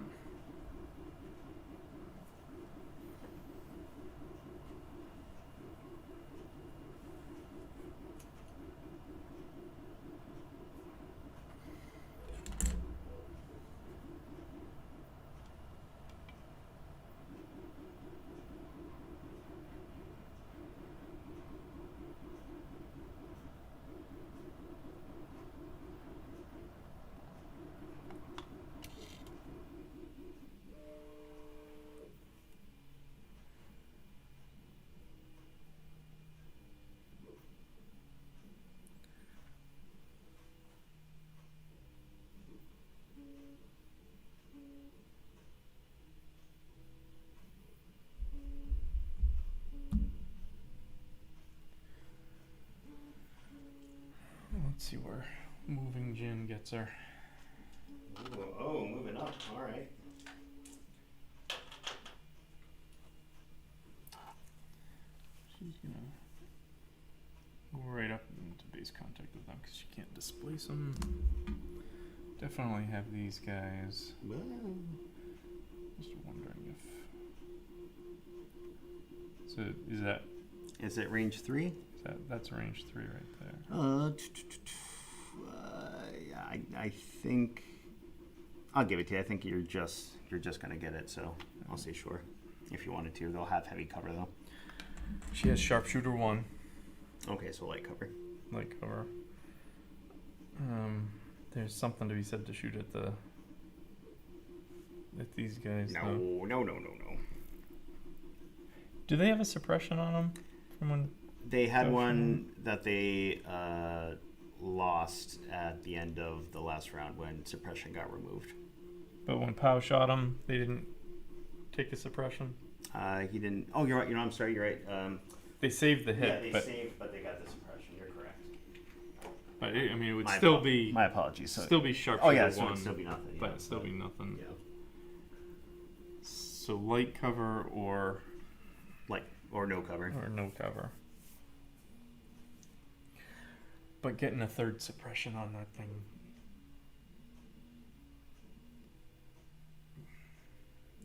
Let's see where moving Jin gets her. Ooh, oh, moving up. All right. She's gonna go right up into base contact with them because she can't displace them. Definitely have these guys. Well, Just wondering if. So is it range 3? That's range 3 right there. Yeah, I think I'll give it to you. I think you're just gonna get it, so I'll say sure. If you wanted to, they'll have heavy cover though. She has sharpshooter 1, Okay, so light cover. light cover. There's something to be said to shoot at these guys. No. Do they have a suppression on them from when? They had one that they lost at the end of the last round when suppression got removed. But when Pow shot him, they didn't take a suppression. He didn't. Oh, you're right. I'm sorry. You're right. They saved the hit. Yeah, they but, saved, but they got the suppression. You're correct. But it would still be My apologies. still be sharpshooter Oh yeah, so 1, it'd still be nothing. but Yeah. it'd still be nothing. Yeah. So light cover or No cover. no cover. But getting a third suppression on that thing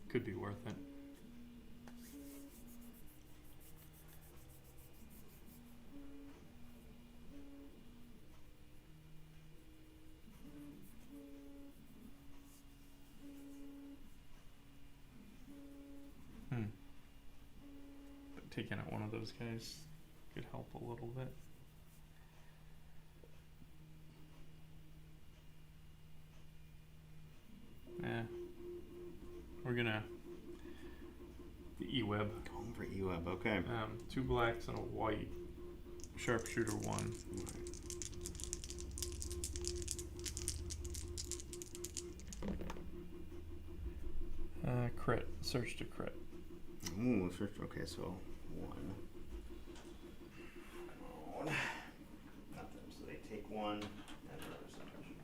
could be worth it. But taking out one of those guys could help a little bit. We're gonna the E-web. Going for E-web. Okay. 2 blacks and a white. Sharpshooter 1. Crit. Search to crit. Ooh, okay, so 1. Come on. Nothing. So they take 1 and another suppression.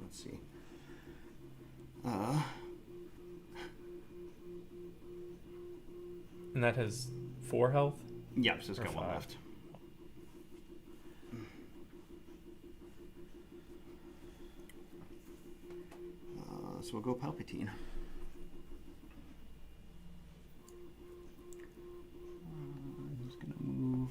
Let's see. And that has 4 health? Yeah, so it's Or got 1 5. left. So we'll go Palpatine. Who's gonna move?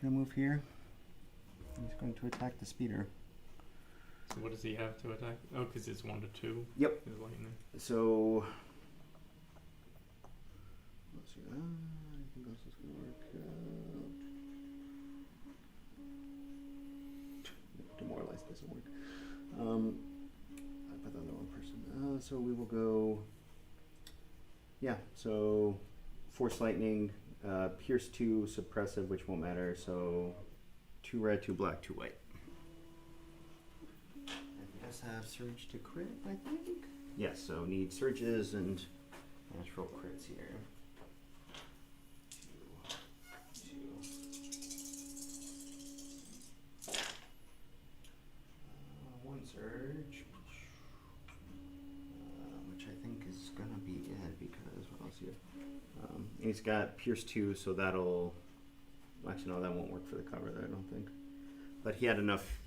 gonna move here. He's going to attack the speeder. So what does he have to attack? Oh, because it's 1 to 2. Yep. His lightning. So let's see. Anything else is gonna work? Demoralize doesn't work. I put that on the wrong person. So we will go. Yeah. So force lightning, pierce 2, suppressive, which won't matter. So 2 red, 2 black, 2 white. And he does have surge to crit, I think. Yes. So need surges and natural crits here. 1 surge, which I think is gonna be it because what else here? And he's got pierce 2, so that'll. Actually, no, that won't work for the cover there, I don't think. But he had enough.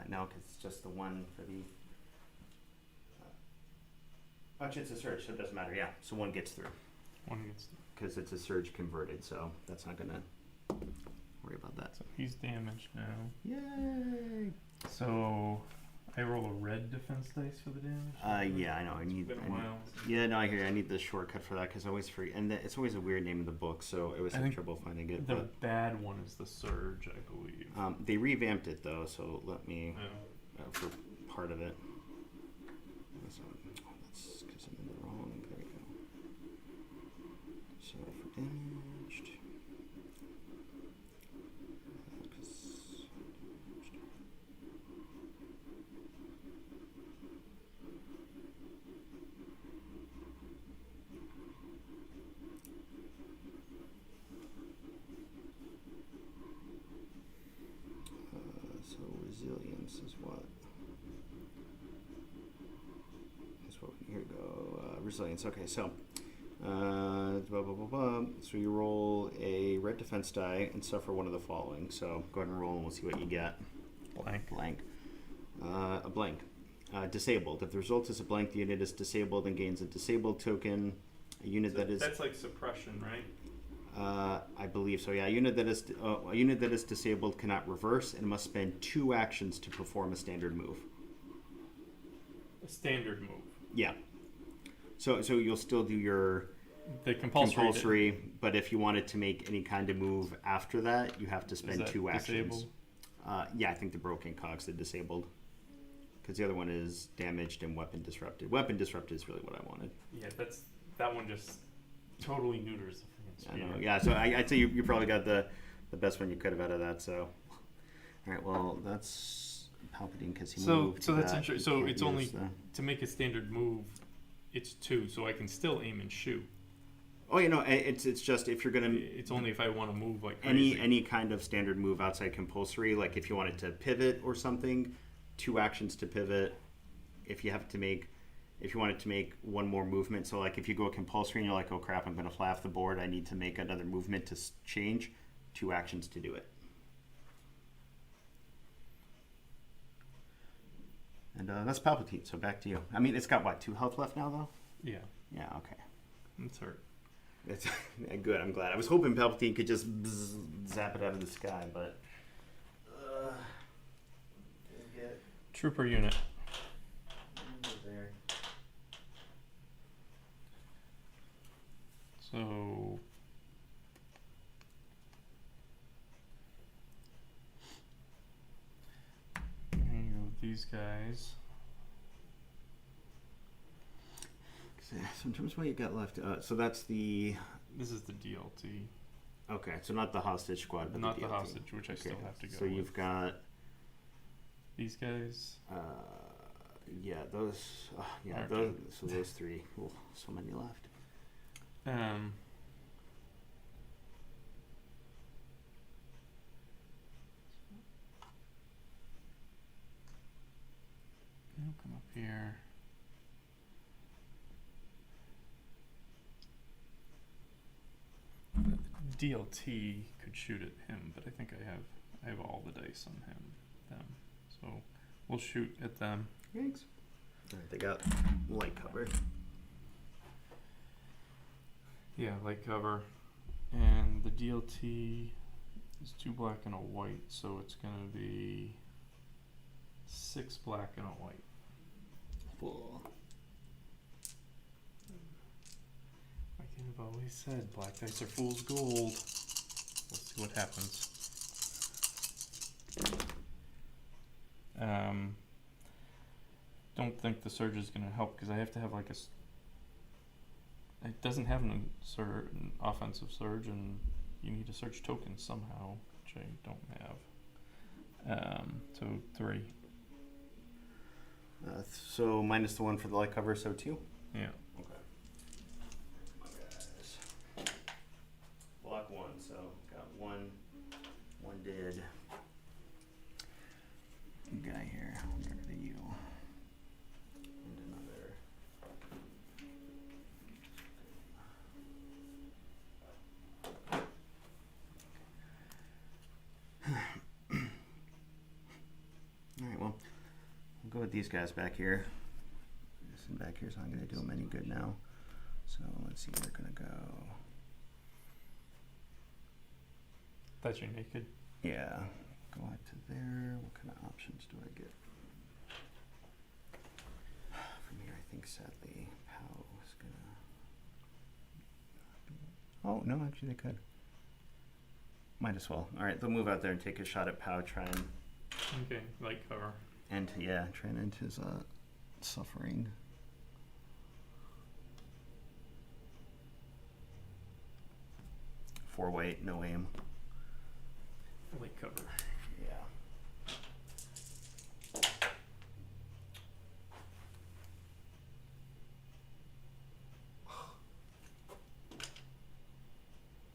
No, because it's just the 1 for the. Actually, it's a surge, so it doesn't matter. Yeah, so 1 gets through. 1 gets through. Because it's a surge converted, so that's not gonna worry about that. So he's damaged now. Yay! So I roll a red defense dice for the damage. Yeah, I know. I need. It's been a while. Yeah, no, I hear you. I need the shortcut for that because I always forget, and it's always a weird name in the book, so it was I some think trouble finding it. The But bad one is the surge, I believe. they revamped it though, so let me Yeah. for part of it. So, that's because I'm in the wrong. There we go. So for damaged. So resilience is what? That's what. Here we go. Resilience. Okay, so. Blah, blah, blah, blah. So you roll a red defense die and suffer one of the following. So go ahead and roll and we'll see what you get. Blank. Blank. A blank. Disabled. If the result is a blank, the unit is disabled and gains a disabled token. A unit that is. That's like suppression, right? I believe so. Yeah, a unit that is disabled cannot reverse and must spend 2 actions to perform a standard move. A standard move. Yeah. So you'll still do your The compulsory. but if you wanted to make any kind of move after that, you have to spend 2 actions. Disabled? Yeah, I think the broken cog's the disabled. Because the other one is damaged and weapon disrupted. Weapon disrupted is really what I wanted. Yeah, that one just totally neuters the freaking I know. speeder. Yeah, so I'd say you probably got the best one you could have out of that. So, all right. Well, that's Palpatine because he moved. So that's that. interesting. You So can't it's only use the- to make a standard move. It's 2, so I can still aim and shoot. Oh, it's just if you're gonna. It's only if I want to move like crazy. Any kind of standard move outside compulsory, like if you wanted to pivot or something, 2 actions to pivot. If you wanted to make one more movement, so like if you go compulsory and you're like, oh crap, I'm gonna fly off the board, I need to make another movement to change, 2 actions to do it. And that's Palpatine. So back to you. I mean, it's got what, 2 health left now though? Yeah, Yeah. Okay. it's hurt. It's good. I'm glad. I was hoping Palpatine could just zap it out of the sky, but. Didn't get Trooper unit. there. So I'm gonna go with these guys. So in terms of what you got left, so that's the. This is the DLT, Okay, so not the hostage squad, but not the the DLT. hostage, which I still have to go. So with. you've got, These guys. yeah, those, yeah, Okay. those 3. Ooh, so many left. I'll come up here. DLT could shoot at him, but I think I have all the dice on them. So we'll shoot at them. Thanks. All right, they got light cover. Yeah, light cover. And the DLT There's 2 black and a white, so it's gonna be 6 black and a white. Full. Like I've always said, black dice are fool's gold. We'll see what happens. Don't think the surge is gonna help because I have to have like it doesn't have an offensive surge, and you need a surge token somehow, which I don't have. So 3. So minus the 1 for the light cover, so 2. Yeah. Okay. My guys. Block 1, so got 1. 1 did. Guy here. I'll get rid of you. And another. Alright, well, we'll go with these guys back here. This one back here is not going to do them any good now. So let's see, we're going to go. Thought you're naked. Yeah, go out to there. What kind of options do I get? From here, I think sadly, Pow is gonna. Oh no, actually they could. Might as well. All right, they'll move out there and take a shot at Pow. Try and Okay, light cover. end. Yeah, try and end his suffering. Four weight, no aim. Light cover. Yeah.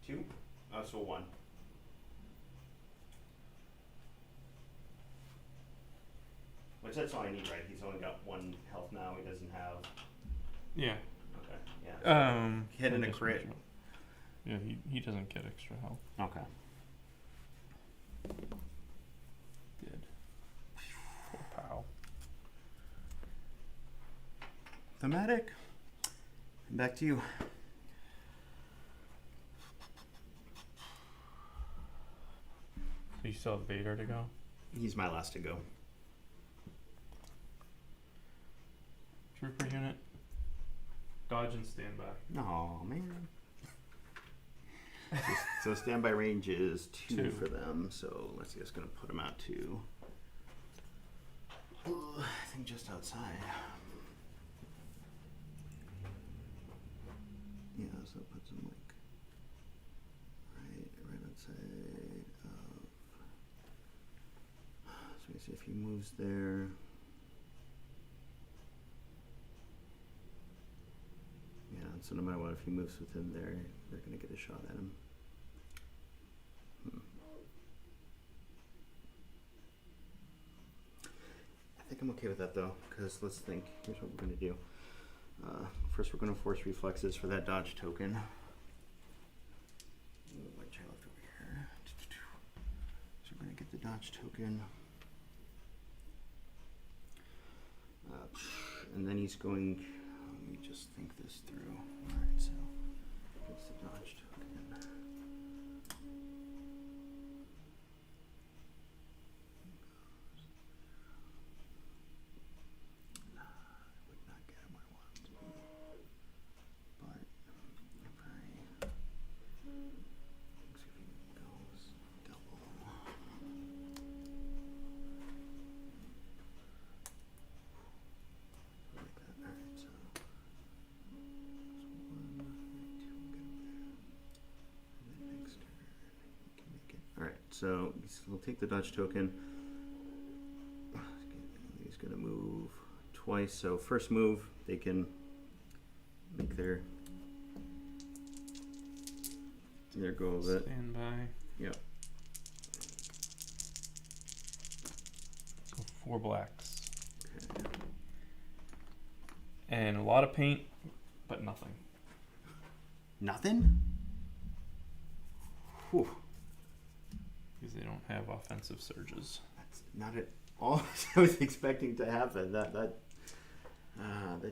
Two? Oh, so 1. Which that's all I need, right? He's only got 1 health now. He doesn't have. Yeah. Okay. Yeah. Hit I in a just crit. mentioned- Yeah, he doesn't get extra health. Okay. Did. Poor pal. Thematic. Back to you. So you still have Vader to go? He's my last to go. Trooper unit. Dodge and stand back. Oh man. So standby range is 2 2. for them. So let's see, it's gonna put them out to. I think just outside. Yeah, so it puts them like right outside of. So we see if he moves there. Yeah, so no matter what, if he moves within there, they're gonna get a shot at him. I think I'm okay with that though, because let's think. Here's what we're gonna do. First, we're gonna force reflexes for that dodge token. Ooh, white chair left over here. So we're gonna get the dodge token. And then he's going. Let me just think this through. All right, so gets the dodge token. Would not get him where I want him to be. But if I let's see if he goes double. Like that. All right, so. Alright, so we'll take the dodge token. He's going to move twice. So first move, they can make their go of it. Stand by. Yep. Go 4 blacks. Okay. And a lot of paint, but nothing. Nothing? Whew. Because they don't have offensive surges. That's not at all what I was expecting to happen. That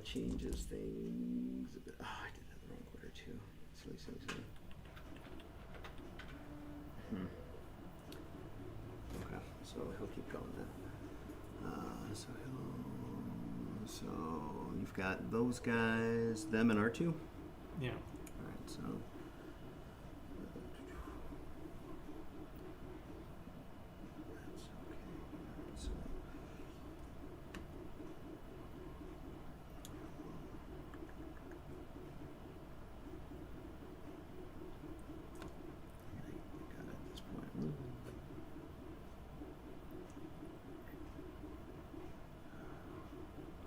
changes things a bit. Oh, I did that the wrong quarter too. Silly. he'll keep going then. So you've got those guys, them and R2? Yeah. Alright, so. That's okay. Alright, so. We got it at this point.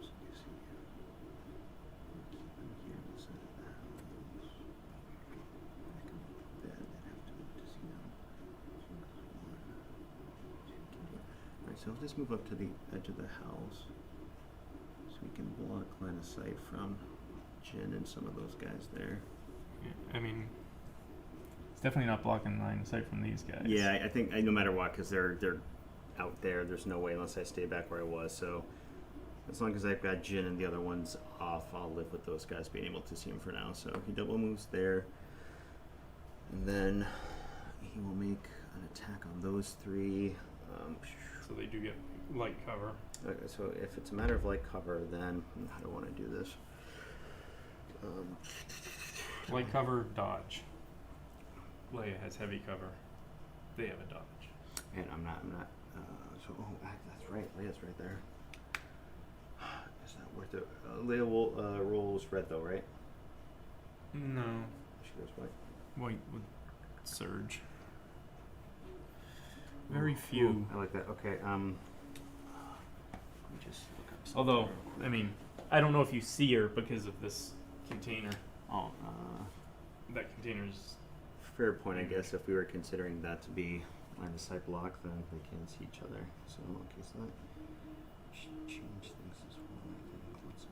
So you see here. Keep them here on the side of the house. Back up the bed, they'd have to move to see them. So that's 1, 2, Alright, so I'll just move up to the edge of the house. So we can block line of sight from Jin and some of those guys there. I mean, it's definitely not blocking line of sight from these guys. Yeah, I think no matter what, because they're out there. There's no way unless I stay back where I was. So as long as I've got Jin and the other ones off, I'll live with those guys being able to see him for now. So he double moves there, and then he will make an attack on those 3. So they do get light cover. Okay, so if it's a matter of light cover, then how do I want to do this? Light cover, dodge. Leia has heavy cover. They have a dodge. And I'm not. That's right. Leia's right there. Is that worth it? Leia will rolls red though, right? No. She goes white. White would surge. Very few. Ooh, I like that. Okay. Let me just look up something Although, real quick. I mean, I don't know if you see her because of this container. Oh, That container's. fair point. I guess if we were considering that to be line of sight block, then they can see each other. So okay, so that should change things as well. I think. Let's go.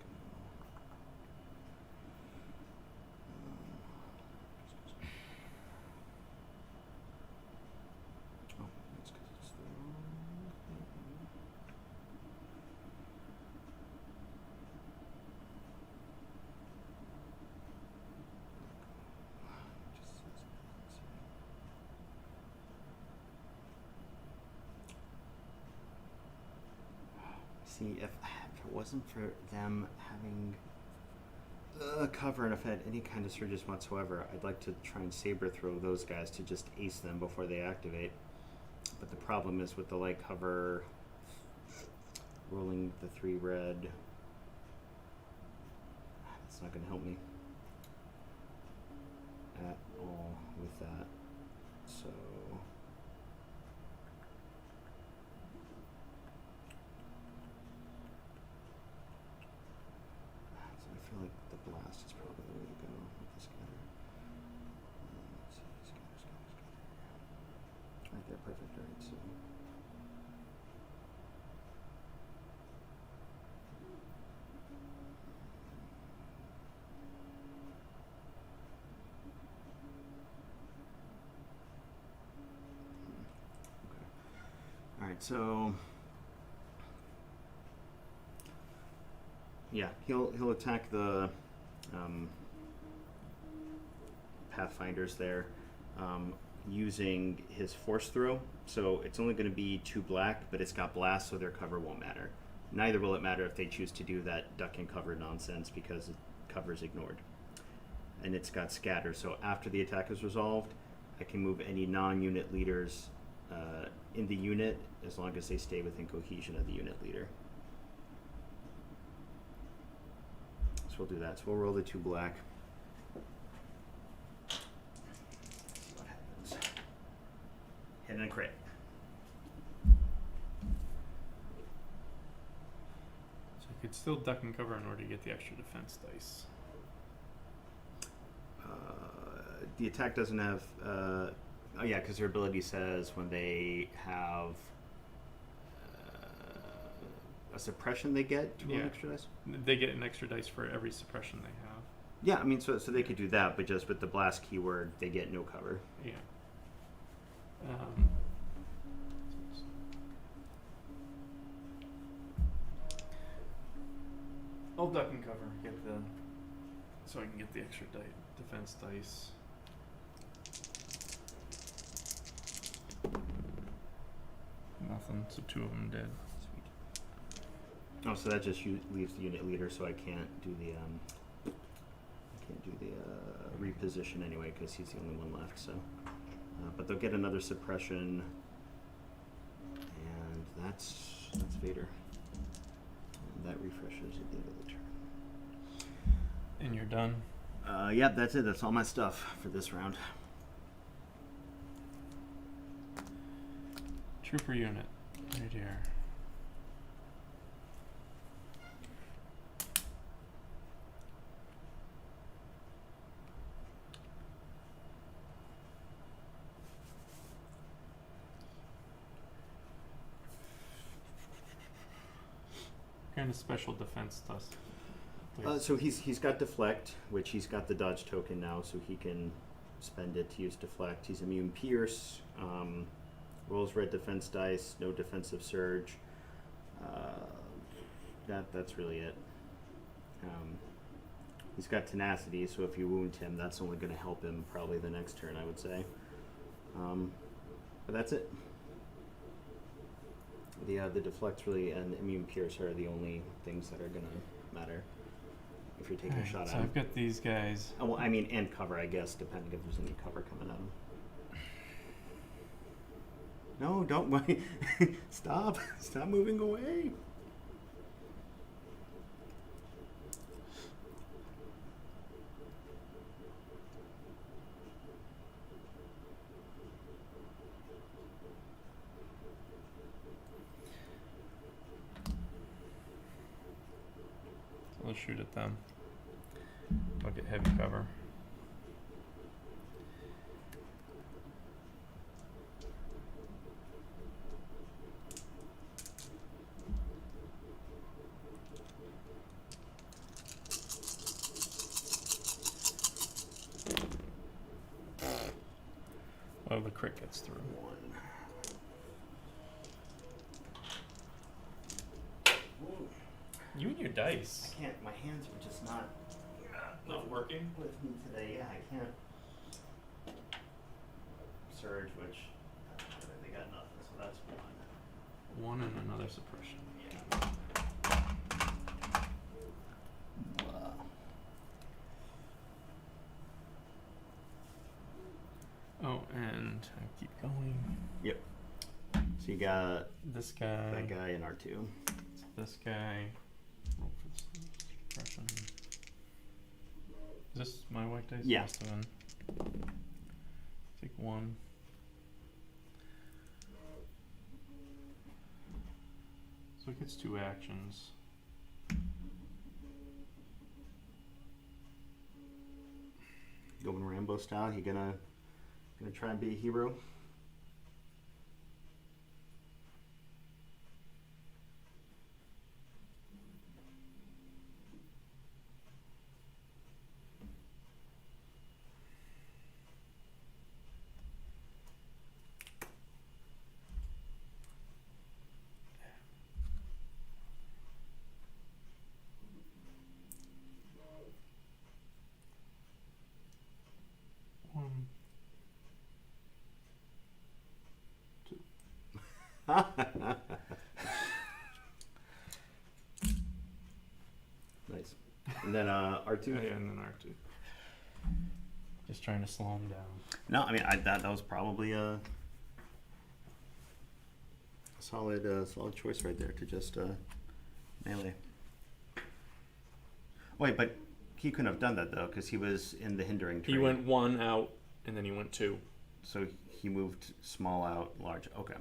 Oh, that's because it's the wrong thing. Just says that. See, if it wasn't for them having cover and if I had any kind of surges whatsoever, I'd like to try and saber throw those guys to just ace them before they activate. But the problem is with the light cover, rolling the 3 red, it's not going to help me at all with that. So I feel like the blast is probably the way to go with the scatter. Let's see, scatter. Right there, perfect. Alright, so. Okay. Alright, so. Yeah, he'll attack the Pathfinders there using his force throw. So it's only going to be 2 black, but it's got blast, so their cover won't matter. Neither will it matter if they choose to do that duck and cover nonsense because cover is ignored. And it's got scatter, so after the attack is resolved, I can move any non-unit leaders in the unit as long as they stay within cohesion of the unit leader. So we'll do that. So we'll roll the 2 black. See what happens. Hit and a crit. So you could still duck and cover in order to get the extra defense dice. The attack doesn't have. Oh yeah, because their ability says when they have a suppression, they get 2 extra dice. They get an extra dice for every suppression they have. Yeah, I mean, so they could do that, but just with the blast keyword, they get no cover. Yeah. I'll duck and cover. Get the so I can get the extra defense dice. Enough nothing, so 2 of them dead. Sweet. Oh, so that just leaves the unit leader, so I can't do the reposition anyway because he's the only one left. So, but they'll get another suppression, and that's Vader. And that refreshes at the end of the turn. And you're done. Yep, that's it. That's all my stuff for this round. Trooper unit, right here. What kind of special defense does? So he's got deflect, which he's got the dodge token now, so he can spend it to use deflect. He's immune pierce, rolls red defense dice, no defensive surge. That's really it. He's got tenacity, so if you wound him, that's only going to help him probably the next turn, I would say. But that's it. The deflect really and immune pierce are the only things that are going to matter if you're taking a shot so at him. I've got these guys. Oh, well, I mean, and cover, I guess, depending if there's any cover coming at him. No, don't wait. Stop moving away. So let's shoot at them. I'll get heavy cover. Oh, the crit gets through. One. You and your dice. I can't. My hands are just not working. with me today. Yeah, I can't. Surge, which they got nothing, so that's one. One and another suppression. Wow. Oh, and I keep going. Yep. So you got This guy. that guy in R2. This guy. Roll for this suppression. Is this my white dice? Yeah. Must have been. Take one. So it gets 2 actions. Going Rambo style. You gonna try and be a hero? One. Nice. And then R2. Yeah, and then R2. Just trying to slow him down. No, I mean that was probably a solid choice right there to just melee. Wait, but he couldn't have done that though because he was in the hindering terrain. He went 1 out, and then he went 2. So he moved small out, large. Okay.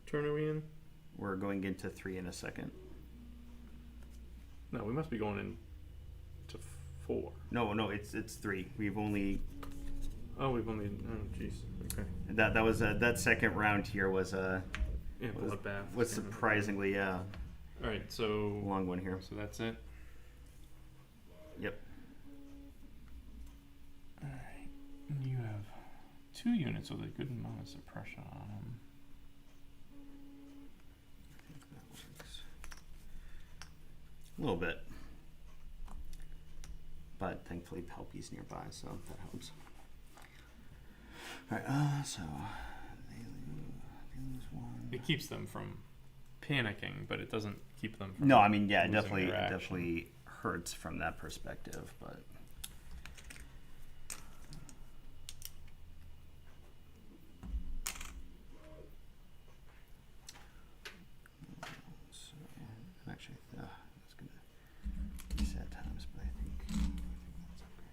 Turn are we in? We're going into 3 in a second. No, we must be going into 4. No, it's 3. We've only Oh, we've only. Oh, jeez. Okay. that was that second round here was Yeah, bloodbath. was surprisingly All right, so long one here. So that's it. Yep. All right, and you have 2 units with a good amount of suppression on them. I think that works. A little bit. But thankfully Palpy's nearby, so that helps. Alright, so they lose one. It keeps them from panicking, but it doesn't keep them from No, I mean, yeah, it losing definitely their action. definitely hurts from that perspective, but so actually, I was gonna reset times, but I think that's okay.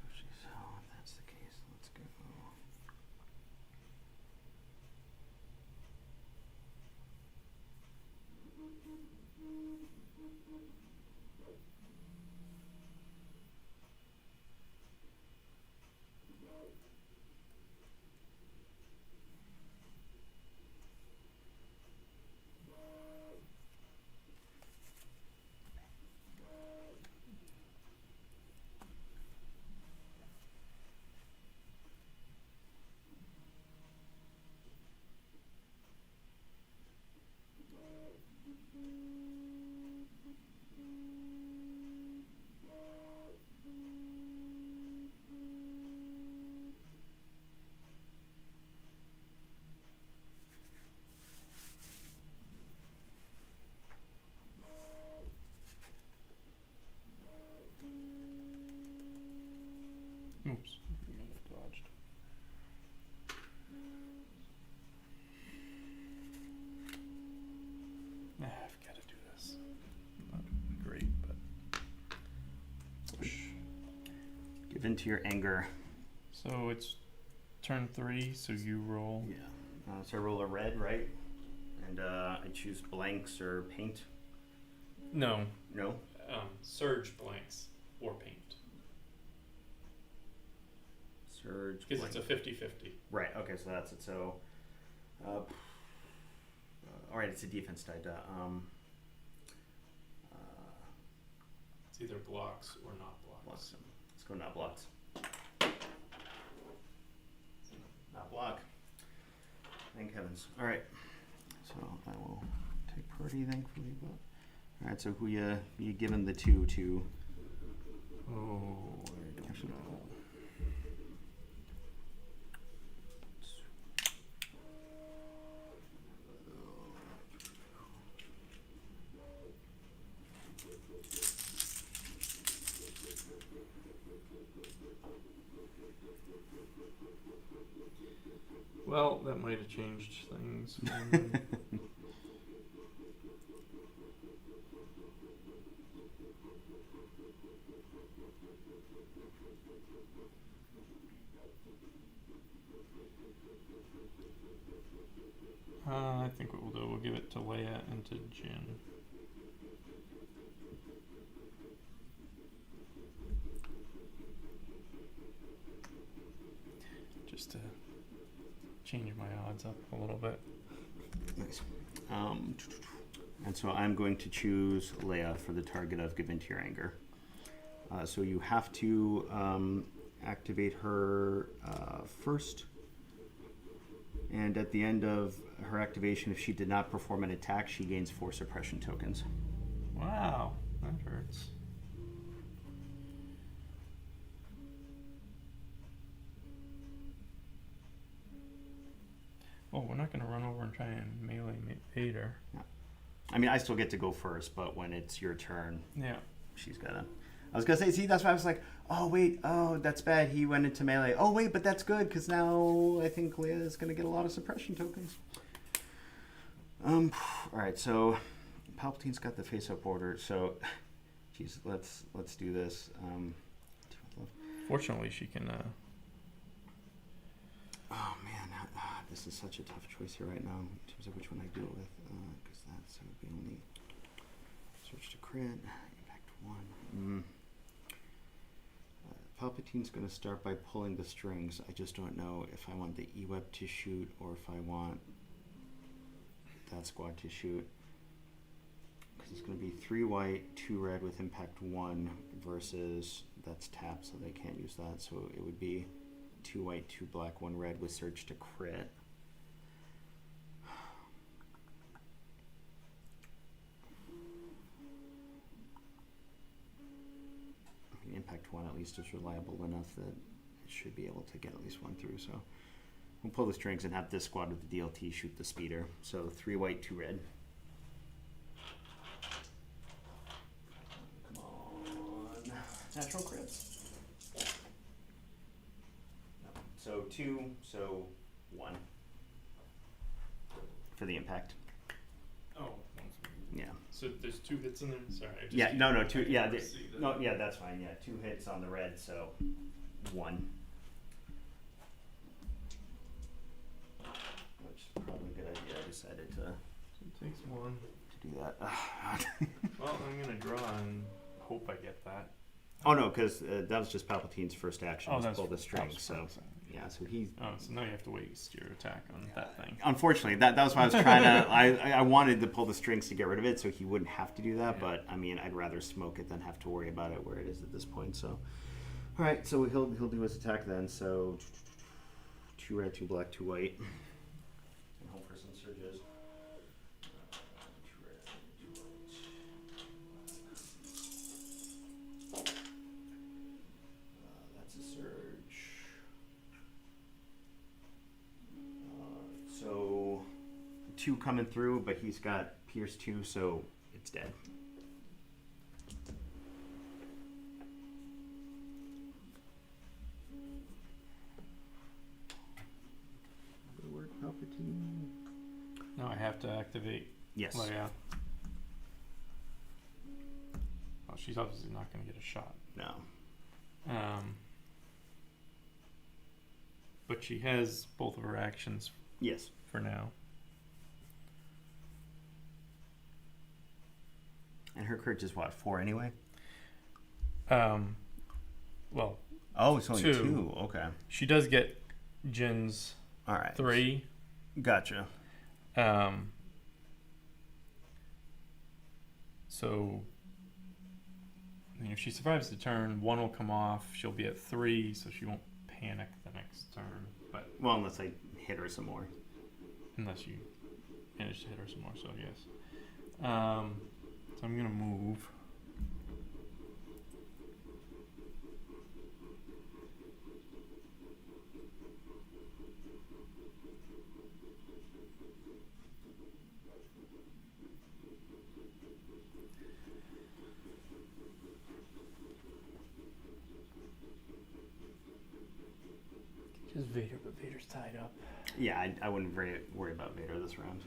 Actually, so if that's the case, let's go. Oops. Dodged. I've got to do this. Not great, but push. Give in to your anger. So it's turn 3, so you roll. Yeah. So I roll a red, right? And I choose blanks or paint. No, No? surge blanks or paint. Surge. Because it's a blank. 50-50. Right, okay, so that's it. So, alright, it's a defense die. It's either blocks or not blocks. Blocks. Let's go not blocks. Not block. Thank heavens. Alright, so I will take Purdy, thankfully. But alright, so who you giving the 2 to? Oh, Actually, well, that might have changed things. I think what we'll do, we'll give it to Leia and to Jin. Just to change my odds up a little bit. nice. And so I'm going to choose Leia for the target of Give In to Your Anger. So you have to activate her first. And at the end of her activation, if she did not perform an attack, she gains 4 suppression tokens. Wow, that hurts. Oh, we're not going to run over and try and melee bait her. I mean, I still get to go first, but when it's your turn, Yeah. she's gotta. I was gonna say, see, that's why I was like, oh wait, oh that's bad. He went into melee. Oh wait, but that's good because now I think Leia is gonna get a lot of suppression tokens. All right, so Palpatine's got the face-up order. So, geez, let's do this. Fortunately, she can. Oh man, this is such a tough choice here right now in terms of which one I do it with, because that's would be only search to crit, impact 1. Palpatine's going to start by pulling the strings. I just don't know if I want the E-Web to shoot or if I want that squad to shoot. Because because it's going to be 3 white, 2 red with impact 1 versus that's tapped, so they can't use that. So it would be 2 white, 2 black, 1 red with surge to crit. I mean, impact 1 at least is reliable enough that it should be able to get at least 1 through. So we'll pull the strings and have this squad with the DLT shoot the speeder. So 3 white, 2 red. Come on. Natural crits. No. So 2, so 1. For the impact. Oh. Yeah. So there's 2 hits in there? Sorry. I just Yeah, no, 2, I yeah, can't see that. no, yeah, that's fine, yeah, 2 hits on the red, so 1. Which is probably a good idea, I decided to So it takes 1. do that. Well, I'm gonna draw and hope I get that. Oh no, because that was just Palpatine's first action, was pull the string, that was so, first. yeah, so he, Oh, so now you have to waste your attack on that thing. unfortunately, that was why I was trying to, I wanted to pull the strings to get rid of it, so he wouldn't have to do that, Yeah. but, I mean, I'd rather smoke it than have to worry about it where it is at this point, so. Alright, so he'll do his attack then, so 2 red, 2 black, 2 white. And hope for some surges. 2 red, 2 white. That's a surge. So 2 coming through, but he's got Pierce 2, so it's dead. Palpatine. No, I have to activate Yes. Leia. Oh, she's obviously not gonna get a shot. No. But she has both of her actions Yes. for now. And her courage is what, 4 anyway? Well, Oh, it's only 2. 2. Okay. she does get Jin's All right. 3. Gotcha. So if she survives the turn, 1 will come off. She'll be at 3, so she won't panic the next turn. But Well, unless I hit her some more. unless you manage to hit her some more, so yes. So I'm gonna move. Just Vader, but Vader's tied up. Yeah, I wouldn't worry about Vader this round.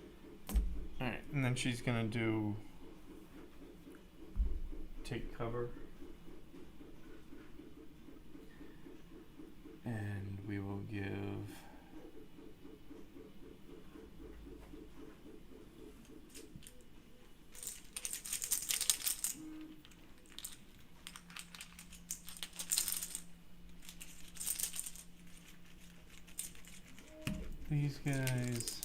Alright, and then she's gonna do take cover. And we will give these guys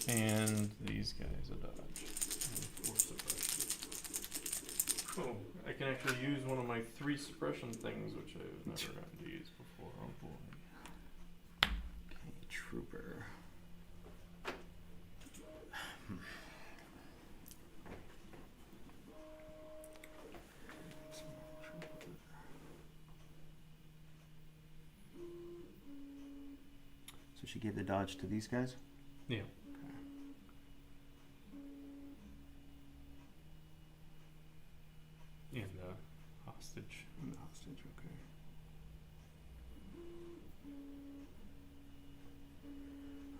and these guys a dodge. And 4 suppression. Oh, I can actually use one of my 3 suppression things, which I've never gotten to use before. Oh boy. Okay, Trooper. So she gave the dodge to these guys? Yeah. And hostage. And the hostage, okay.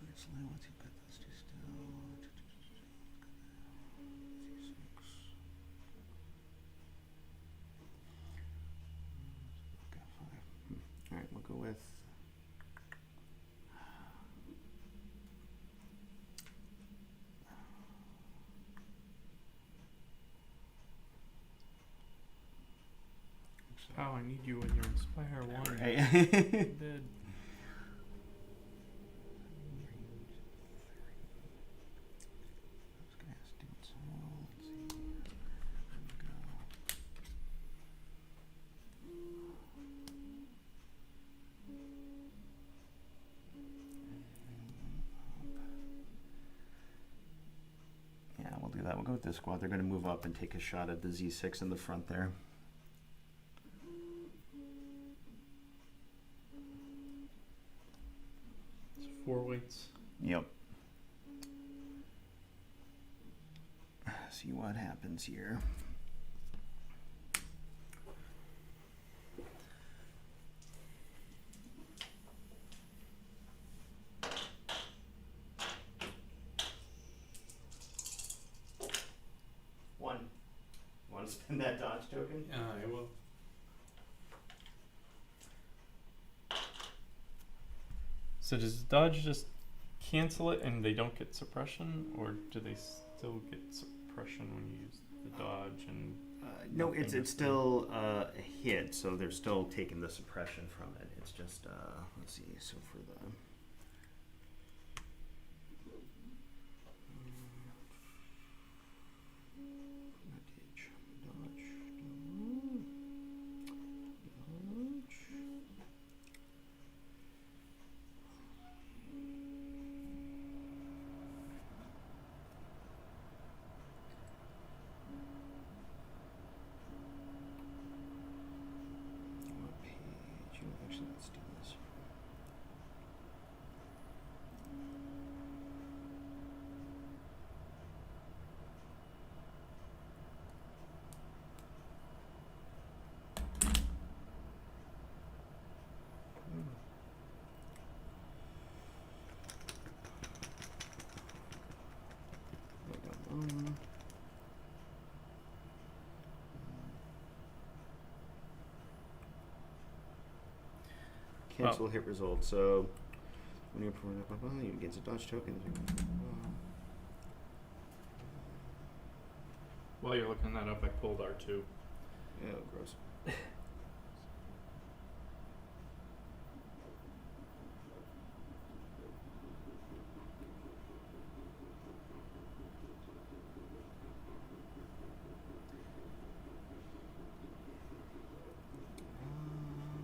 Alright, so now once you've got those 2 still. Got 5. Alright, we'll go with. Oh, I need you when you're Inspire 1. Right. Dead. that. We'll go with this squad. They're going to move up and take a shot at the Z6 in the front there. It's 4 weights. Yep. See what happens here. One. Want to spend that dodge token? I will. So does dodge just cancel it and they don't get suppression, or do they still get suppression when you use the dodge and? No, nothing it's is still a hit, so they're still taking the suppression from it. It's just let's see. So for the what page? Oh, actually, let's do this. Cancel hit result. So when you're performing, you get a dodge token. While you're looking that up, I pulled R2. Oh, gross.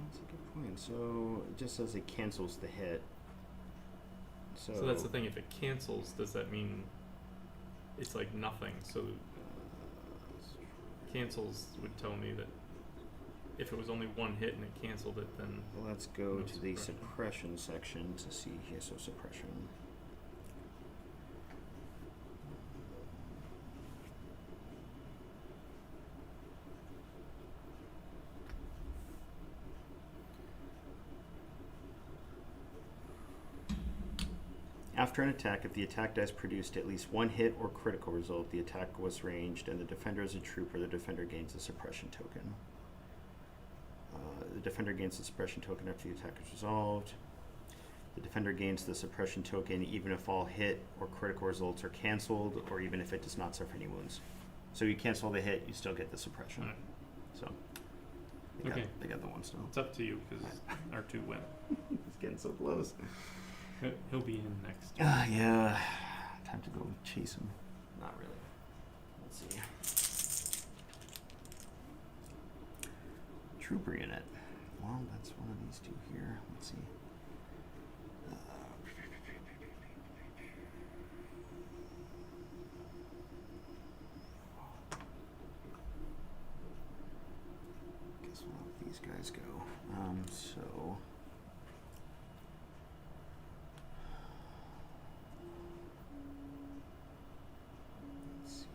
That's a good point. So it just says it cancels the hit. So that's the thing. If it cancels, does that mean it's like nothing? So cancels would tell me that if it was only one hit and it canceled it, then Well, let's go No to the suppression. suppression section to see here. So suppression. After an attack, if the attack dice produced at least one hit or critical result, the attack was ranged, and the defender is a trooper, the defender gains a suppression token. The defender gains the suppression token after the attack is resolved. The defender gains the suppression token even if all hit or critical results are canceled, or even if it does not suffer any wounds. So you cancel the hit, you still get the suppression. Alright. So Okay. they got the one still. it's up to you because R2 went. It's getting so close. He'll be in next. Yeah. Time to go chase him. Not really. Let's see. Trooper unit. Well, that's one of these two here. Let's see. Guess we'll let these guys go. So. Let's see.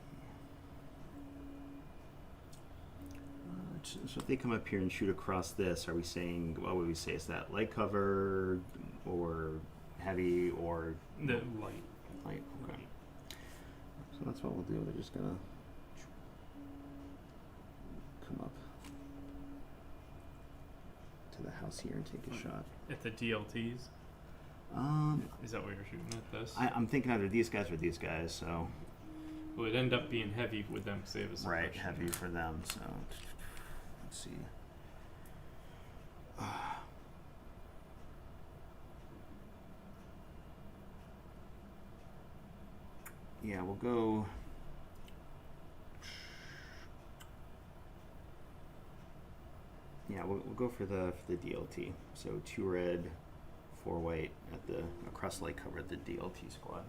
So if they come up here and shoot across this, are we saying, what would we say? Is that light cover or heavy or The light. light? Okay. So that's what we'll do. They're just gonna come up to the house here and take a shot. At the DLTs? Is that what you're shooting at this? I'm thinking either these guys or these guys. So Well, it'd end up being heavy with them because they have a right, suppression. heavy for them. So let's see. Yeah, we'll go. Yeah, we'll go for the DLT. So 2 red, 4 white at the across light cover at the DLT squad.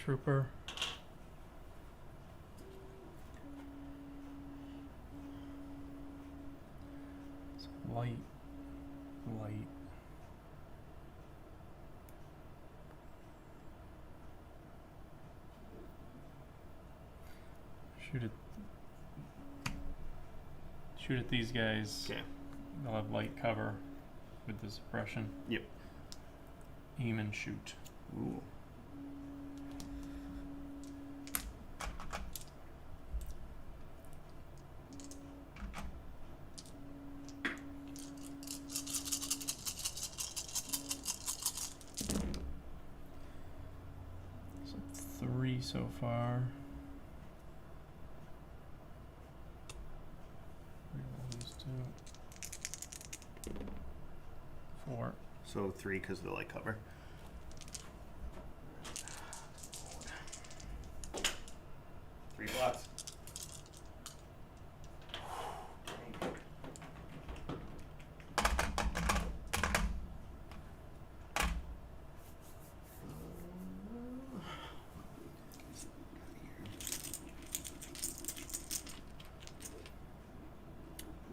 trooper. So light, light. Shoot at these guys. Okay. They'll have light cover with the suppression. Yep. Aim and shoot. Ooh. So 3 so far. Reroll these 2. 4. So 3 because of the light cover. 3 slots.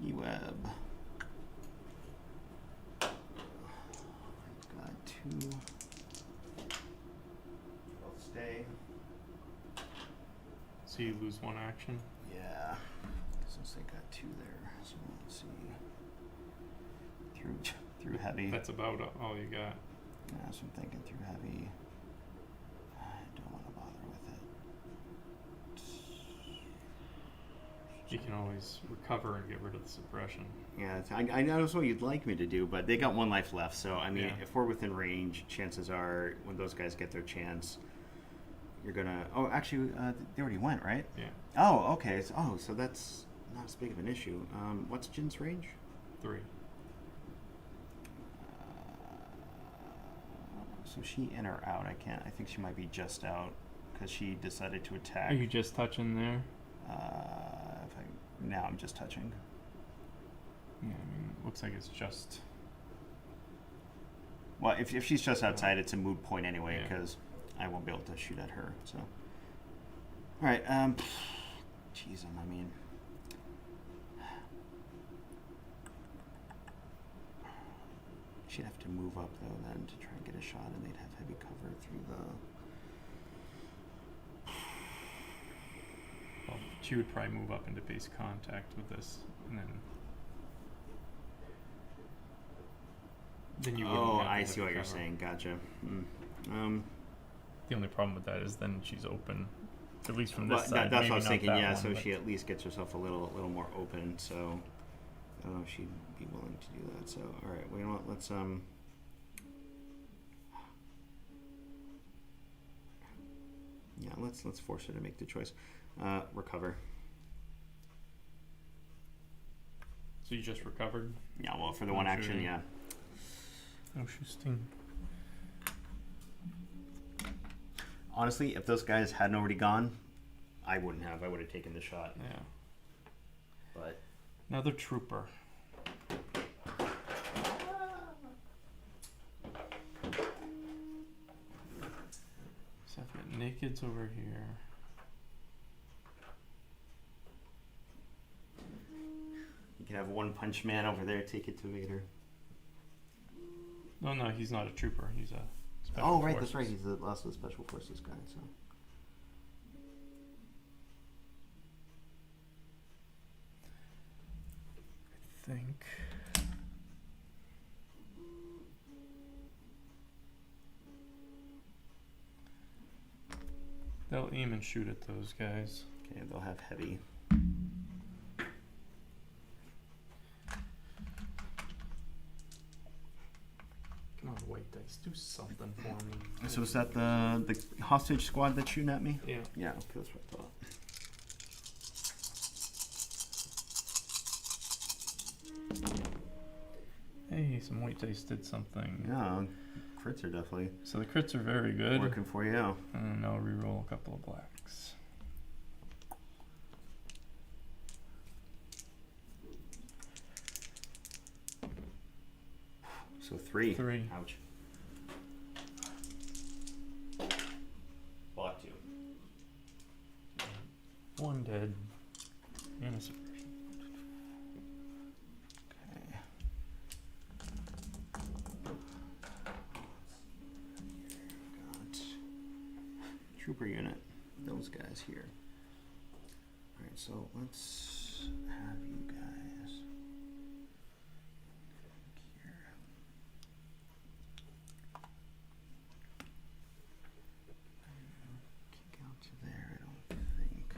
E-web. Got 2. I'll stay. So you lose 1 action. Yeah. Since they got 2 there, so let's see. Through heavy. That's about all you got. Yeah, so I'm thinking through heavy. I don't want to bother with it. You can always recover and get rid of the suppression. Yeah, I know that's what you'd like me to do, but they got 1 life left. So I mean, Yeah. if we're within range, chances are when those guys get their chance, you're gonna. Oh, actually, they already went, right? Yeah. Oh, okay. So that's not as big of an issue. What's Jin's range? 3. So she in or out? I can't. I think she might be just out because she decided to attack. Are you just touching there? Now I'm just touching. Yeah, I mean, it looks like it's just. Well, if she's just outside, it's a moot point anyway Yeah. because I won't be able to shoot at her. So, all right. Jeez, I mean, she'd have to move up though then to try and get a shot, and they'd have heavy cover through the. Well, she would probably move up into base contact with this, and then you wouldn't Oh, have the I see heavy what you're cover. saying. Gotcha. The only problem with that is then she's open, at least from Well, this side. that's maybe what I was not thinking. that Yeah, one, so but she at least gets herself a little more open. So I don't know if she'd be willing to do that. So all right, well, you know what? Let's yeah, let's force her to make the choice. Recover. So you just recovered? Yeah, well, for the No one action, shooting. yeah. No shooting. Honestly, if those guys hadn't already gone, I wouldn't have. I would have taken the shot. Yeah. But Another trooper. So I've got nakeds over here. you can have One Punch Man over there. Take it to Vader. No, he's not a trooper. He's a special Oh, right, forces. that's right. He's the last of the Special Forces guy. So. I think. They'll aim and shoot at those guys. Okay, they'll have heavy. Come on, white dice, do something for me. So is that the hostage squad that's shooting at me? Yeah. Yeah, okay, that's what I thought. Hey, some white dice did something. Yeah, crits are definitely So the crits are very good. working for you. And now reroll a couple of blacks. So 3. 3. Ouch. Block 2. undead, and a suppression. Okay. Got trooper unit. Those guys here. All right, so let's have you guys here. Kick out to there. I don't think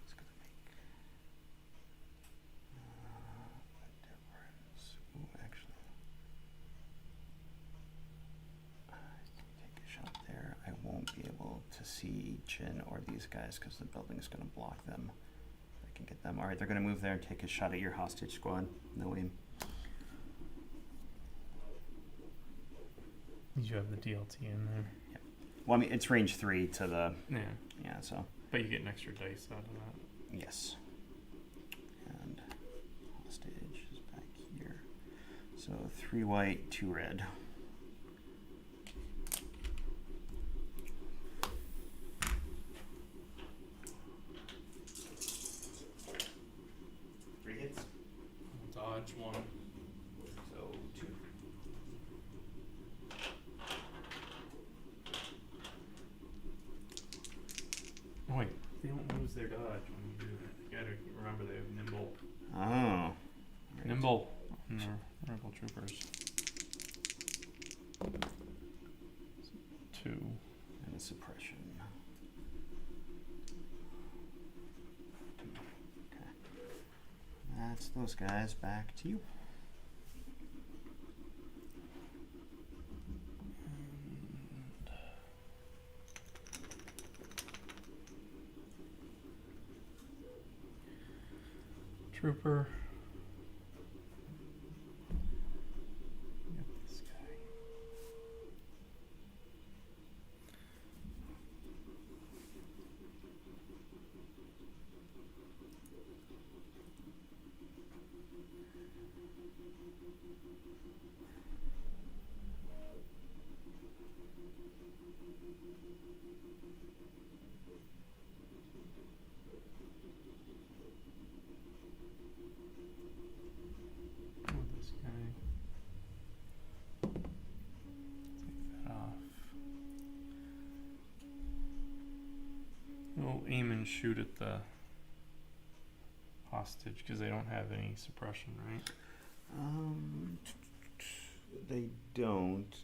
it's gonna make a difference. Ooh, actually, take a shot there. I won't be able to see Chin or these guys because the building's gonna block them. I can get them. All right, they're gonna move there and take a shot at your hostage squad. No aim. Did you have the DLT in there? Well, I mean, it's range 3 to the Yeah, so but you get an extra dice out of that. yes. And hostage is back here. So 3 white, 2 red. Three hits, Dodge one. so 2. Oh wait, they don't lose their dodge when you do that. You gotta remember they have nimble. Oh. Nimble on their rebel troopers. 2. And a suppression. Okay. That's those guys. Back to you. Trooper. Get this guy. With this guy. Take that off. We'll aim and shoot at the hostage because they don't have any suppression, right? They don't.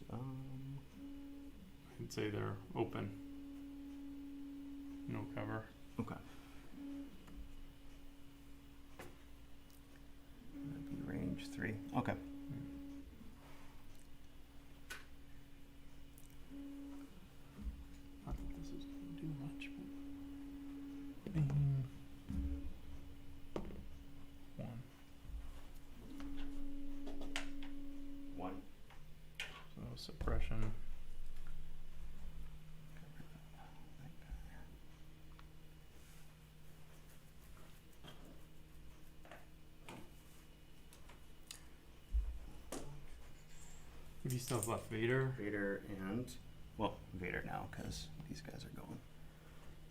I'd say they're open. No cover. Okay. That'd be range 3. Okay. Not that this is gonna do much, but aim. 1. 1. So suppression. If you still have left Vader. Vader and, well, Vader now because these guys are going.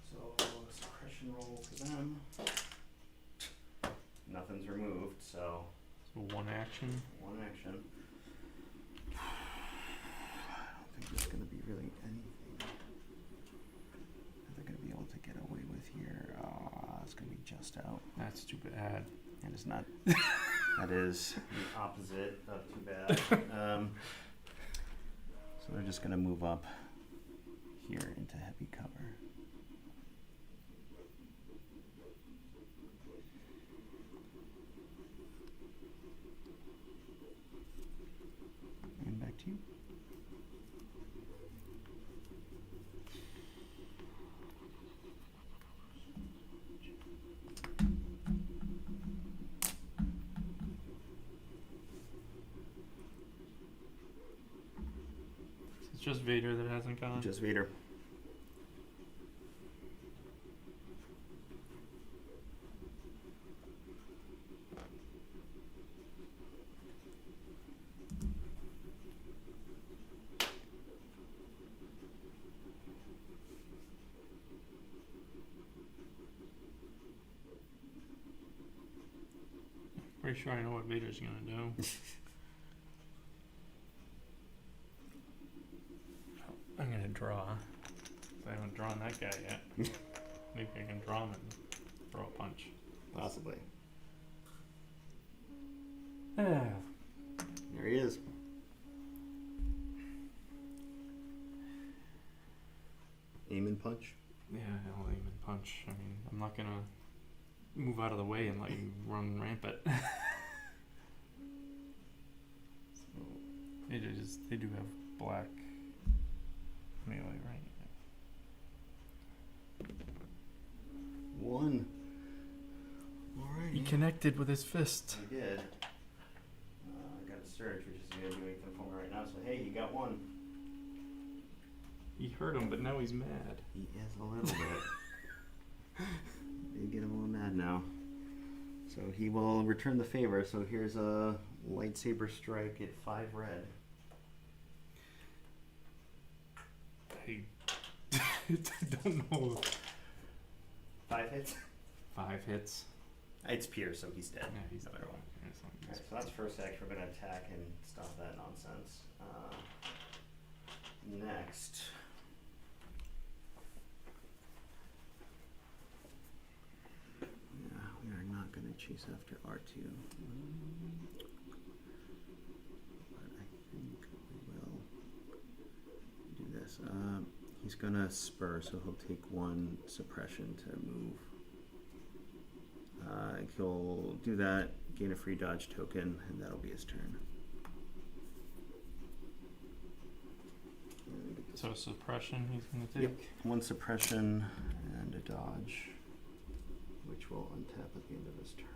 So suppression roll for them. Nothing's removed, so So 1 action. 1 action. I don't think there's going to be really anything that they're going to be able to get away with here. It's going to be just out. That's too bad. And it's not. That is the opposite of too bad. So they're just going to move up here into heavy cover. And back to you. It's just Vader that hasn't gone. Just Vader. Pretty sure I know what Vader's gonna do. I'm gonna draw. I haven't drawn that guy yet. Maybe I can draw him and throw a punch. Possibly. Yeah. There he is. Aim and punch. Yeah, I'll aim and punch. I mean, I'm not gonna move out of the way and let you run rampant. They do have black melee, right? One. Alright. He connected with his fist. I did. I got a search, which isn't gonna do anything for me right now. So hey, you got one. He hurt him, but now he's mad. He is a little bit. Did get him a little mad now. So he will return the favor. So here's a lightsaber strike at 5 red. I don't know. 5 hits. 5 hits. It's Pierce, so he's dead. Yeah, he's No dead. matter what. Yeah, so Alright, so that's first action. We're gonna attack and stop that nonsense. Next. Yeah, we are not going to chase after R2. But I think we will do this. He's going to spur, so he'll take 1 suppression to move. He'll do that, gain a free dodge token, and that'll be his turn. So suppression he's gonna take? Yep, 1 suppression and a dodge, which will untap at the end of his turn.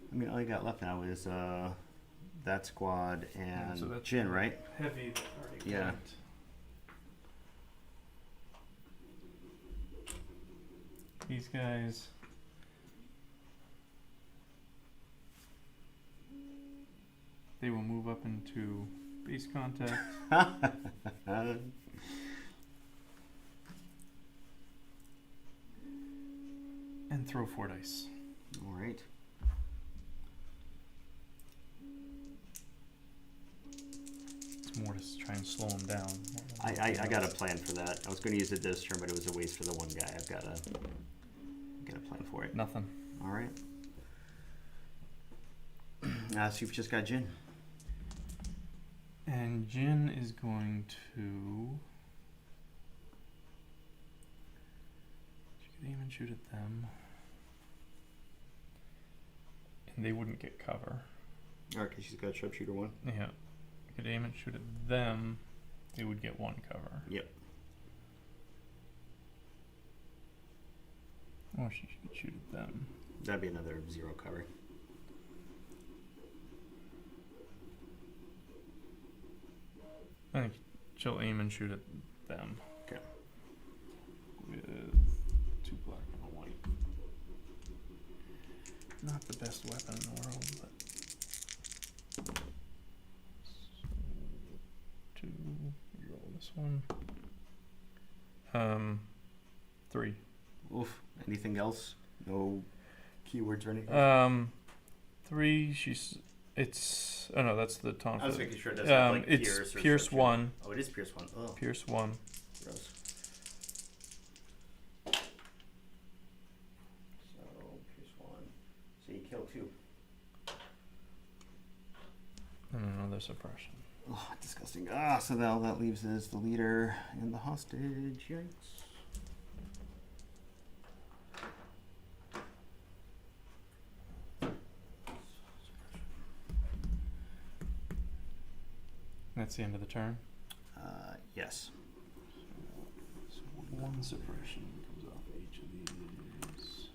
I mean, all you got left now is that squad and So that's Jin, right? Heavy that already Yeah. went. These guys. They will move up into base contact. And throw 4 dice. All right. It's more to try and slow him down. I got a plan for that. I was going to use it this turn, but it was a waste for the one guy. I've got a plan for it. Nothing. All right. So you've just got Jin. And Jin is going to. She could aim and shoot at them. And they wouldn't get cover. All right, because she's got sharpshooter 1. Yeah. Could aim and shoot at them. They would get 1 cover. Yep. Or she could shoot at them. That'd be another 0 cover. I think she'll aim and shoot at them. Okay. With 2 black and a white. Not the best weapon in the world, but. So, 2. Roll this one. 3. Oof. Anything else? No keywords or anything? 3. It's. Oh no, that's the taunt. I was making sure it doesn't have like it's Pierce or Pierce sharpshooter. 1. Oh, it is Pierce 1. Oh, Pierce 1. gross. So, Pierce 1. So you kill 2. And another suppression. Oh, disgusting. So all that leaves is the leader and the hostage. Yikes. That's the end of the turn. Yes. So 1 suppression comes off each of these.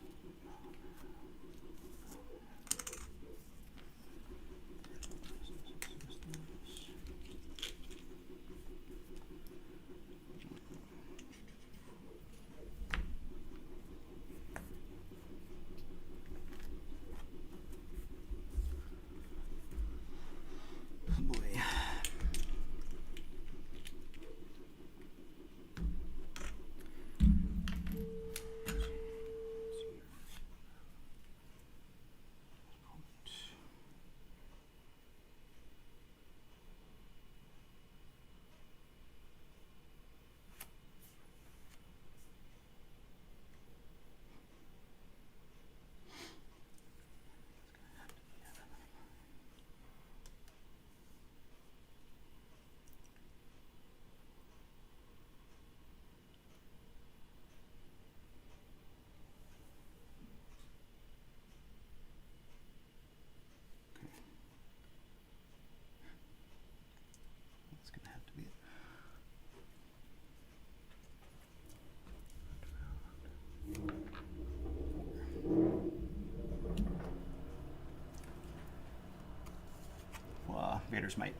Vader's Might.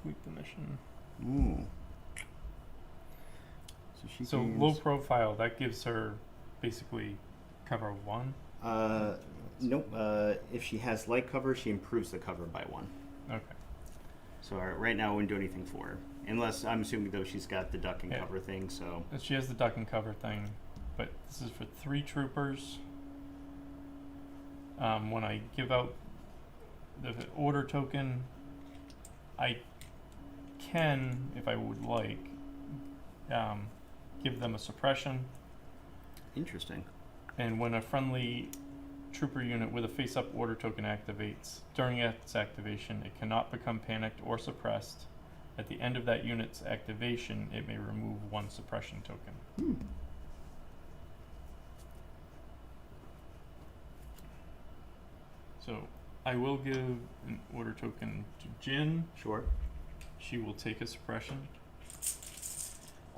Complete the mission. Ooh. So she So gains, low profile, that gives her basically cover 1. Nope. If she has light cover, she improves the cover by 1. Okay. So right now, I wouldn't do anything for her. Unless, I'm assuming, though, she's got the duck and Yeah. cover thing, so... And she has the duck and cover thing, but this is for 3 troopers. When I give out the order token, I can, if I would like, give them a suppression. Interesting. And when a friendly trooper unit with a face-up order token activates, during its activation, it cannot become panicked or suppressed. At the end of that unit's activation, it may remove 1 suppression token. So I will give an order token to Jin. Sure. She will take a suppression.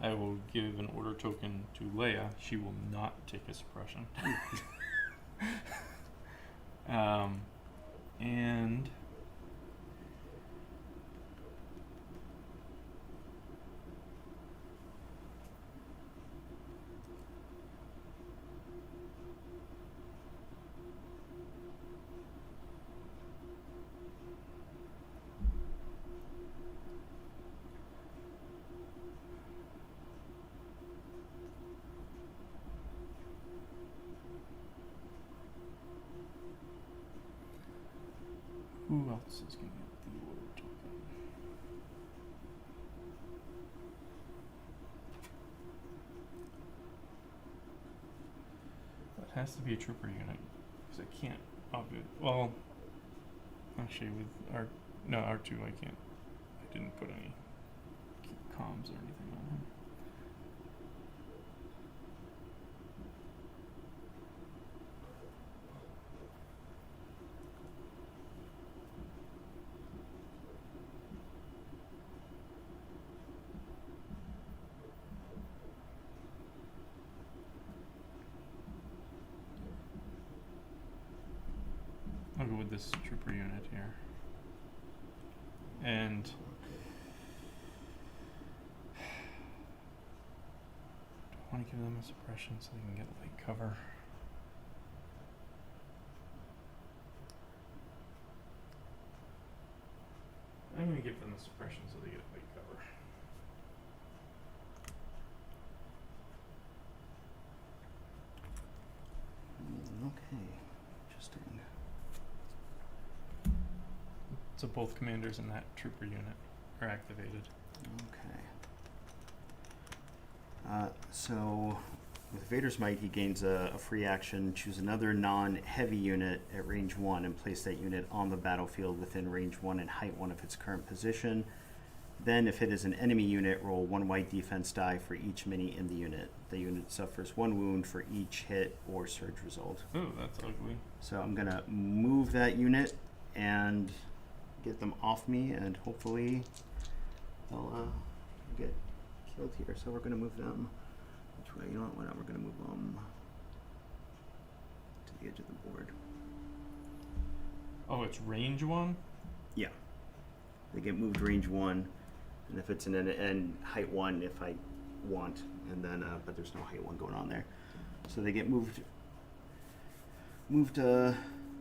I will give an order token to Leia. She will not take a suppression. And who else is going to get the order token? That has to be a trooper unit, because I can't. Well, actually, with R2, I can't. I didn't put any comms or anything on him. I'll go with this trooper unit here. And do I want to give them a suppression so they can get light cover? I'm going to give them a suppression so they get light cover. Okay. Interesting. So both commanders in that trooper unit are activated. Okay. So with Vader's Might, he gains a free action. Choose another non-heavy unit at range 1 and place that unit on the battlefield within range 1 and height 1 of its current position. Then, if it is an enemy unit, roll 1 white defense die for each mini in the unit. The unit suffers 1 wound for each hit or surge result. Oh, that's ugly. So I'm going to move that unit and get them off me, and hopefully they'll get killed here. So we're going to move them. Which way? You know what? Why not? We're going to move them to the edge of the board. Oh, it's range 1? Yeah. They get moved range 1, and if it's and height 1 if I want, and then but there's no height 1 going on there. So they get moved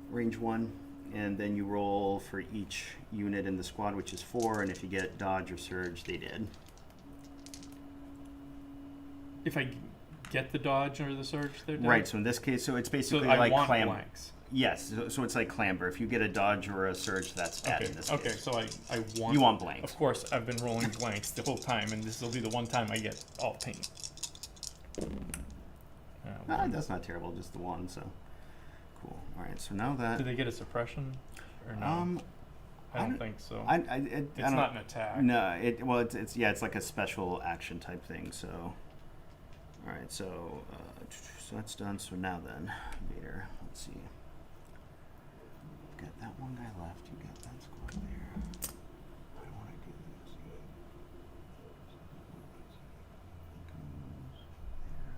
range 1, and then you roll for each unit in the squad, which is 4, and if you get dodge or surge, they did. If I get the dodge or the surge, they're dead? Right, so in this case, so it's basically so I like want clam. blanks. Yes, so it's like clamber. If you get a dodge or a surge, that's bad in this Okay, case. so I want... You want blanks. Of course, I've been rolling blanks the whole time, and this will be the one time I get all paint. That's not terrible, just the 1, so cool. All right, so now that... Do they get a suppression? Or no? I don't think so. It's It's not an attack. No, it's like a special action type thing. So, all right, so that's done. So now then, Vader, let's see. Got that one guy left. You got that squad there. I don't want to do this. Goes there.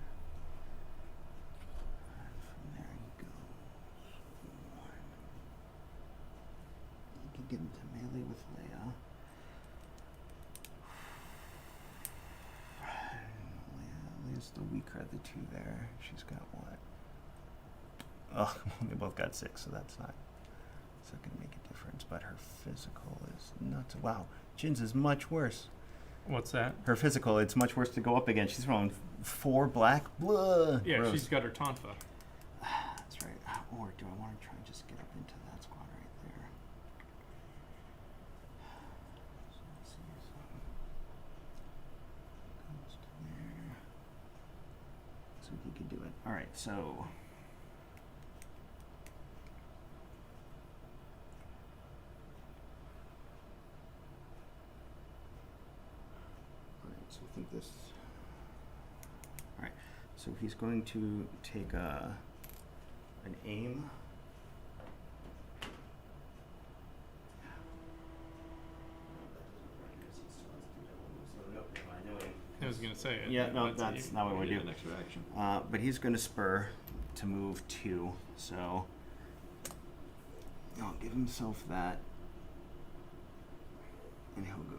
And from there he goes. 1. He can get into melee with Leia. Leia's the weaker of the two there. She's got what? Oh, they both got 6, so that's not going to make a difference. But her physical is nuts. Wow, Jin's is much worse. What's that? Her physical, it's much worse to go up against. She's rolling 4 black. Blah. Yeah, Gross. she's got her Tonfa. That's right. Or do I want to try and just get up into that squad right there? So let's see. Goes to there. So he could do it. All right. So. So I think this. All right. So he's going to take an aim. I was gonna say it. Yeah, no, that's not what we do. Extra action. But he's going to spur to move 2. So I'll give himself that, and he'll go.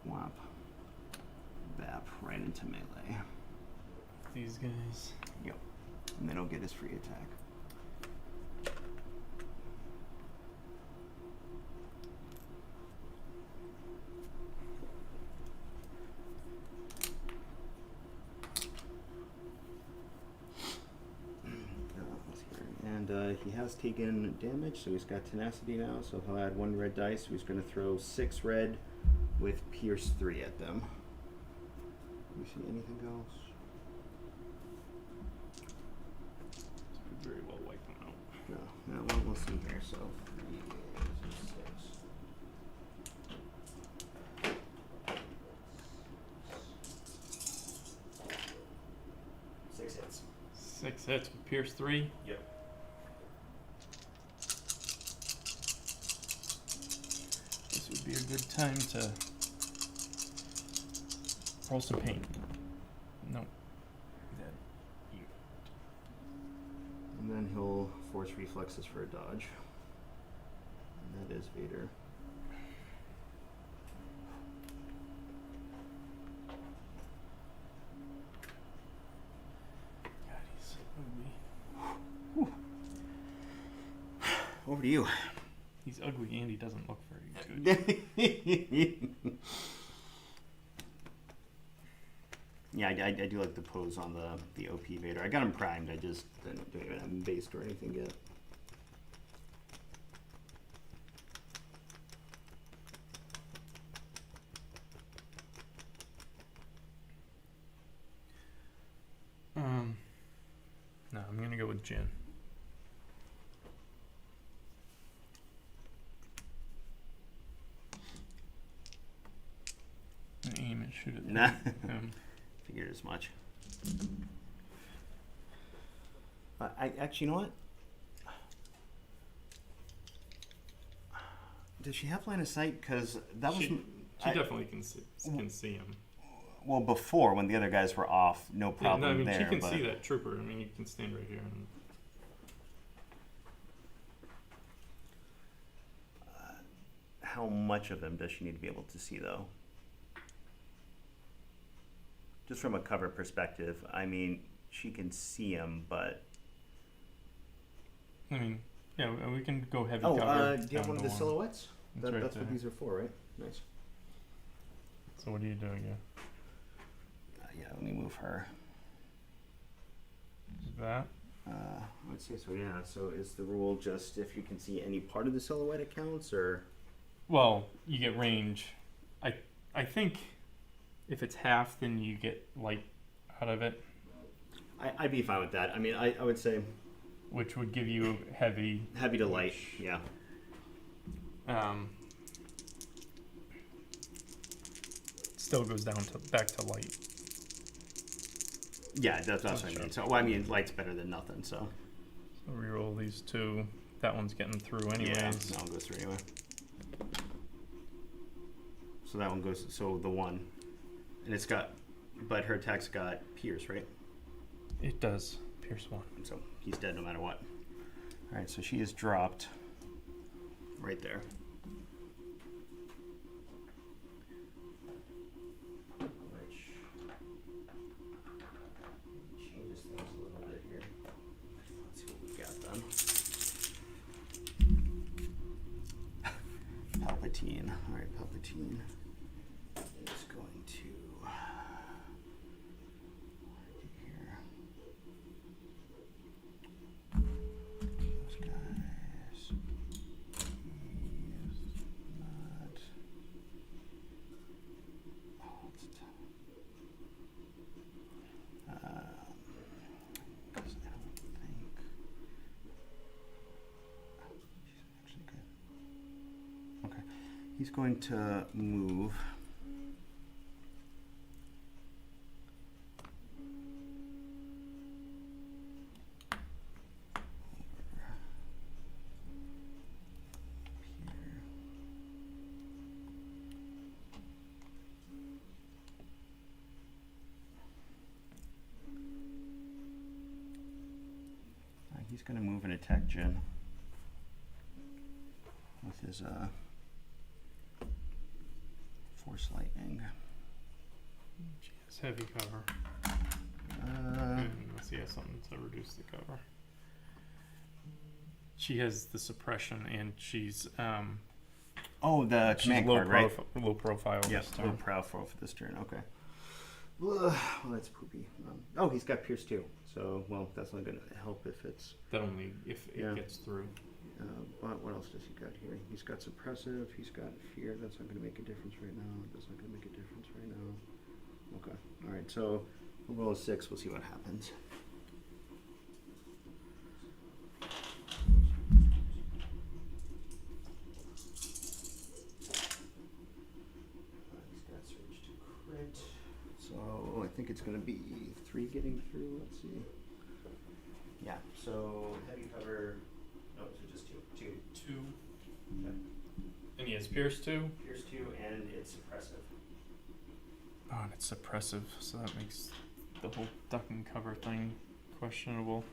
Whop. Bap right into melee. These guys. Yep. And then he'll get his free attack. And he has taken damage, so he's got tenacity now, so he'll add 1 red dice. So he's going to throw 6 red with Pierce 3 at them. Do you see anything else? Could very well wipe them out. No, well, we'll see here. So 3 is 6. 6 hits. 6 hits with Pierce 3. Yep. This would be a good time to roll some pain. No. And then he'll force reflexes for a dodge. And that is Vader. God, he's so ugly. Over to you. He's ugly and he doesn't look very good. Yeah, I do like the pose on the OP Vader. I got him primed. I just don't even have him based or anything yet. No, I'm gonna go with Jin. And aim and shoot at Nah. him. Figured as much. I actually, you know what? Does she have line of sight? Because that was. She definitely can see him. Well, before when the other guys were off, no problem Yeah, no, I mean there. she can but see that trooper. I mean, you can stand right here and. How much of them does she need to be able to see, though? Just from a cover perspective, I mean, she can see him, but. I mean, yeah, we can go heavy Oh, cover. do you have down one of to the silhouettes? That's right That's what there. these are for, right? Nice. So what are you doing here? Yeah, let me move her. That? Let's see. So yeah. So is the rule just if you can see any part of the silhouette it counts, or? Well, you get range. I think if it's half, then you get light out of it, I'd be fine with that. I mean, I would say which would give you heavy. heavy to light. Yeah. Still goes down to back to light. Yeah, that's what I mean. So well, I mean, light's better than nothing. So. So reroll these 2. That one's getting through anyways. Yeah, that one goes through anyway. So that one goes. So the 1, and it's got, but her attack's got Pierce, right? It does. Pierce 1. And so he's dead no matter what. All right, so she is dropped. right there. Which changes things a little bit here. Let's see what we got then. Palpatine. All right, Palpatine is going to here. Those guys. He's not. Oh, it's because I don't think. She's actually good. Okay, he's going to move. Here. He's going to move and attack Jin with his Force Lightning. She has heavy cover. Unless he has something to reduce the cover. She has the suppression, and she's Oh, the she's command low, card, right? low profile Yes, this low turn. profile for this turn. Okay. Well, that's poopy. Oh, he's got Pierce too. So, well, that's not going to help if it's. That only if it Yeah. gets through. But what else does he got here? He's got suppressive. He's got fear. That's not going to make a difference right now. That's not going to make a difference right now. Okay. All right. So we'll roll a 6. We'll see what happens. He's got surge to crit. So I think it's going to be 3 getting through. Let's see. Yeah. So heavy cover. No, so just 2. 2. Okay. And he has Pierce 2. Pierce 2, and it's suppressive. Oh, and it's suppressive, so that makes the whole duck and cover thing questionable.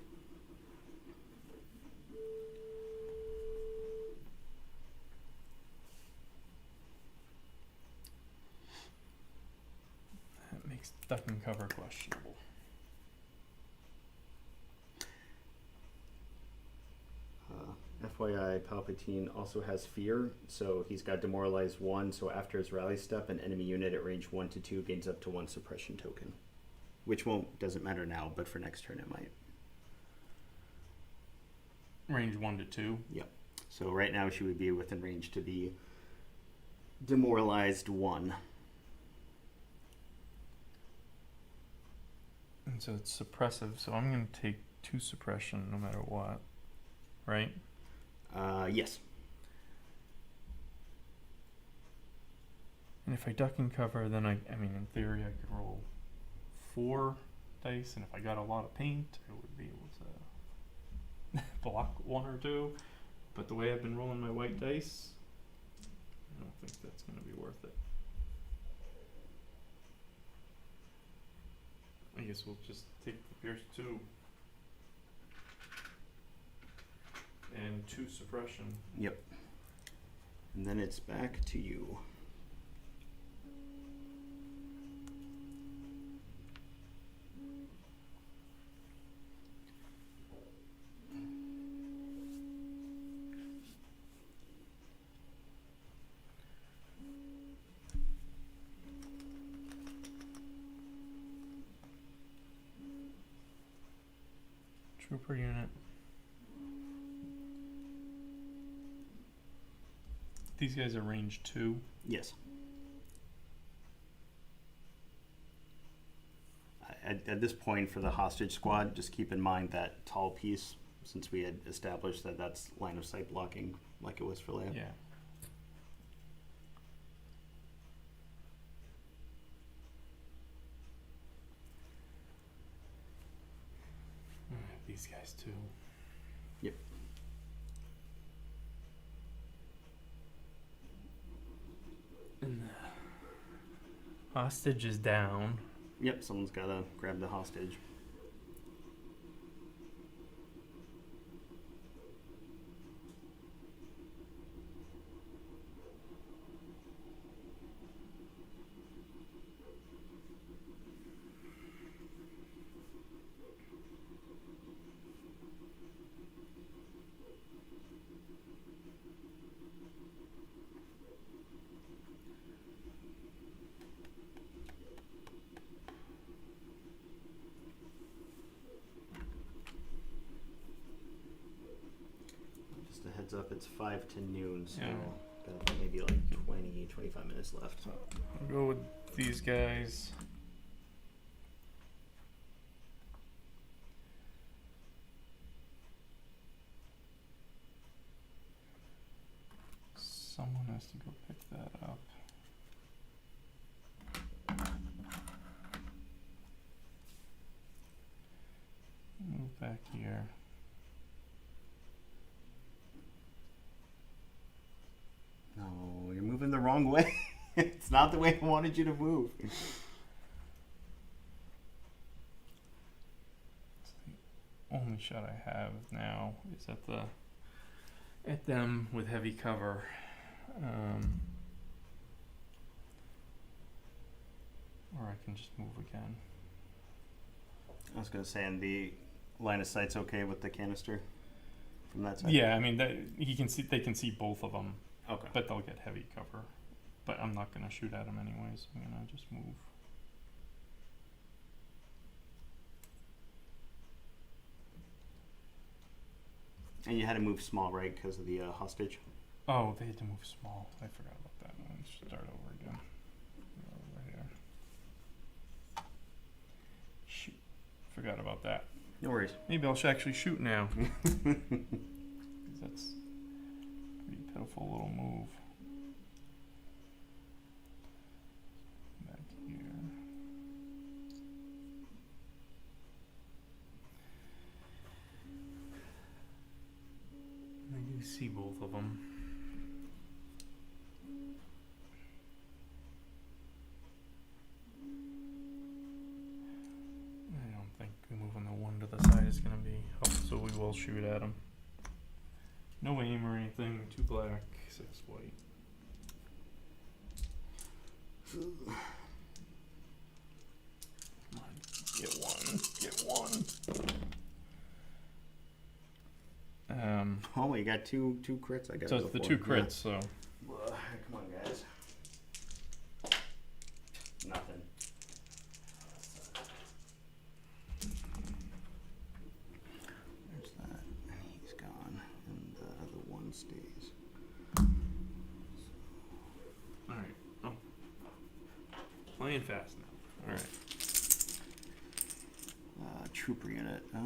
That makes duck and cover questionable. FYI, Palpatine also has fear, so he's got Demoralize 1, so after his rally step, an enemy unit at range 1 to 2 gains up to 1 suppression token. Which doesn't matter now, but for next turn it might. Range 1 to 2. Yep. So right now she would be within range to be Demoralized 1. And so it's suppressive, so I'm going to take 2 suppression no matter what. Right? Yes. And if I duck and cover, then I mean, in theory, I could roll 4 dice, and if I got a lot of paint, I would be able to block 1 or 2. But the way I've been rolling my white dice, I don't think that's going to be worth it. I guess we'll just take the Pierce 2. And 2 suppression. Yep. And then it's back to you. Trooper unit. These guys are range 2. Yes. At this point, for the hostage squad, just keep in mind that tall piece, since we had established that that's line of sight blocking, like it was for Leia. Yeah. These guys too. Yep. And the hostage is down. Yep, someone's gotta grab the hostage. It's 5 to noon, so Yeah. got maybe like 20, 25 minutes left. I'll go with these guys. Someone has to go pick that up. Move back here. No, you're moving the wrong way. It's not the way I wanted you to move. It's the only shot I have now is at them with heavy cover. Or I can just move again. I was gonna say, and the line of sight's okay with the canister from that side. Yeah, I mean they can see both of them, Okay. but they'll get heavy cover. But I'm not gonna shoot at them anyways. I'm gonna just move. And you had to move small, right, because of the hostage. Oh, they had to move small. I forgot about that. Let's start over again. Over here. Shoot. Forgot about that. No worries. Maybe I'll actually shoot now. 'Cause that's a pretty pitiful little move. Back here. I do see both of them. I don't think moving the one to the side is going to be helpful, so we will shoot at him. No aim or anything. 2 black, 6 white. Come on, get one. Get one. Oh, you got two crits. I got. So it's the 2 crits. So Come on, guys. Nothing. There's that, and he's gone, and the other one stays. all right. Oh, playing fast now. All right. Trooper unit. Go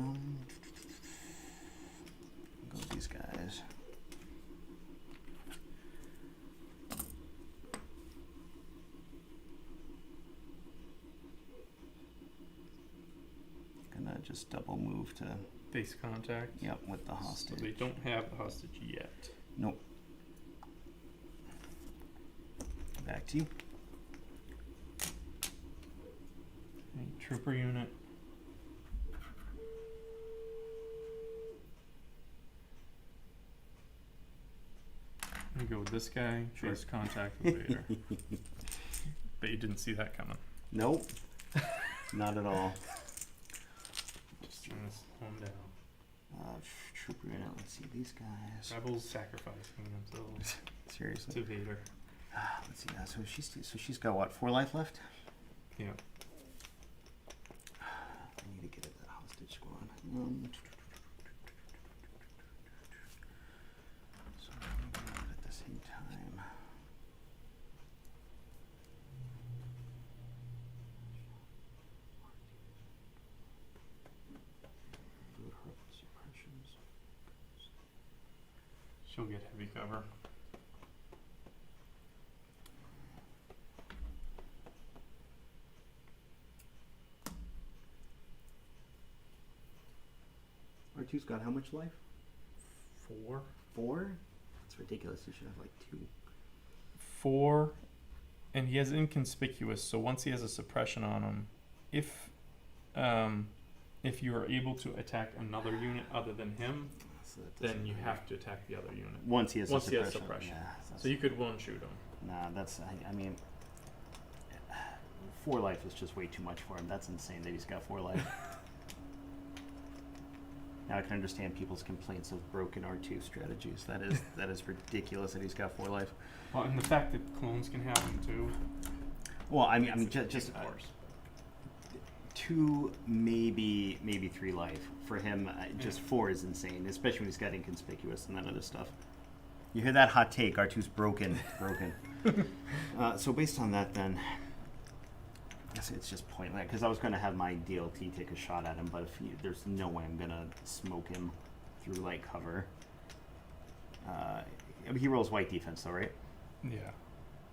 with these guys. Gonna just double move to, Base contact. yep, with the So hostage. they don't have the hostage yet. Nope. Back to you. Okay, trooper unit. I'm gonna go with this guy. Sure. Base contact with Vader. Bet you didn't see that coming. Nope. Not at all. Just trying to slow him down. Trooper unit. Let's see these guys. Rebels sacrificing themselves Seriously. to Vader. Let's see. So she's got what? 4 life left. Yeah. I need to get at that hostage squad. So I'm gonna do it at the same time. Good heart suppressions. She'll get heavy cover. R2's got how much life? 4. 4? That's ridiculous. You should have like 2. 4, and he has inconspicuous. So once he has a suppression on him, if you are able to attack another unit other than him, So that then doesn't you really- have to attack the other unit. Once he has Once a he has suppression. suppression. Yeah, that's, So you could one shoot him. nah, that's, I mean, 4 life is just way too much for him. That's insane that he's got 4 life. Now I can understand people's complaints of broken R2 strategies. That is ridiculous that he's got 4 life. Well, and the fact that clones can have them too. Well, I mean, makes it just even worse. 2, maybe 3 life for him. Just 4 is insane, especially when he's got inconspicuous and that other stuff. You hear that hot take? R2's broken. So based on that, then, I guess it's just pointless. Because I was going to have my DLT take a shot at him, but there's no way I'm going to smoke him through light cover. He rolls white defense, though, right? Yeah.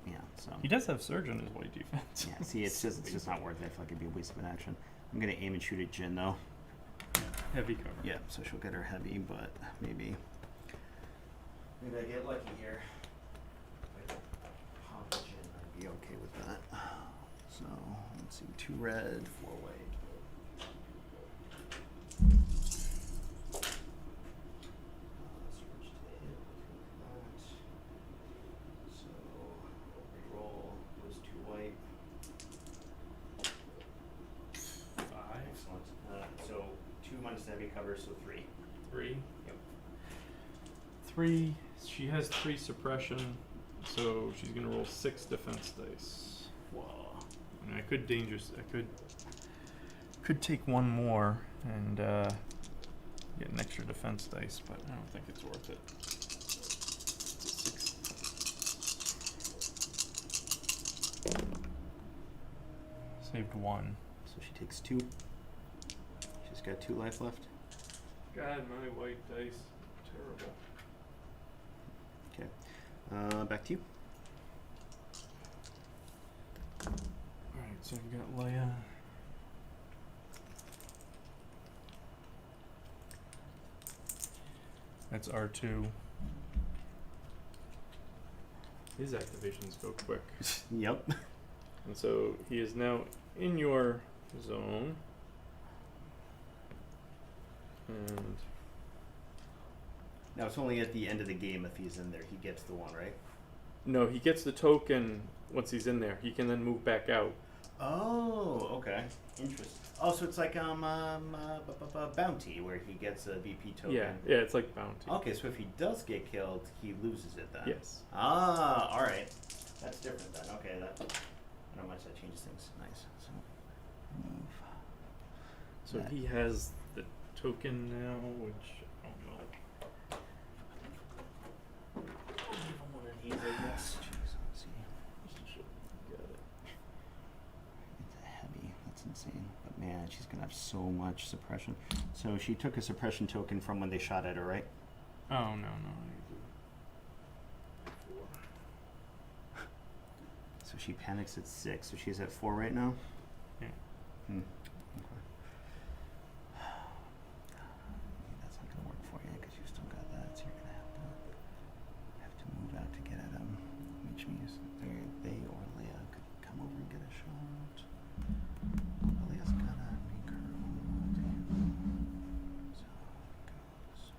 Yeah. So He does have Surge on his white defense. yeah. See, it's just not worth it. I feel like it'd be a waste of an action. I'm going to aim and shoot at Jin, though. Heavy cover. Yeah. So she'll get her heavy, but maybe I get lucky here. Pop Jin, I'd be okay with that. So let's see, 2 red, 4 white. Switch to hit with that. So reroll was 2 white. 5. Excellent. So 2 minus the heavy cover, so 3. 3. Yep. 3. She has 3 suppression, so she's gonna roll 6 defense dice. Whoa. And I could take 1 more and get an extra defense dice, but I don't think it's worth it. Saved 1. So she takes 2. She's got 2 life left. God, my white dice, terrible. Okay. Back to you. Alright, so we got Leia. That's R2. His activations go quick. Yep. And so he is now in your zone. And Now it's only at the end of the game if he's in there. He gets the 1, right? no, he gets the token once he's in there. He can then move back out. Oh, okay. Interesting. Oh, so it's like bounty where he gets a VP token. Yeah, it's like bounty. Okay, so if he does get killed, he loses it then. Yes. Ah, all right. That's different then. Okay, I don't know how much that changes things. Nice. So move. So that. he has the token now, which I don't know. I'll give him one of these, I guess. Jeez, let's see. Got it. It's a heavy. That's insane. But man, she's gonna have so much suppression. So she took a suppression token from when they shot at her, right? Oh, no, I need to 4. So she panics at 6. So she's at 4 right now? Yeah. Okay. That's not gonna work for you because you still got that. So you're gonna have to move out to get at him, which means they or Leia could come over and get a shot. Leia's gotta make her own ulti. So it goes.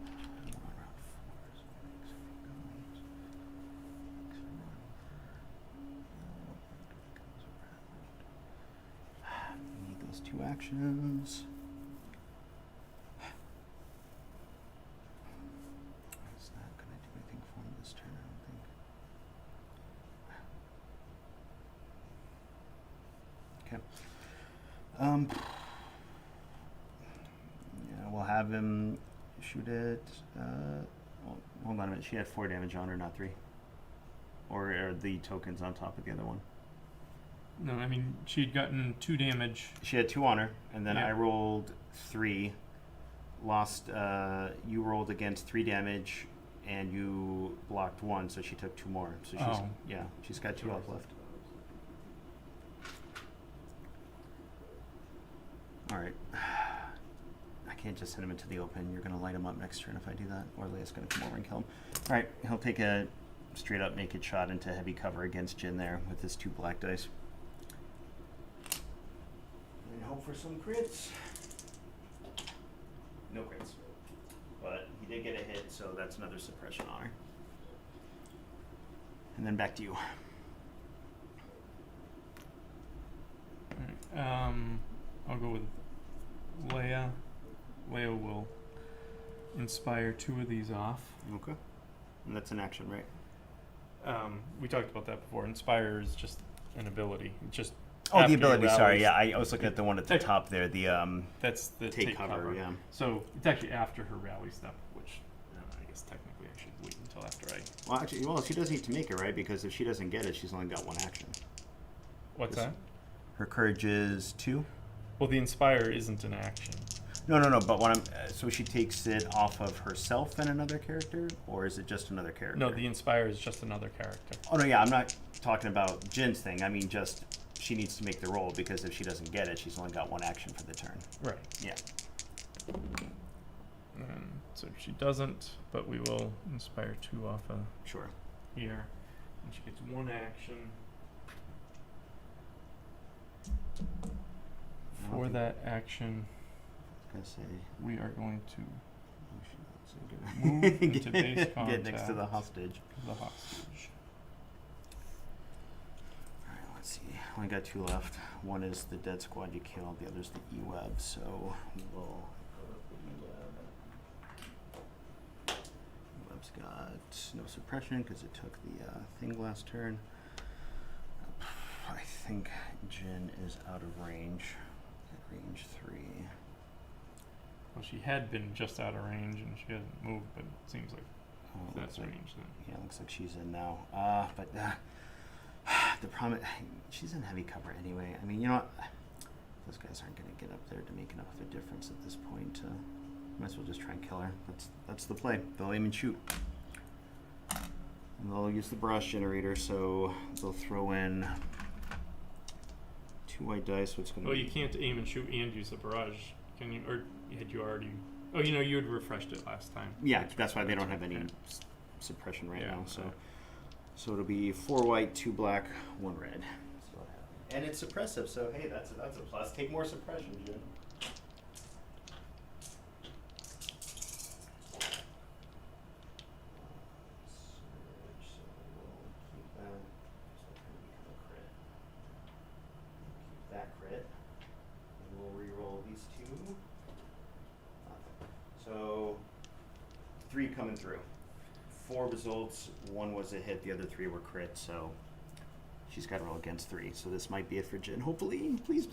I'm around 4, so it makes 4 goes. Makes her run goes around. We need those 2 actions. It's not gonna do anything for him this turn, I don't think. Okay. Yeah, we'll have him shoot it. Well, hold on a minute. She had 4 damage on her, not 3. Or are the tokens on top of the other one? No, I mean, she'd gotten 2 damage. She had 2 on her, and then Yeah. I rolled 3. Lost. You rolled against 3 damage, and you blocked 1, so she took 2 more. So she's she's got 2 health left. All right. I can't just send him into the open. You're gonna light him up next turn if I do that, or Leia's gonna come over and kill him. All right. He'll take a straight up naked shot into heavy cover against Jin there with his 2 black dice. And hope for some crits. No crits. But he did get a hit, so that's another suppression on her. And then back to you. Alright, I'll go with Leia. Leia will inspire 2 of these off. Okay. And that's an action, right? We talked about that before. Inspire is just an ability. It's just Oh, after the you ability. rally- Sorry, yeah. I was looking at the one at the Take- top there. The That's the take cover. Yeah. So it's actually after her rally step, which I guess Well, actually, well, she does need to make it, right? Because if she doesn't get it, she's only got one action. What's This- that? Her courage is 2. Well, the inspire isn't an action. No. But what I'm so she takes it off of herself and another character, or is it just another character? No, the inspire is just another character. Oh no, yeah, I'm not talking about Jin's thing. I mean, just she needs to make the roll because if she doesn't get it, she's only got one action for the turn. Right. Yeah. And so she doesn't, but we will inspire 2 off of Sure. here, and she gets 1 action. For Okay. that action, I was gonna say. we are going to Oh, shit, that's Move good. into base Get next to the contact. hostage. the hostage. Alright, let's see. Only got 2 left. One is the dead squad you killed, the other's the E-Web, so we will go with the E-Web. E-Web's got no suppression because it took the thing last turn. I think Jin is out of range. At range 3. Well, she had been just out of range, and she hasn't moved, but it seems like Oh, it that's looks like, range then. yeah, it looks like she's in now. But the problem, she's in heavy cover anyway. I mean, you know what? Those guys aren't going to get up there to make enough of a difference at this point. Might as well just try and kill her. That's the play. They'll aim and shoot. And they'll use the barrage generator, so they'll throw in 2 white dice, which is going to Well, be... you can't aim and shoot and use the barrage, can you? Or had you already? Oh, you know, you had refreshed it last time. Yeah, that's why they don't have any Okay. suppression right Yeah, now. So, okay. so it'll be 4 white, 2 black, 1 red. That's what happened. And it's suppressive, so hey, that's a plus. Take more suppression, Jim. Surge, so we'll keep that. So it's gonna become a crit. Keep that crit. And we'll re-roll these 2. Nothing. So 3 coming through. 4 results. 1 was a hit. The other 3 were crit. So she's got to roll against 3. So this might be it for Jin. Hopefully, please.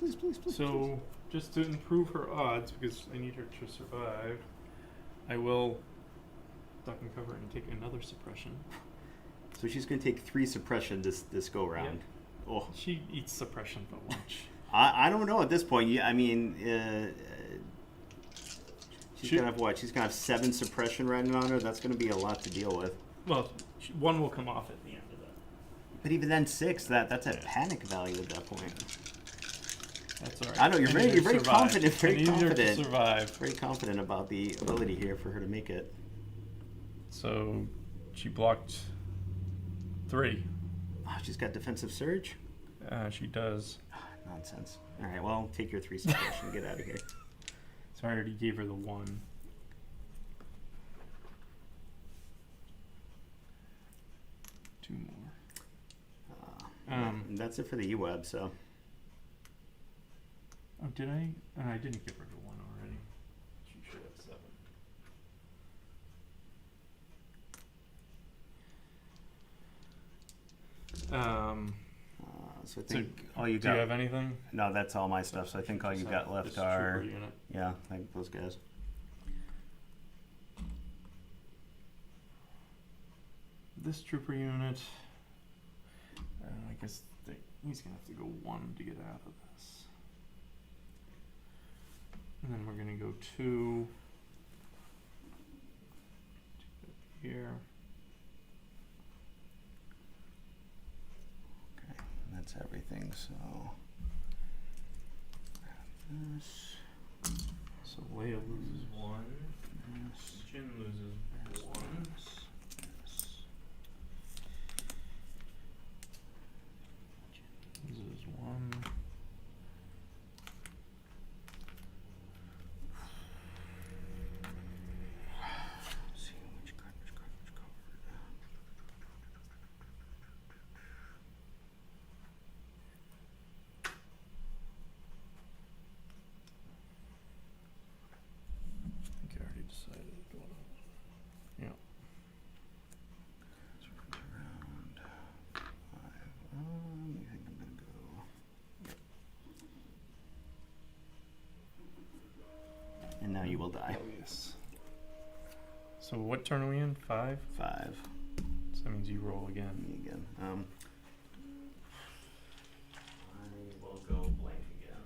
So, just to improve her odds, because I need her to survive, I will duck and cover and take another suppression. So she's going to take 3 suppression this go round. Oh, She eats suppression for lunch. I don't know at this point. I mean, she's She- gonna have what? She's gonna have 7 suppression riding on her. That's gonna be a lot to deal with. Well, 1 will come off at the end of that. But even then, 6. That's a Yeah. panic value at that point. That's all right. I know you're I very need her to very survive. confident. I Very need her to confident. survive. Very confident about the ability here for her to make it. So, she blocked 3. Oh, she's got defensive surge. She does. Nonsense. All right, well, take your 3 suppression. Get out of here. So I already gave her the 1. Two more. And that's it for the E-Web. So Oh, did I? I didn't give her the 1 already. She should have 7. so I So think all you do you got. have anything? No, that's all my stuff. So I think all you Just got have left this are trooper unit. yeah, like those guys. This trooper unit. I guess he's gonna have to go 1 to get out of this. And then we're gonna go 2. Here. Okay, and that's everything. So this, So Leia loses 1. this, Jin loses 1. this. Loses 1. See which card. I think I already decided what I was. Yeah. It's around 5. I think I'm gonna go. And now you will die. Oh, yes. So what turn are we in? 5? 5. So that means you roll again. Me again. I will go blank again.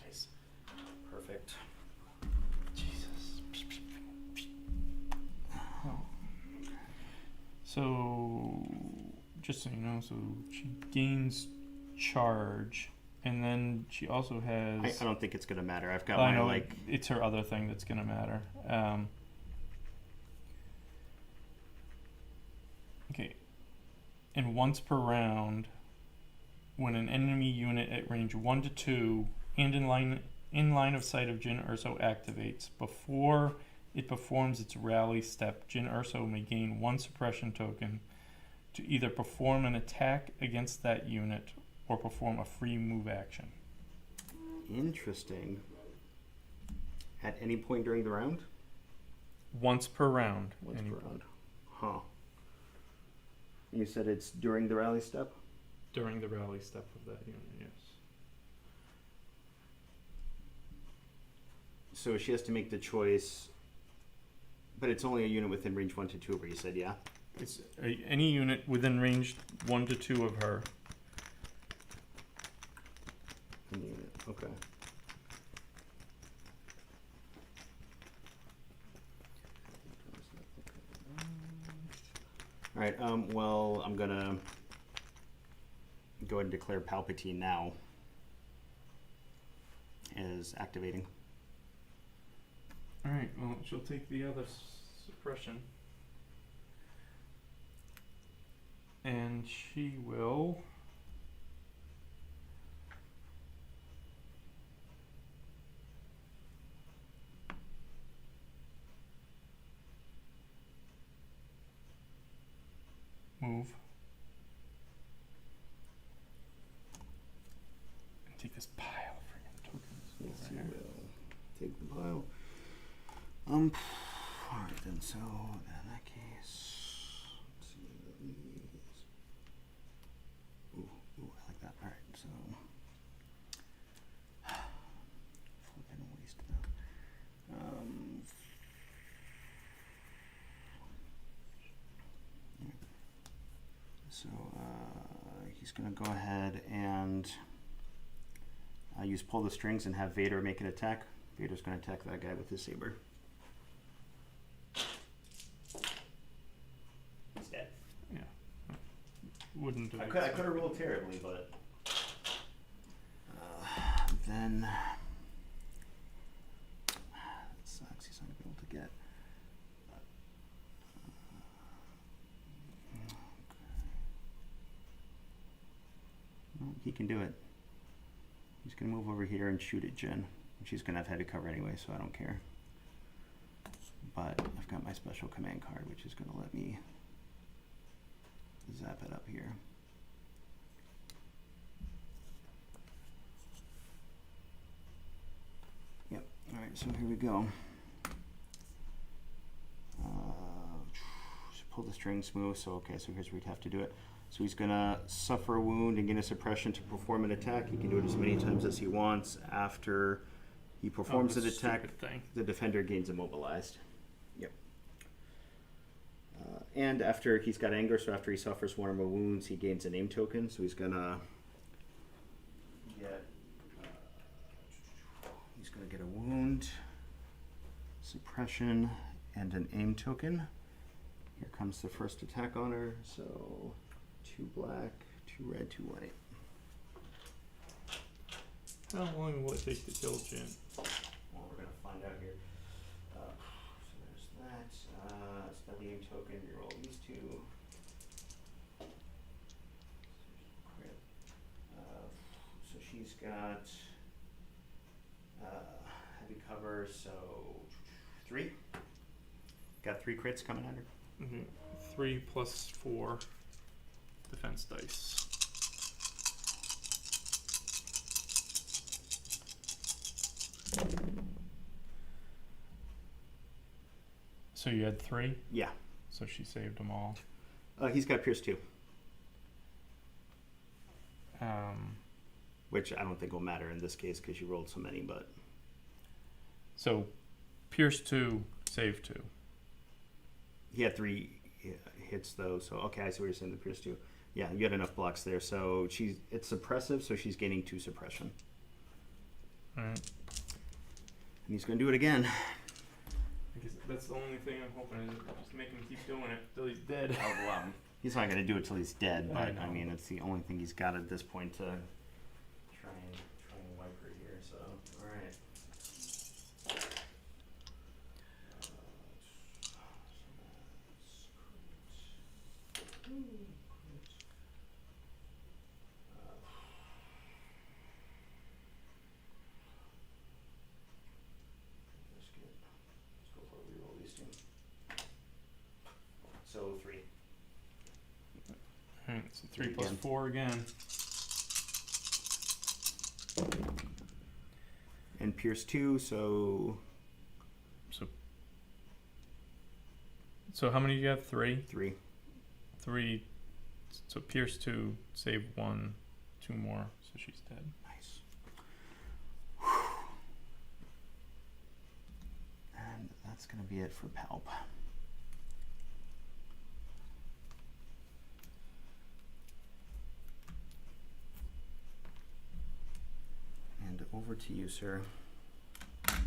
Nice. Perfect. Jesus. So, just so you know, so she gains charge, and then she also has. I don't think it's gonna matter. I've got I my know like. it's her other thing that's gonna matter. Okay. And once per round, when an enemy unit at range 1 to 2 and in line of sight of Jin Urso activates, before it performs its rally step, Jin Urso may gain 1 suppression token to either perform an attack against that unit or perform a free move action. Interesting. At any point during the round? Once per round. Once any per round. Huh. You said it's during the rally step? During the rally step of that unit, yes. So she has to make the choice, but it's only a unit within range 1 to 2 where you said, yeah? It's any unit within range 1 to 2 of her. Any unit, okay. Alright, well, I'm gonna go ahead and declare Palpatine now as activating. Alright, well, she'll take the other suppression. And she will. Move. And take this pile of friggin' tokens. Yes, over you here. will. Take the pile. Alright then, so in that case, let's see, these. Ooh, I like that. Alright, so. Flipping waste though. So, he's gonna go ahead and use pull the strings and have Vader make an attack. Vader's gonna attack that guy with his saber. He's dead. Yeah. Wouldn't I have. could have rolled terribly, but Then that sucks. He's not gonna be able to get. Well, he can do it. He's gonna move over here and shoot at Jen. She's gonna have heavy cover anyway, so I don't care. But I've got my special command card, which is gonna let me zap it up here. Yep. All right. So here we go. So pull the string smooth. So okay. So here's where we'd have to do it. So he's gonna suffer a wound and gain a suppression to perform an attack. He can do it as many times as he wants. After he performs an attack, Thing. the defender gains immobilized. Yep. And after he's got anger, so after he suffers one or more wounds, he gains a name token. So he's gonna get get a wound, suppression, and an aim token. Here comes the first attack on her. So 2 black, 2 red, 2 white. How long will it take to kill Jin? well, we're gonna find out here. So there's that. Spend the aim token. Reroll these 2. Crit. So she's got heavy cover. So 3. Got 3 crits coming at her. 3 plus 4 defense dice. So you had 3? Yeah. So she saved them all. He's got Pierce 2, which I don't think will matter in this case because you rolled so many, but So Pierce 2, Save 2. He had 3 hits though, so okay, I see what you're saying. The Pierce 2. Yeah, you had enough blocks there. So it's suppressive, so she's gaining 2 suppression. Alright. And he's gonna do it again. I guess that's the only thing I'm hoping is just make him keep doing it till he's dead. Oh, wow. He's not gonna do it till he's dead, I but know. I mean, it's the only thing he's got at this point to. Try and wipe her here. So all right. Let's go for a reroll these two. So 3. Alright, so 3 Again. plus 4 again. And Pierce 2, so So how many do you have? 3? 3. 3. So Pierce 2, save 1, 2 more, so she's dead. Nice. And that's gonna be it for Palp. And over to you, sir. That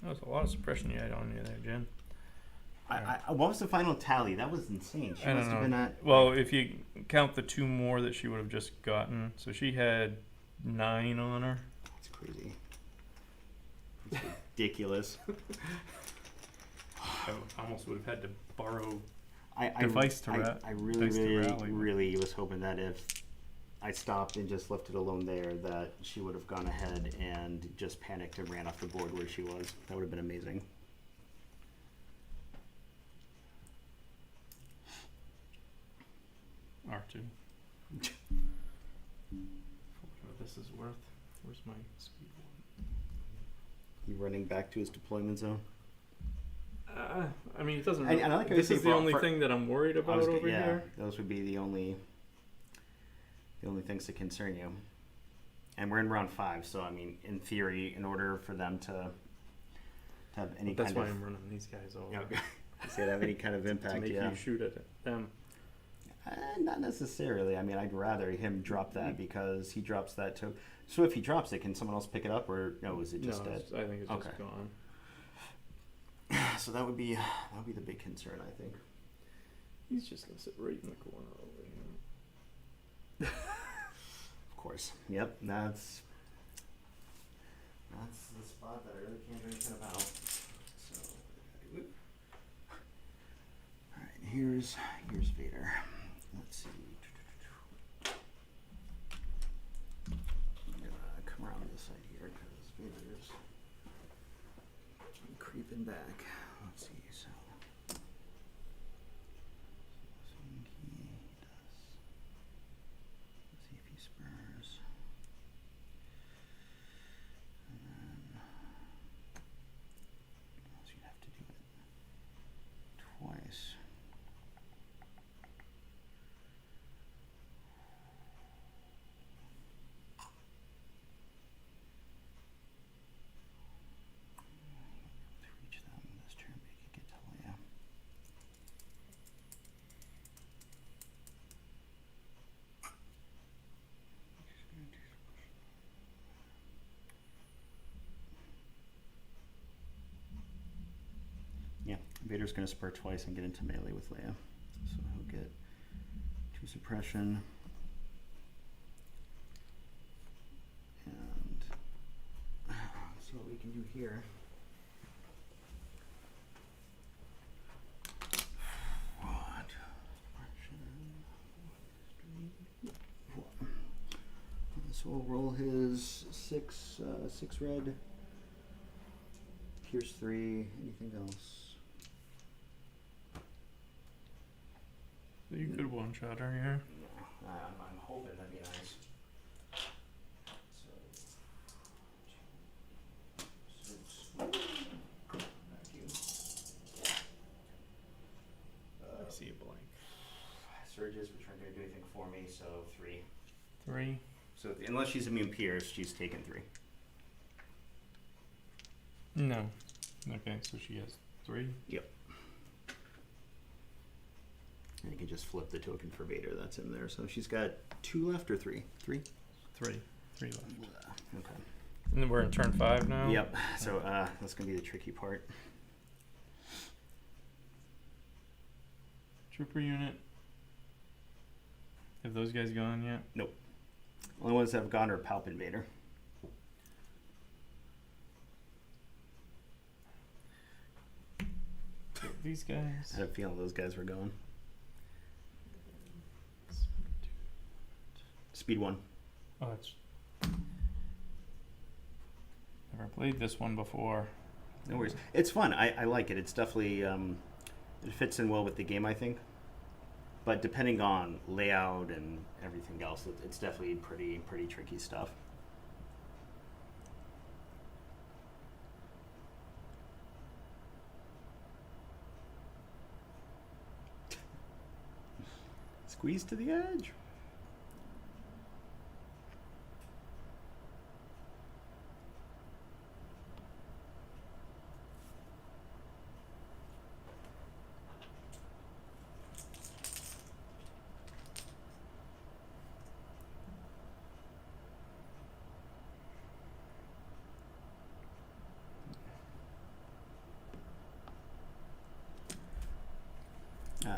was a lot of suppression you had on you there, Jen. What was the final tally? That was insane. She I must don't have know. been at. Well, if you count the 2 more that she would have just gotten, so she had 9 on her. That's crazy. That's ridiculous. I almost would have had to borrow. I really, dice to really, rally. really was hoping that if I stopped and just left it alone there, that she would have gone ahead and just panicked and ran off the board where she was. That would have been amazing. R2. For what this is worth. Where's my speed one? You running back to his deployment zone? I mean, it doesn't. I like how you this say is the for- only for- thing that I'm worried about over here. Those would be the only things that concern you. And we're in round 5, so I mean, in theory, in order for them to have any That's kind why of I'm running these guys over. to have any kind of impact, to make yeah. you shoot at them. Not necessarily. I mean, I'd rather him drop that because he drops that too. So if he drops it, can someone else pick it up, or no? Is it just No, dead? I think it's just Okay. gone. So that would be the big concern, I think. He's just gonna sit right in the corner over here. Of course. Yep. That's the spot that I really can't do anything about. So, all right. Here's Vader. Let's see. I'm gonna come around this side here because Vader's creeping back. Let's see. So swing key does. Let's see if he spurs. And then so you'd have to do it twice. To reach them this turn, but you could get to Leia. Yeah, Vader's going to spur twice and get into melee with Leia. So he'll get 2 suppression. And see what we can do here. What? So we'll roll his 6 red. Pierce 3. Anything else? So you could one-shot her here. No, I'm hoping that'd be nice. I see a blank. Surges, which aren't going to do anything for me, so 3. 3. So unless she's immune pierce, she's taken 3. No. Okay, so she has 3. Yep. And you can just flip the token for Vader that's in there. So she's got 2 left or 3? 3? 3 left. Okay. And then we're in turn 5 now. Yep. So that's gonna be the tricky part. Trooper unit. Have those guys gone yet? Nope. Only ones that have gone are Palp and Vader. These guys. I had a feeling those guys were going. Speed 1. Oh, that's. Never played this one before. No worries. It's fun. I like it. It's definitely it fits in well with the game, I think. But depending on layout and everything else, it's definitely pretty tricky stuff. Squeeze to the edge.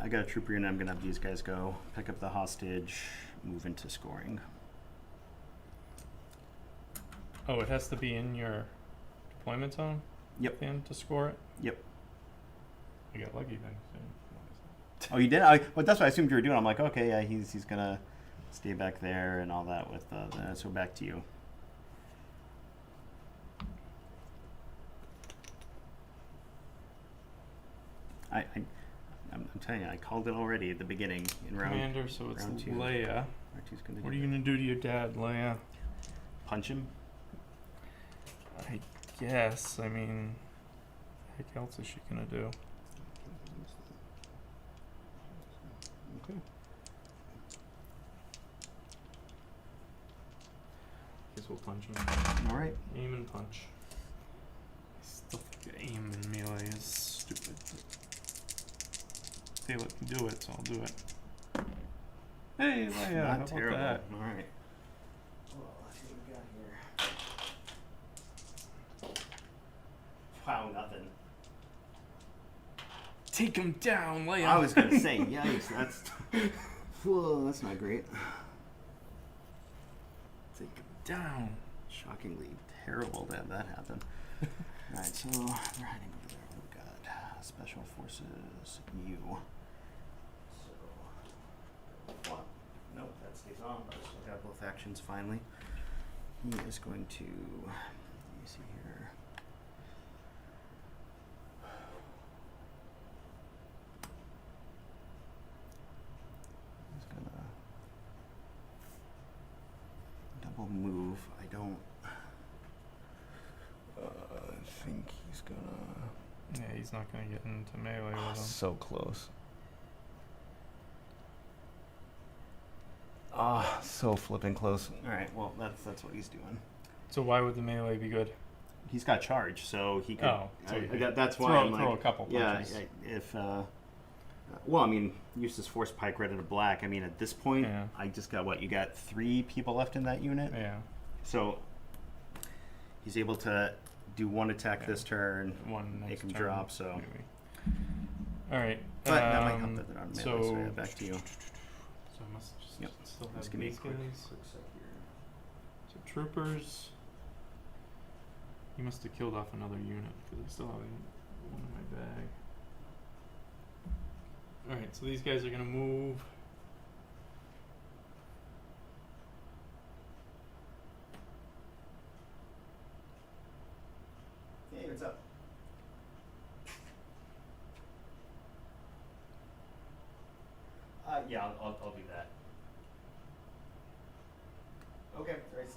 I got a trooper unit. I'm going to have these guys go pick up the hostage, move into scoring. Oh, it has to be in your deployment zone? Yep. Then to score it? Yep. I got lucky then. Oh, you did? Well, that's what I assumed you were doing. I'm like, okay, yeah, he's going to stay back there and all that with so back to you. I'm telling you, I called it already at the beginning in round. Commander, so it's round 2. Leia. What are you gonna do to your dad, Leia? Punch him? I guess. I mean, heck else is she gonna do? Okay. Guess we'll punch him. All right. Aim and punch. I still think aim and melee is stupid. They let me do it, so I'll do it. Hey, Leia, Not how about terrible. that? All right. Well, let's see what we got here. Wow, nothing. Take him down, Leia. I was gonna say, yikes, whoa, that's not great. Take him down. Shockingly terrible to have that happen. All right, so we're heading over there. We've got Special Forces U. So, what? Nope, that stays on. But I still got both actions finally. He is going to. Let me see here. He's gonna double move. I don't. I think he's gonna. Yeah, he's not gonna get into melee with him. So close. Ah, so flipping close. All right, well that's what he's doing. So why would the melee be good? He's got charge, so he could. Oh, so you could that's why throw, I'm throw like, a couple punches. yeah. If well, I mean, Eustace Force Pike red at a black. I mean, at this point, Yeah. I just got what you got 3 people left in that unit. Yeah. So he's able to do 1 attack Yeah. this turn. One Make next him turn, drop, so. maybe. All right. But that might help that they're on melee. So yeah, back to you. So I must just Yep. still Just have give me a these quick guys. sec here. So troopers. He must have killed off another unit because I still have one in my bag. All right, so these guys are gonna move. Hey, what's up? Yeah, I'll do that. Okay, right.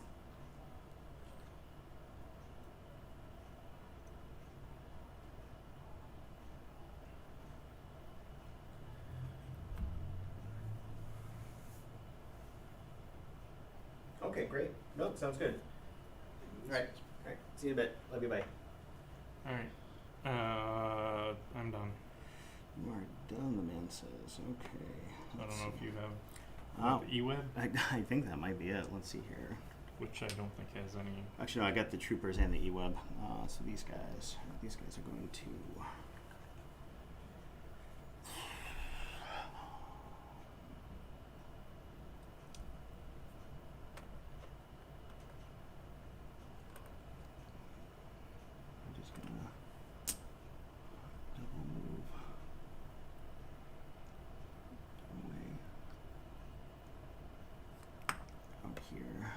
Okay, great. Nope, sounds good. All right. See you in a bit. Love you, bye. All right. I'm done. You are done, the man says. Okay. I don't know if you have Oh, the E-Web, I think that might be it. Let's see here. which I don't think has any. Actually, no, I got the troopers and the E-Web. So these guys are going to. I'm just gonna double move away out here.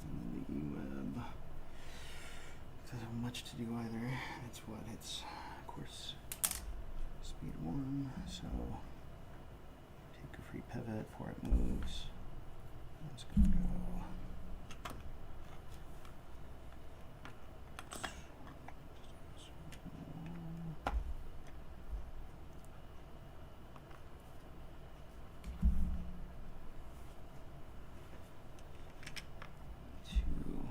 And then the E-Web doesn't have much to do either. It's what? It's, of course, speed 1, so take a free pivot before it moves. It's gonna go. Two.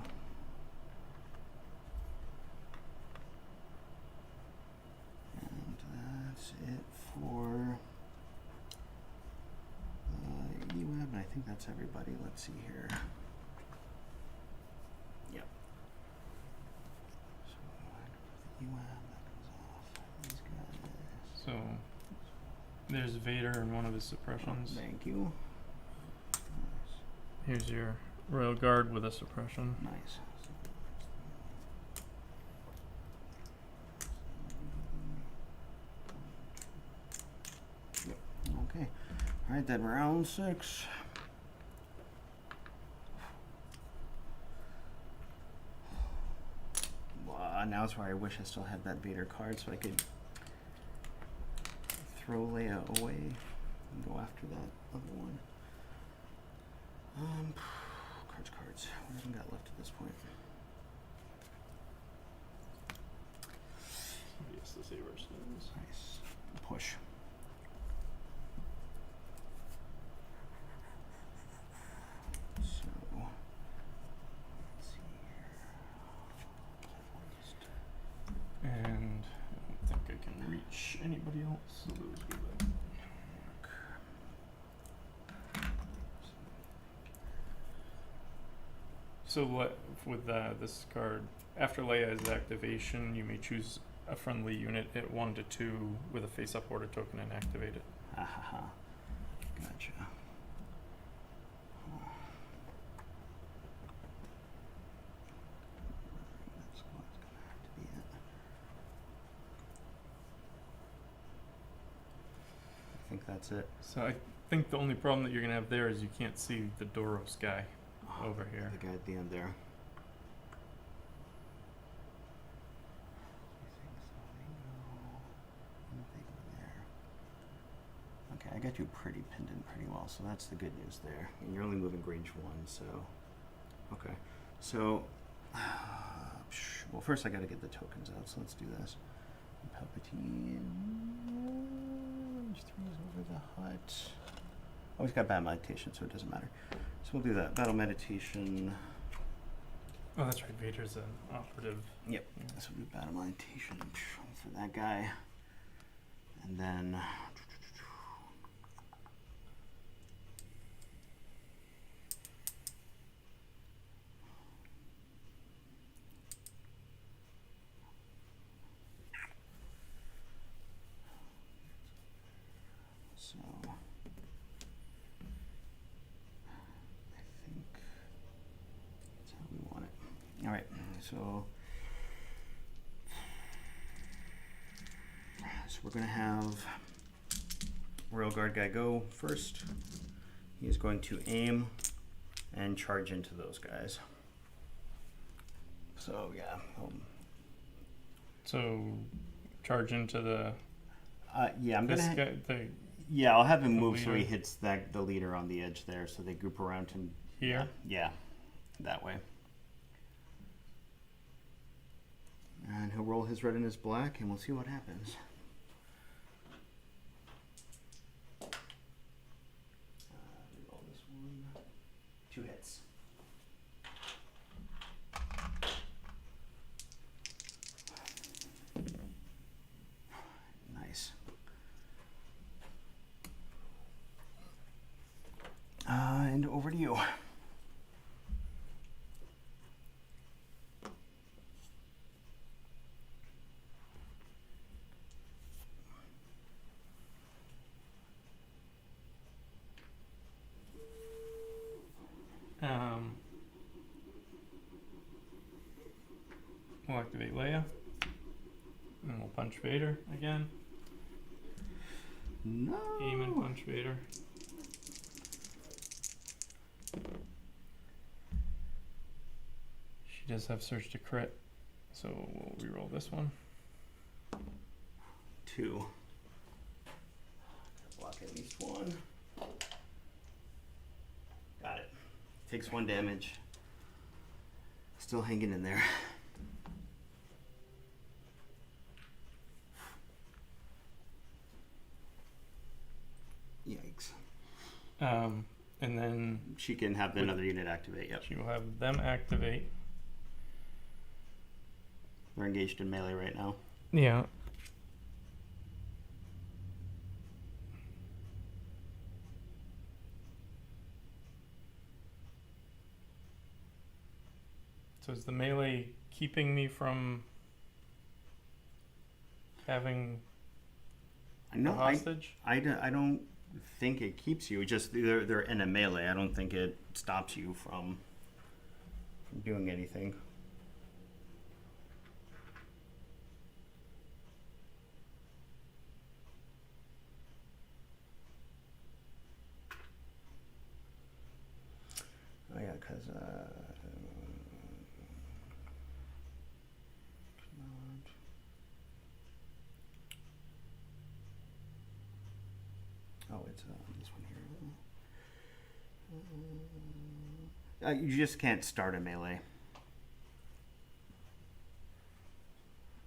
And that's it for E-Web, and I think that's everybody. Let's see here. Yep. So the E-Web, that goes off. These guys. So there's Vader in one of his suppressions. Thank you. Here's your Royal Guard with a suppression. Nice. Yep. Okay. All right, then round 6. Now it's where I wish I still had that Vader card so I could throw Leia away and go after that other one. Cards. What have we got left at this point? Yes, the Saber Stones. Nice. Push. So, let's see here. And I don't think I can reach anybody else, so those go back. So with this card, after Leia's activation, you may choose a friendly unit at 1 to 2 with a face-up order token and activate it. Ha ha ha. Gotcha. That's what's gonna have to be it. I think that's it. So I think the only problem that you're gonna have there is you can't see the Doros guy over here. The guy at the end there. Okay, I got you pretty pinned in pretty well, so that's the good news there. And you're only moving range 1, so okay. So, well, first I got to get the tokens out, so let's do this. Palpatine, range 3 is over the hut. Oh, he's got battle meditation, so it doesn't matter. So we'll do that. Battle meditation. Oh, that's right. Vader's an operative. Yep. Yeah. So we'll do battle meditation for that guy. And then so I think that's how we want it. All right. So we're going to have Royal Guard guy go first. He is going to aim and charge into those guys. So, yeah. So charge into the Yeah, I'm going this to... guy. Yeah, I'll have him the move so he leader. hits the leader on the edge there, so they group around him. Here? Yeah, that way. And he'll roll his red and his black, and we'll see what happens. Roll this one. 2 hits. Nice. And over to you. We'll activate Leia. And we'll punch Vader again. No. Aim and punch Vader. She does have Surge to crit, so we'll reroll this one. 2. Block at least 1. Got it. Takes 1 damage. Still hanging in there. Yikes. And then She can have another unit activate, yep. she will have them activate. They're engaged in melee right now. Yeah. So is the melee keeping me from having No, a hostage? I don't think it keeps you. Just they're in a melee. I don't think it stops you from doing anything. Oh yeah, because oh, it's this one here. You just can't start a melee.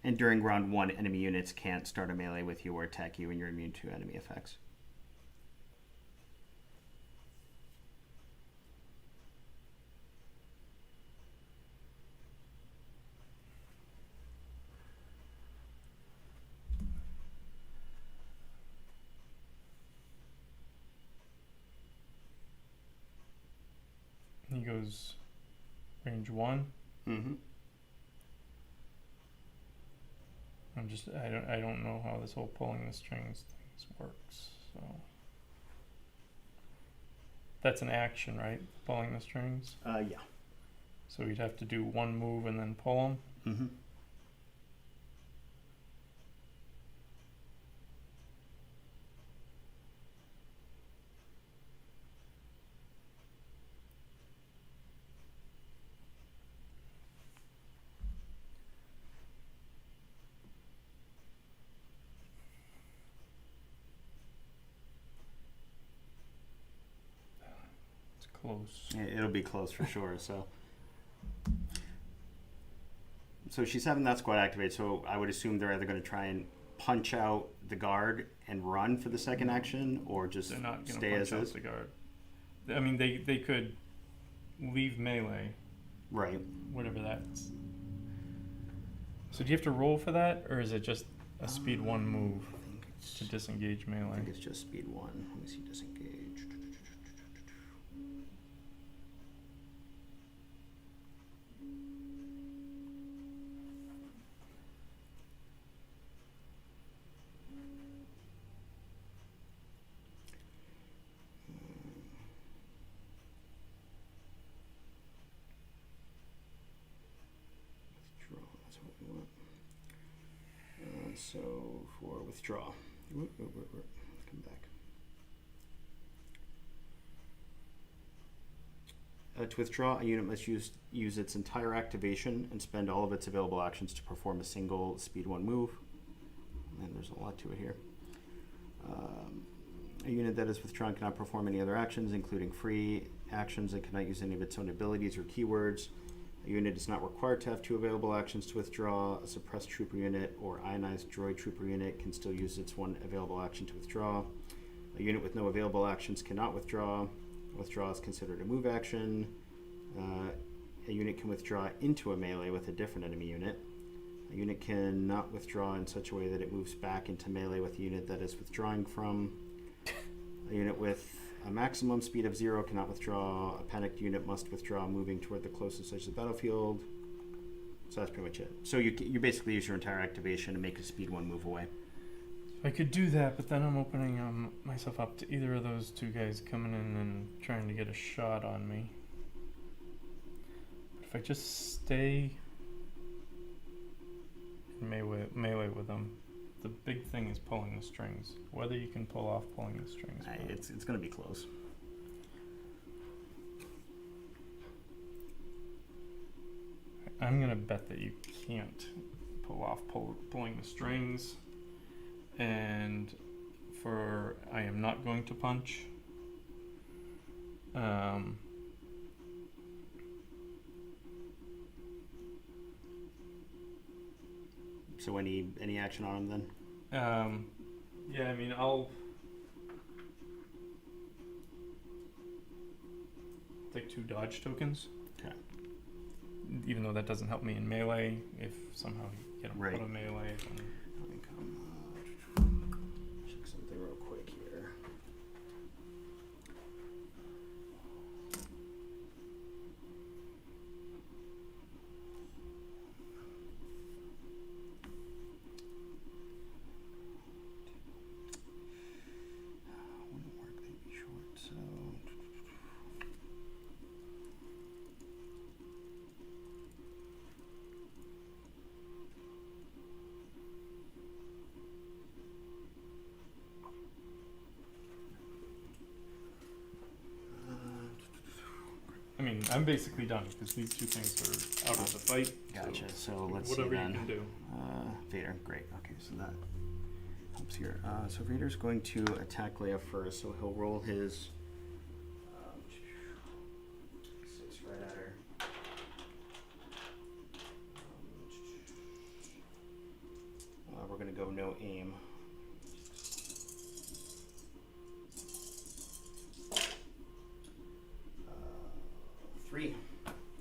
And during round 1, enemy units can't start a melee with you or attack you, and you're immune to enemy effects. He goes range 1. Mm-hmm. I don't know how this whole pulling the strings things works. So that's an action, right? Pulling the strings. Yeah. So we'd have to do 1 move and then pull them. Mm-hmm. It's close. It'll be close for sure. So she's having that squad activate. So I would assume they're either going to try and punch out the guard and run for the second action, or just They're not going to stay punch as out is. the guard. I mean, they could leave melee, Right. whatever that's. So do you have to roll for that, or is it just a speed 1 move I think it's, to disengage melee? I think it's just speed 1. Let me see, disengage. Withdraw, that's what we want. So for withdraw, come back. To withdraw, a unit must use its entire activation and spend all of its available actions to perform a single speed 1 move. And there's a lot to it here. A unit that is withdrawn cannot perform any other actions, including free actions, and cannot use any of its own abilities or keywords. A unit is not required to have 2 available actions to withdraw. A suppressed trooper unit or ionized droid trooper unit can still use its 1 available action to withdraw. A unit with no available actions cannot withdraw. Withdraw is considered a move action. A unit can withdraw into a melee with a different enemy unit. A unit cannot withdraw in such a way that it moves back into melee with the unit that is withdrawing from. A unit with a maximum speed of 0 cannot withdraw. A panicked unit must withdraw moving toward the closest edge of the battlefield. So that's pretty much it. So you basically use your entire activation to make a speed 1 move away. I could do that, but then I'm opening myself up to either of those two guys coming in and trying to get a shot on me. But if I just stay in melee with them, the big thing is pulling the strings. Whether you can pull off pulling the strings. It's going to be close. I'm gonna bet that you can't pull off pulling the strings, and I am not going to punch. So any action on him then? Yeah, I mean, I'll take 2 dodge tokens. Okay. Even though that doesn't help me in melee, if somehow you get him Right. out of melee, then Let me come check something real quick here. Wouldn't work, they'd be short, so I mean, I'm basically done because these two things are out of the fight. gotcha. So let's whatever see then. you can do. Vader, great. Okay, so that helps here. So Vader's going to attack Leia first, so he'll roll his 6 right at her. We're going to go no aim.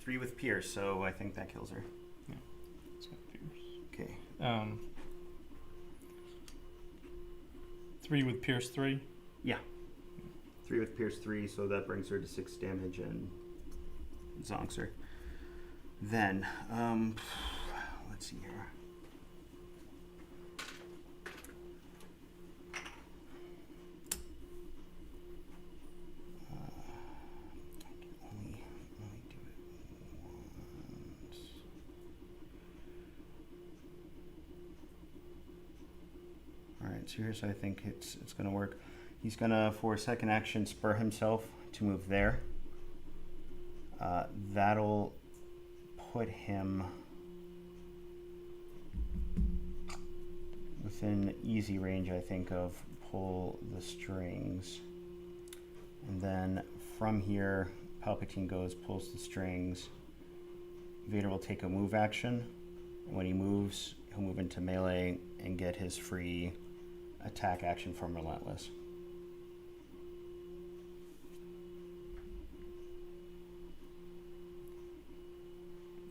Three with Pierce, so I think that kills her. It's got Pierce. Okay. 3 with Pierce 3. 3 with Pierce 3, so that brings her to 6 damage and zonks her. Then, let's see here. Only do it once. All right, so here's how I think it's going to work. He's going to, for a second action, spur himself to move there. That'll put him within easy range, I think, of pull the strings. And then from here, Palpatine goes, pulls the strings. Vader will take a move action. And when he moves, he'll move into melee and get his free attack action from Relentless.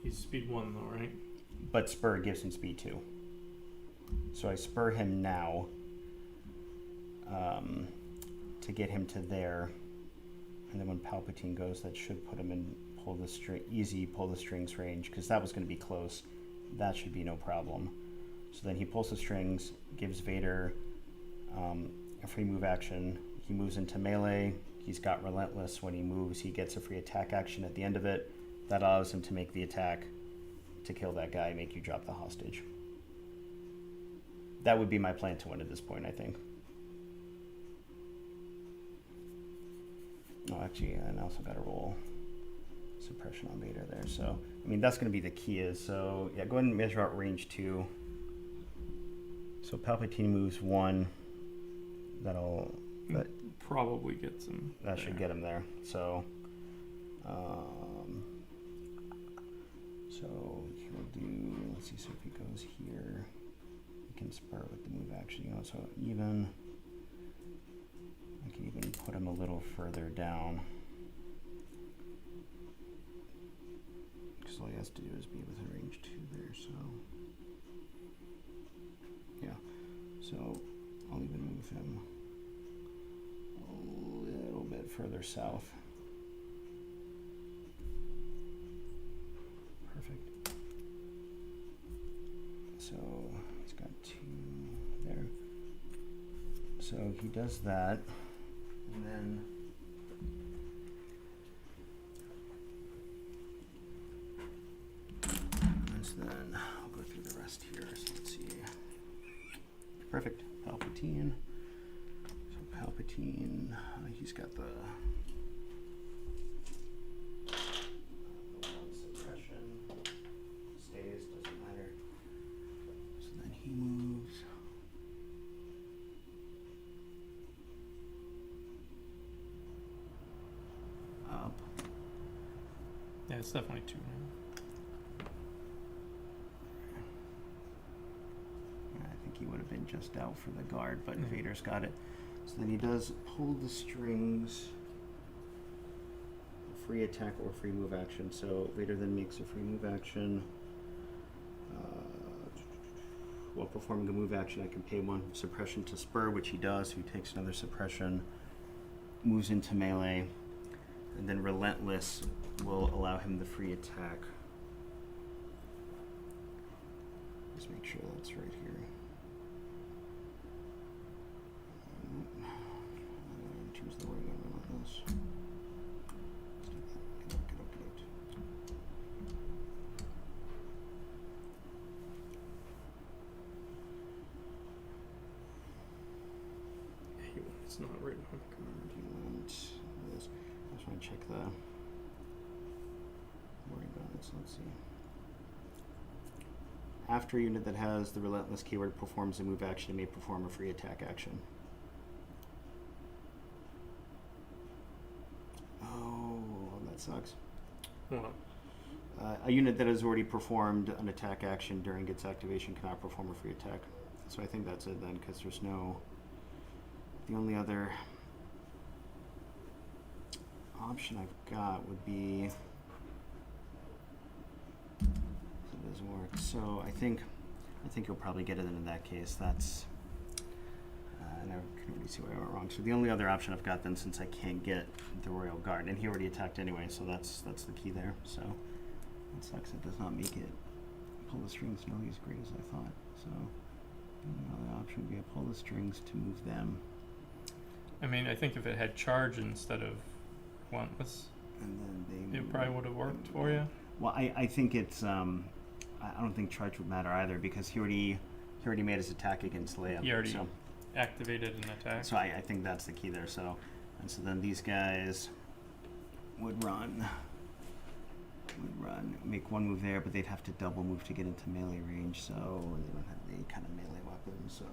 He's speed 1 though, right? But spur gives him speed 2. So I spur him now to get him to there. And then when Palpatine goes, that should put him in pull the strings range, because that was going to be close. That should be no problem. So then he pulls the strings, gives Vader a free move action. He moves into melee. He's got Relentless. When he moves, he gets a free attack action at the end of it. That allows him to make the attack to kill that guy, make you drop the hostage. That would be my plan to win at this point, I think. Oh, actually, and I also got to roll suppression on Vader there. So, I mean, that's going to be the key is, so, yeah, go ahead and measure out range 2. So Palpatine moves 1. That Probably gets him. That there. should get him there. So, he'll do, let's see, so if he goes here, he can spur with the move action, so even, I can even put him a little further down. all he has to do is be within range 2 there, so. Yeah, so I'll even move him a little bit further south. Perfect. So he's got 2 there. So he does that, and then I'll go through the rest here. So let's see. Perfect. Palpatine. So Palpatine, he's got the one suppression. Stays, doesn't matter. So then he moves. Up. Yeah, it's definitely 2 now. I think he would have been just out for the guard, but Mhm. Vader's got it. So then he does pull the strings, free attack or free move action. So Vader then makes a free move action. While performing a move action, I can pay 1 suppression to spur, which he does. So he takes another suppression, moves into melee, and then Relentless will allow him the free attack. Let's make sure that's right here. Choose the wording on Relentless. Get up. It's not written on the card. Do you want this? I just want to check the wording on it, so let's see. After a unit that has the Relentless keyword performs a move action, it may perform a free attack action. Oh, that sucks. What? A unit that has already performed an attack action during its activation cannot perform a free attack. So I think that's it then, because there's no... The only other option I've got would be... It doesn't work. So I think you'll probably get it in that case. That's... and I can already see where I went wrong. So the only other option I've got then, since I can't get the Royal Guard, and he already attacked anyway, so that's the key there. So it sucks it does not make it pull the strings nearly as great as I thought. So the only other option would be to pull the strings to move them. I mean, I think if it had charge instead of Relentless, And then they it probably would have worked for you. Well, I think it's I don't think charge would matter either, because he already made his attack against Leia. He already so activated an attack. So I think that's the key there. So, and so then these guys would run, make 1 move there, but they'd have to double move to get into melee range. So they don't have any kind of melee weapon. So,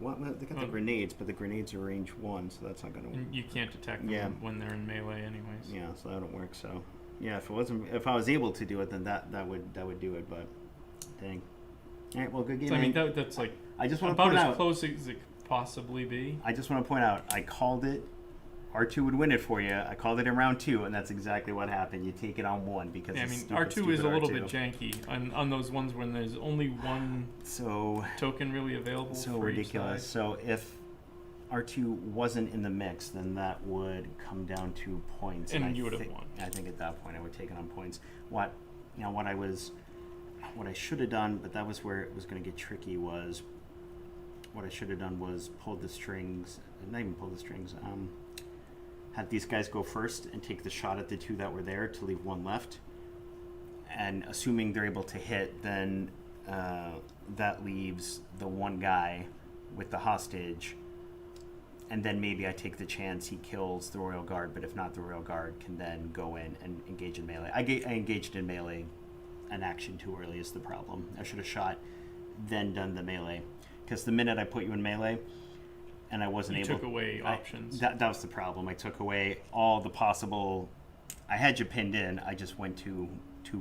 well, they got the grenades, but the grenades are range 1, so that's not going to work. And you can't attack them Yeah. when they're in melee, anyways. Yeah, so that don't work. So, yeah, if I was able to do it, then that would do it. But, dang. All right, well, good game. So, I mean, that's like I just want to about point as out. close as it could possibly be. I just want to point out. I called it. R2 would win it for you. I called it in round 2, and that's exactly what happened. You take it on 1 because Yeah, I it's mean, stupid, R2 is a little stupid bit janky on those ones when there's only one so token really available. so for ridiculous. Each side. So if R2 wasn't in the mix, then that would come down to points, And I you would have thi- won. I think at that point I would take it on points. What I should have done, but that was where it was going to get tricky. Was what I should have done was pulled the strings, not even pull the strings. Had these guys go first and take the shot at the 2 that were there to leave 1 left, and assuming they're able to hit, then that leaves the 1 guy with the hostage, and then maybe I take the chance he kills the Royal Guard, but if not, the Royal Guard can then go in and engage in melee. I engaged in melee an action too early is the problem. I should have shot, then done the melee, because the minute I put you in melee, and I wasn't You able. took away options. That was the problem. I took away all the possible. I had you pinned in. I just went too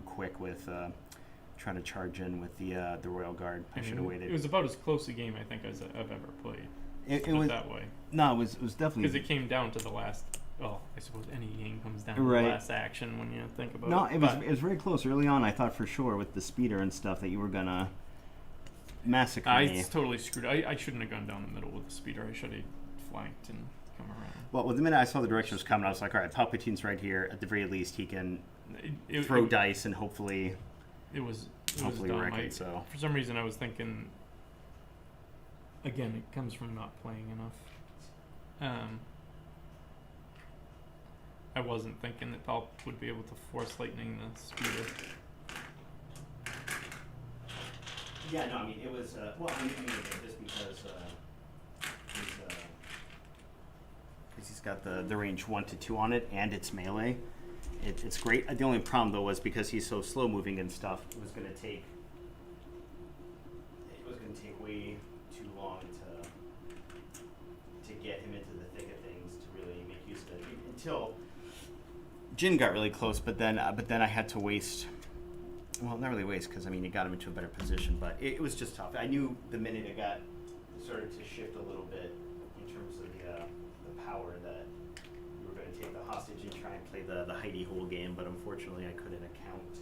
quick with trying to charge in with the Royal Guard. I should have waited. It was about as close a game I think as I've ever played. It Put was that way no. It was definitely because it came down to the last well, I suppose any game comes down to Right. the last action when you think about No, it. it was but it was very close early on. I thought for sure with the speeder and stuff that you were gonna massacre me. totally screwed. I shouldn't have gone down the middle with the speeder. I should have flanked and come around. Well, the minute I saw the direction was coming, I was like, all right, Palpatine's right here. At the very least, he can It, throw it, dice and hopefully was hopefully dumb. wreck it. So For some reason, I was thinking. Again, it comes from not playing enough. I wasn't thinking that Palp would be able to force lightning the speeder. yeah, no, I mean it was well, I mean just because he's got the range 1 to 2 on it and it's melee. It's great. The only problem though was because he's so slow moving and stuff, it was gonna take way too long to get him into the thick of things to really make use of it until Jin got really close. But then I had to waste. Well, not really waste because I mean it got him into a better position, but it was just tough. I knew the minute it started to shift a little bit in terms of the power that we were going to take the hostage and try and play the hidey hole game, but unfortunately I couldn't account